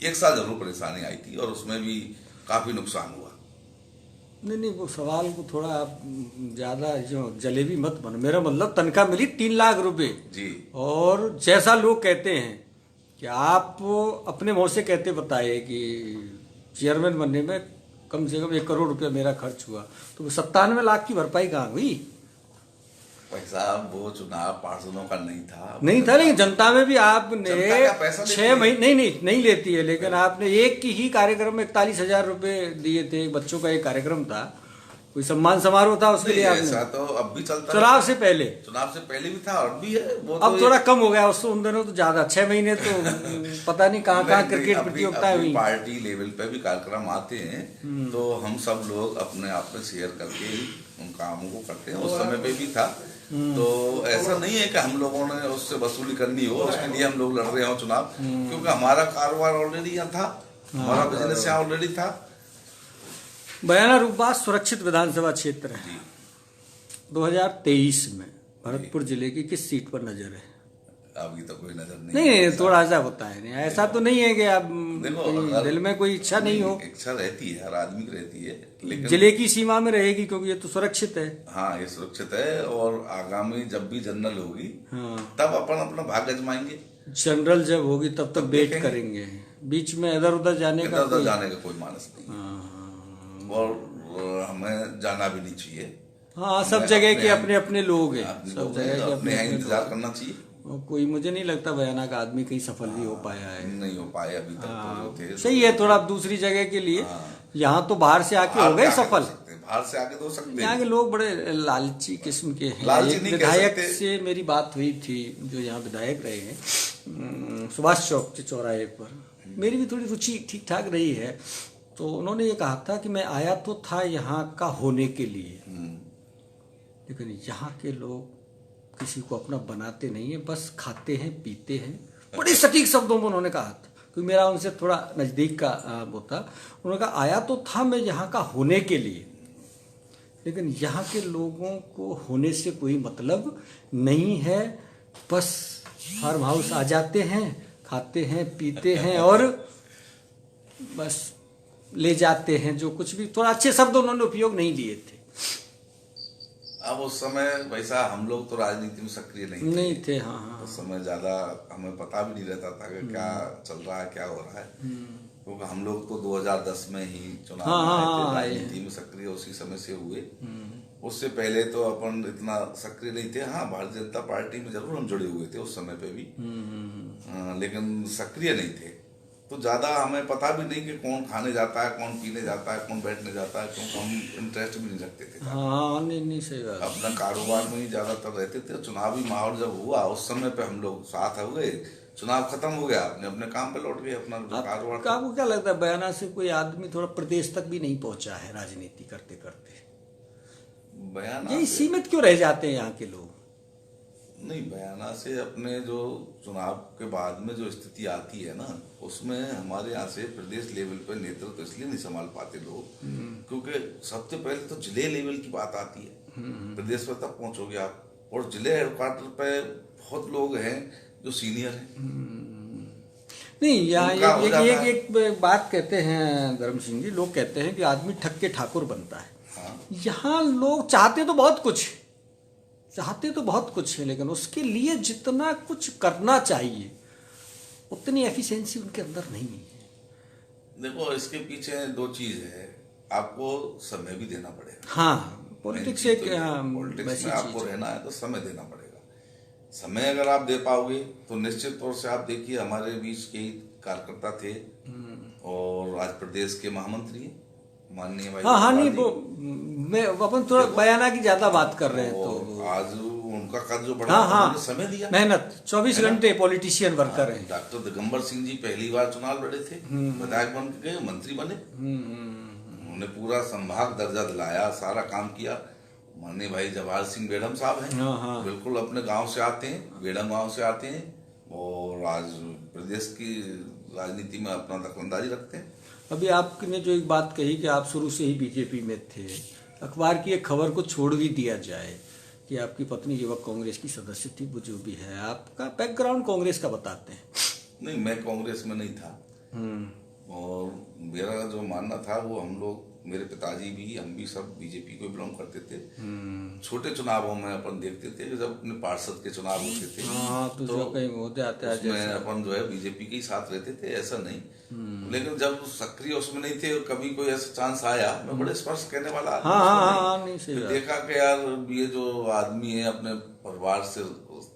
Speaker 2: 1 साल जरूर परेशानी आई थी और उसमें भी काफ़ी नुकसान हुआ।
Speaker 1: नहीं वो सवाल को थोड़ा आप ज्यादा जो जलेबी मत बनो। मेरा मतलब तनख्वाह मिली 3 लाख रुपए
Speaker 2: जी,
Speaker 1: और जैसा लोग कहते हैं कि आप अपने मुंह से कहते बताए कि चेयरमैन बनने में कम से कम 1 करोड़ रुपया मेरा खर्च हुआ, तो 97 लाख की भरपाई कहाँ हुई?
Speaker 2: पैसा वो चुनाव पार्षदों का नहीं था,
Speaker 1: लेकिन जनता में भी आपने
Speaker 2: जनता का पैसा
Speaker 1: 6 महीने नहीं लेती है, लेकिन आपने एक की ही कार्यक्रम में 41,000 रुपए दिए थे। बच्चों का एक कार्यक्रम था, कोई सम्मान समारोह था, उसके लिए आपने।
Speaker 2: ऐसा तो अब भी चलता,
Speaker 1: चुनाव से पहले
Speaker 2: भी था और भी है वो।
Speaker 1: अब थोड़ा कम हो गया उससे, उन दिनों तो ज्यादा 6 महीने तो पता नहीं कहाँ क्रिकेट प्रतियोगिताएं हुई।
Speaker 2: पार्टी लेवल पे भी कार्यक्रम आते हैं, तो हम सब लोग अपने आप में शेयर करके ही उन कामों को करते हैं। उस समय पे भी था, तो ऐसा नहीं है कि हम लोगों ने उससे वसूली करनी हो, उसके लिए हम लोग लड़ रहे हो चुनाव, क्योंकि हमारा कारोबार ऑलरेडी यहाँ था, हमारा बिजनेस यहाँ ऑलरेडी था।
Speaker 1: बयाना रूपबास सुरक्षित विधानसभा क्षेत्र है। 2023 में भरतपुर जिले की किस सीट पर नजर है?
Speaker 2: अभी तो कोई नजर
Speaker 1: नहीं थोड़ा सा होता है, नहीं ऐसा तो नहीं है कि आप दिल में कोई इच्छा नहीं हो।
Speaker 2: इच्छा रहती है, हर आदमी की रहती है, लेकिन
Speaker 1: जिले की सीमा में रहेगी, क्योंकि ये तो सुरक्षित है।
Speaker 2: हाँ, ये सुरक्षित है, और आगामी जब भी जनरल होगी तब अपन अपना भाग्य आजमाएंगे।
Speaker 1: जनरल जब होगी तब तक वेट करेंगे, बीच में इधर उधर जाने का
Speaker 2: कोई मानस नहीं, और हमें जाना भी नहीं चाहिए।
Speaker 1: हाँ, सब जगह के अपने अपने लोग हैं, सब जगह के
Speaker 2: अपने यहाँ इंतजार करना चाहिए।
Speaker 1: कोई मुझे नहीं लगता बयाना का आदमी कहीं सफल भी हो पाया है,
Speaker 2: नहीं हो पाया अभी तक। तो थे
Speaker 1: सही है, थोड़ा दूसरी जगह के लिए। यहाँ तो बाहर से आके हो गए सफल,
Speaker 2: बाहर से आके तो सकते हैं।
Speaker 1: यहाँ के लोग बड़े लालची किस्म के हैं। एक विधायक से मेरी बात हुई थी, जो यहाँ विधायक रहे हैं सुभाष चौक के चौराहे पर, मेरी भी थोड़ी रुचि ठीक ठाक रही है। तो उन्होंने ये कहा था कि मैं आया तो था यहाँ का होने के लिए, लेकिन यहाँ के लोग किसी को अपना बनाते नहीं है, बस खाते हैं पीते हैं। बड़े सटीक शब्दों में उन्होंने कहा था, क्योंकि मेरा उनसे थोड़ा नज़दीक का वो था। उन्होंने कहा आया तो था मैं यहाँ का होने के लिए, लेकिन यहाँ के लोगों को होने से कोई मतलब नहीं है, बस फार्म हाउस आ जाते हैं, खाते हैं पीते हैं और बस ले जाते हैं। जो कुछ भी, थोड़ा अच्छे शब्द उन्होंने उपयोग नहीं लिए थे।
Speaker 2: अब उस समय वैसा हम लोग तो राजनीति में सक्रिय नहीं
Speaker 1: थे। हाँ हाँ।
Speaker 2: उस समय ज्यादा हमें पता भी नहीं रहता था कि क्या चल रहा है, क्या हो रहा है, क्योंकि हम लोग तो 2010 में ही चुनाव में आए थे, राजनीति में सक्रिय उसी समय से हुए। उससे पहले तो अपन इतना सक्रिय नहीं थे। हाँ, भारतीय जनता पार्टी में जरूर हम जुड़े हुए थे उस समय पे भी, लेकिन सक्रिय नहीं थे। तो ज्यादा हमें पता भी नहीं कि कौन खाने जाता है, कौन पीने जाता है, कौन बैठने जाता है, क्योंकि हम इंटरेस्ट भी नहीं रखते थे।
Speaker 1: हाँ, नहीं सही बात।
Speaker 2: अपना कारोबार में ही ज्यादातर रहते थे। चुनावी माहौल जब हुआ उस समय पे हम लोग साथ हो गए, चुनाव खत्म हो गया, अपने अपने काम पे लौट गए, अपना कारोबार।
Speaker 1: आपको क्या लगता है बयाना से कोई आदमी थोड़ा प्रदेश तक भी नहीं पहुंचा है राजनीति करते करते?
Speaker 2: बयाना
Speaker 1: यही सीमित क्यों रह जाते हैं यहाँ के लोग?
Speaker 2: नहीं, बयाना से अपने जो चुनाव के बाद में जो स्थिति आती है ना, उसमें हमारे यहाँ से प्रदेश लेवल पे नेतृत्व तो इसलिए नहीं संभाल पाते लोग, क्योंकि सबसे पहले तो जिले लेवल की बात आती है, प्रदेश पर तब पहुंचोगे आप, और जिले हेडक्वार्टर पे बहुत लोग हैं जो सीनियर हैं।
Speaker 1: नहीं, यहाँ एक बात कहते हैं धर्म सिंह जी, लोग कहते हैं कि आदमी ठग के ठाकुर बनता है।
Speaker 2: हाँ।
Speaker 1: यहाँ लोग चाहते तो बहुत कुछ है, लेकिन उसके लिए जितना कुछ करना चाहिए उतनी एफिशिएंसी उनके अंदर नहीं है।
Speaker 2: देखो, इसके पीछे दो चीज है, आपको समय भी देना पड़ेगा।
Speaker 1: हाँ, पॉलिटिक्स एक
Speaker 2: पॉलिटिक्स में आपको रहना है तो समय देना पड़ेगा। समय अगर आप दे पाओगे तो निश्चित तौर से आप देखिए, हमारे बीच के कार्यकर्ता थे और आज प्रदेश के महामंत्री माननीय भाई।
Speaker 1: हाँ, नहीं, वो मैं अपन थोड़ा बयाना की ज्यादा बात कर रहे हैं, तो
Speaker 2: आज उनका कद जो बढ़ा, हाँ, समय दिया,
Speaker 1: मेहनत 24 घंटे पॉलिटिशियन वर्कर है।
Speaker 2: डॉक्टर दिगंबर सिंह जी पहली बार चुनाव लड़े थे, विधायक बन गए, मंत्री बने, उन्होंने पूरा संभाग दर्जा दिलाया, सारा काम किया। माननीय भाई जवाहर सिंह बेड़म साहब हैं, बिल्कुल अपने गांव से आते हैं, बेड़म गांव से आते हैं, और आज प्रदेश की राजनीति में अपना दखलंदाजी रखते हैं।
Speaker 1: अभी आपने जो एक बात कही कि आप शुरू से ही बीजेपी में थे, अखबार की एक खबर को छोड़ भी दिया जाए कि आपकी पत्नी युवक कांग्रेस की सदस्य थी, वो जो भी है, आपका बैकग्राउंड कांग्रेस का बताते हैं।
Speaker 2: नहीं, मैं कांग्रेस में नहीं था, और मेरा जो मानना था वो, हम लोग, मेरे पिताजी भी, हम भी सब बीजेपी को बिलोंग करते थे। छोटे चुनावों में अपन देखते थे कि जब अपने पार्षद के चुनाव होते थे,
Speaker 1: तो जो कहीं हो जाता है,
Speaker 2: उसमें अपन जो है बीजेपी के ही साथ रहते थे, ऐसा नहीं। लेकिन जब सक्रिय उसमें नहीं थे और कभी कोई ऐसा चांस आया, मैं बड़े स्पष्ट कहने वाला
Speaker 1: नहीं,
Speaker 2: देखा कि यार ये जो आदमी है अपने परिवार से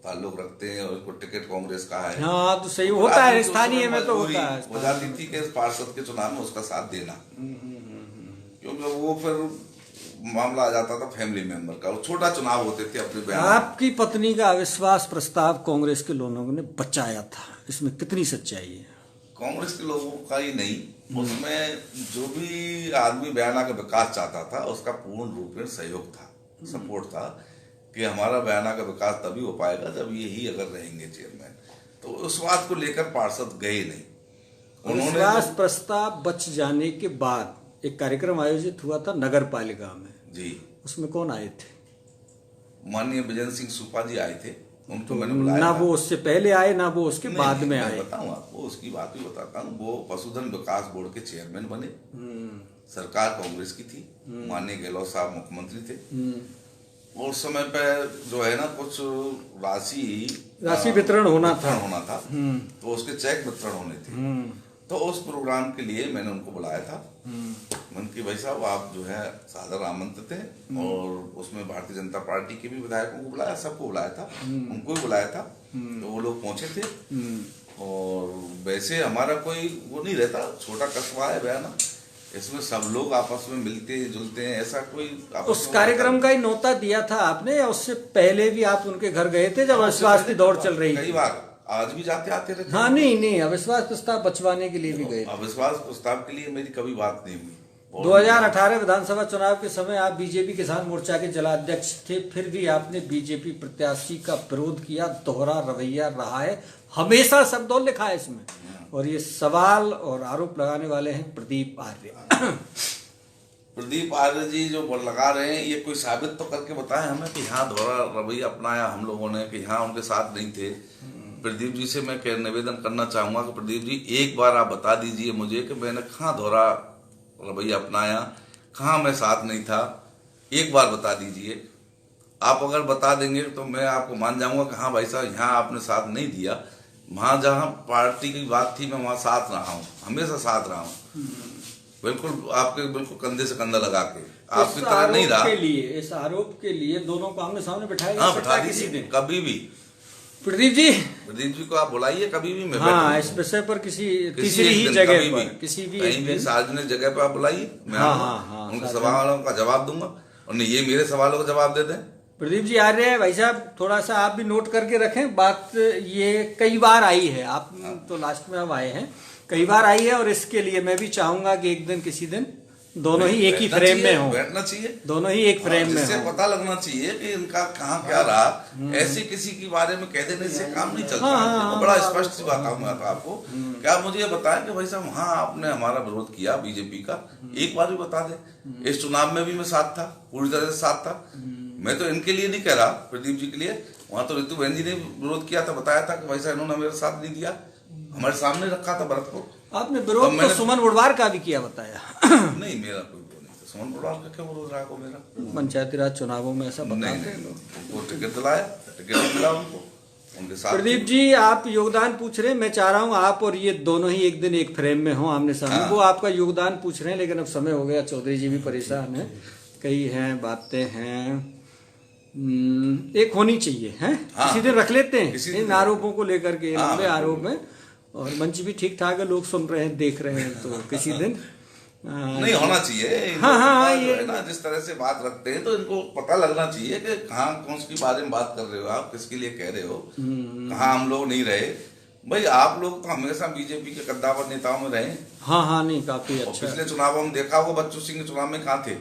Speaker 2: ताल्लुक रखते हैं और उसको टिकट कांग्रेस का है।
Speaker 1: हाँ, तो सही होता है, स्थानीय में तो होता है,
Speaker 2: हो जाती थी कि पार्षद के चुनाव में उसका साथ देना, क्योंकि वो फिर मामला आ जाता था फैमिली मेंबर का, वो छोटा चुनाव होते थे अपने बयान।
Speaker 1: आपकी पत्नी का अविश्वास प्रस्ताव कांग्रेस के लोगों ने बचाया था, इसमें कितनी सच्चाई है?
Speaker 2: कांग्रेस के लोगों का ही नहीं, उसमें जो भी आदमी बयाना का विकास चाहता था उसका पूर्ण रूप में सहयोग था, सपोर्ट था कि हमारा बयाना का विकास तभी हो पाएगा जब यही अगर रहेंगे चेयरमैन। तो उस बात को लेकर पार्षद गए नहीं।
Speaker 1: अविश्वास प्रस्ताव बच जाने के बाद एक कार्यक्रम आयोजित हुआ था नगर पालिका में
Speaker 2: जी,
Speaker 1: उसमें कौन आए थे?
Speaker 2: माननीय विजय सिंह सुपा जी आए थे, उनको मैंने बुलाया।
Speaker 1: ना वो उससे पहले आए, ना वो उसके बाद में आए।
Speaker 2: बताऊं आपको, उसकी बात भी बताता हूँ। वो पशुधन विकास बोर्ड के चेयरमैन बने, सरकार कांग्रेस की थी, माननीय गहलोत साहब मुख्यमंत्री थे, और उस समय पे जो है ना कुछ राशि वितरण होना था, तो उसके चेक वितरण होने थे। तो उस प्रोग्राम के लिए मैंने उनको बुलाया था। मैंने कि भाई साहब, आप जो है सादर आमंत्रित हैं, और उसमें भारतीय जनता पार्टी के भी विधायकों को बुलाया, सबको बुलाया था, उनको भी बुलाया था। तो वो लोग पहुंचे थे, और वैसे हमारा कोई वो नहीं रहता, छोटा कस्बा है बयाना, इसमें सब लोग आपस में मिलते जुलते हैं, ऐसा कोई
Speaker 1: उस कार्यक्रम का ही नोता दिया था आपने, या उससे पहले भी आप उनके घर गए थे जब अविश्वास की दौड़ चल रही थी?
Speaker 2: कई बार, आज भी जाते आते रहते।
Speaker 1: हाँ, नहीं, अविश्वास प्रस्ताव बचवाने के लिए भी गए।
Speaker 2: अविश्वास प्रस्ताव के लिए मेरी कभी बात नहीं हुई।
Speaker 1: 2018 विधानसभा चुनाव के समय आप बीजेपी किसान मोर्चा के जिलाध्यक्ष थे, फिर भी आपने बीजेपी प्रत्याशी का विरोध किया, दोहरा रवैया रहा है, हमेशा शब्दों लिखा है इसमें। और ये सवाल और आरोप लगाने वाले हैं प्रदीप आर्य।
Speaker 2: प्रदीप आर्य जी जो लगा रहे हैं, ये कोई साबित तो करके बताएं हमें कि यहाँ दोहरा रवैया अपनाया हम लोगों ने, कि यहाँ उनके साथ नहीं थे। प्रदीप जी से मैं निवेदन करना चाहूंगा कि प्रदीप जी, एक बार आप बता दीजिए मुझे कि मैंने कहाँ दोहरा रवैया अपनाया, कहाँ मैं साथ नहीं था, एक बार बता दीजिए। आप अगर बता देंगे तो मैं आपको मान जाऊंगा कि हाँ भाई साहब यहाँ आपने साथ नहीं दिया। वहां जहाँ पार्टी की बात थी मैं वहां साथ रहा हूँ, हमेशा साथ रहा हूँ, बिल्कुल आपके बिल्कुल कंधे से कंधा लगा के। आपकी तरह नहीं रहा।
Speaker 1: इस आरोप के लिए दोनों को आमने सामने बिठाया
Speaker 2: हाँ बिठा दीजिए कभी भी।
Speaker 1: प्रदीप जी
Speaker 2: को आप बुलाइए कभी भी, मैं
Speaker 1: हाँ इस विषय पर किसी तीसरी ही जगह पर किसी भी
Speaker 2: कहीं भी सार्वजनिक जगह पर आप बुलाइए, मैं उनके सवालों का जवाब दूंगा और नहीं ये मेरे सवालों का जवाब दे दें।
Speaker 1: प्रदीप जी आ रहे हैं भाई साहब, थोड़ा सा आप भी नोट करके रखें बात। ये कई बार आई है, आप तो लास्ट में अब आए हैं, कई बार आई है और इसके लिए मैं भी चाहूंगा कि एक दिन किसी दिन दोनों ही एक ही फ्रेम में हो,
Speaker 2: बैठना चाहिए,
Speaker 1: दोनों ही एक फ्रेम में
Speaker 2: हो, पता लगना चाहिए कि इनका कहाँ क्या रहा। ऐसे किसी के बारे में कह देने से काम नहीं चलता। हाँ, बड़ा स्पष्ट सी बात कहूंगा आपको कि आप मुझे ये बताएं कि भाई साहब हाँ आपने हमारा विरोध किया बीजेपी का, एक बार भी बता दे। इस चुनाव में भी मैं साथ था, पूरी तरह से साथ था। मैं तो इनके लिए नहीं कह रहा, प्रदीप जी के लिए। वहां तो रितु बहन जी ने विरोध किया था, बताया था कि भाई साहब इन्होंने मेरा साथ नहीं दिया, हमारे सामने रखा था भरत को।
Speaker 1: आपने विरोध तो सुमन बुढ़वार का भी किया बताया।
Speaker 2: नहीं मेरा कोई वो नहीं था, सुमन बुढ़वार का क्या विरोध रहा को मेरा?
Speaker 1: पंचायती राज चुनावों में ऐसा बताते हैं।
Speaker 2: वो टिकट दिलाया, टिकट मिला उनको, उनके साथ।
Speaker 1: प्रदीप जी आप योगदान पूछ रहे हैं, मैं चाह रहा हूँ आप और ये दोनों ही एक दिन एक फ्रेम में हो आमने सामने। वो आपका योगदान पूछ रहे हैं, लेकिन अब समय हो गया, चौधरी जी भी परेशान है, कई हैं बातें हैं, एक होनी चाहिए है। किसी दिन रख लेते हैं इन आरोपों को लेकर के, लंबे आरोप है और मंच भी ठीक ठाक है, लोग सुन रहे हैं देख रहे हैं, तो किसी दिन
Speaker 2: नहीं होना चाहिए।
Speaker 1: हाँ ये
Speaker 2: है ना, जिस तरह से बात रखते हैं तो इनको पता लगना चाहिए कि कहाँ कौन सी बारे में बात कर रहे हो आप, किसके लिए कह रहे हो, कहाँ हम लोग नहीं रहे। भाई आप लोग तो हमेशा बीजेपी के कद्दावर नेताओं में रहे।
Speaker 1: हाँ नहीं काफी अच्छा।
Speaker 2: पिछले चुनावों में देखा होगा बच्चू सिंह के चुनाव में कहाँ थे?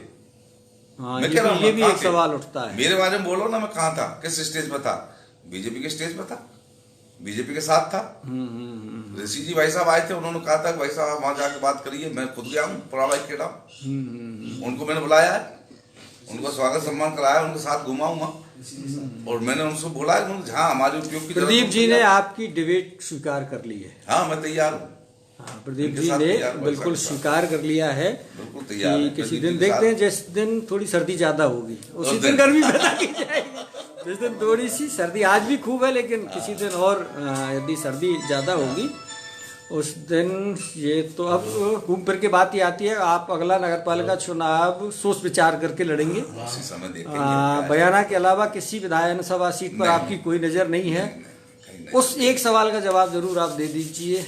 Speaker 1: हाँ, ये भी एक सवाल उठता है।
Speaker 2: मेरे बारे में बोलो ना, मैं कहाँ था, किस स्टेज पर था? बीजेपी के स्टेज पर था, बीजेपी के साथ था। ऋषि जी भाई साहब आए थे, उन्होंने कहा था कि भाई साहब वहां जाके बात करिए। मैं खुद गया हूँ पुराबाई खेड़ा, उनको मैंने बुलाया है, उनको स्वागत सम्मान कराया, उनके साथ घुमा हूँ और मैंने उनसे बोला है जहाँ हमारे उपयोग की।
Speaker 1: प्रदीप जी ने आपकी डिबेट स्वीकार कर ली है।
Speaker 2: हाँ मैं तैयार हूँ।
Speaker 1: हाँ प्रदीप जी ने बिल्कुल स्वीकार कर लिया है,
Speaker 2: बिल्कुल तैयार है।
Speaker 1: किसी दिन देखते हैं, जिस दिन थोड़ी सर्दी ज्यादा होगी उसी दिन गर्मी पैदा की जाएगी। जिस दिन थोड़ी सी सर्दी, आज भी खूब है लेकिन किसी दिन और यदि सर्दी ज्यादा होगी उस दिन ये तो अब घूम फिर के बात ही आती है। आप अगला नगर पालिका चुनाव सोच विचार करके लड़ेंगे। बयाना के अलावा किसी विधानसभा सीट पर आपकी कोई नजर नहीं है। उस एक सवाल का जवाब जरूर आप दे दीजिए,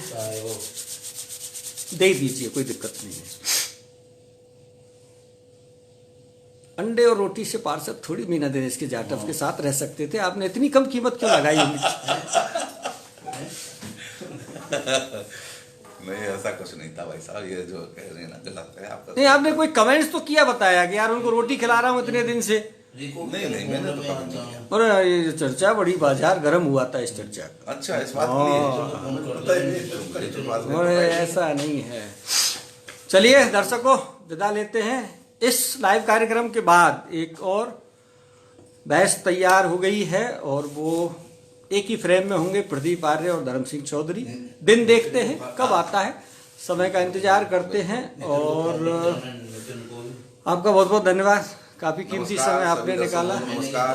Speaker 1: कोई दिक्कत नहीं है। अंडे और रोटी से पार्षद थोड़ी मीना दिनेश के जाटव के साथ रह सकते थे, आपने इतनी कम कीमत क्यों लगाई?
Speaker 2: नहीं ऐसा कुछ नहीं था भाई साहब, ये जो कह रहे हैं ना गलत है आपका।
Speaker 1: नहीं आपने कोई कमेंट्स तो किया, बताया कि यार उनको रोटी खिला रहा हूँ इतने दिन से।
Speaker 2: नहीं मैंने तो कमेंट नहीं किया।
Speaker 1: और ये चर्चा बड़ी बाजार गर्म हुआ था इस चर्चा।
Speaker 2: अच्छा इस बात
Speaker 1: और ऐसा नहीं है। चलिए दर्शकों विदा लेते हैं। इस लाइव कार्यक्रम के बाद एक और बहस तैयार हो गई है और वो एक ही फ्रेम में होंगे, प्रदीप आर्य और धर्म सिंह चौधरी। दिन देखते हैं कब आता है, समय का इंतजार करते हैं। और आपका बहुत बहुत धन्यवाद, काफी कीमती समय आपने निकाला।
Speaker 2: नमस्कार।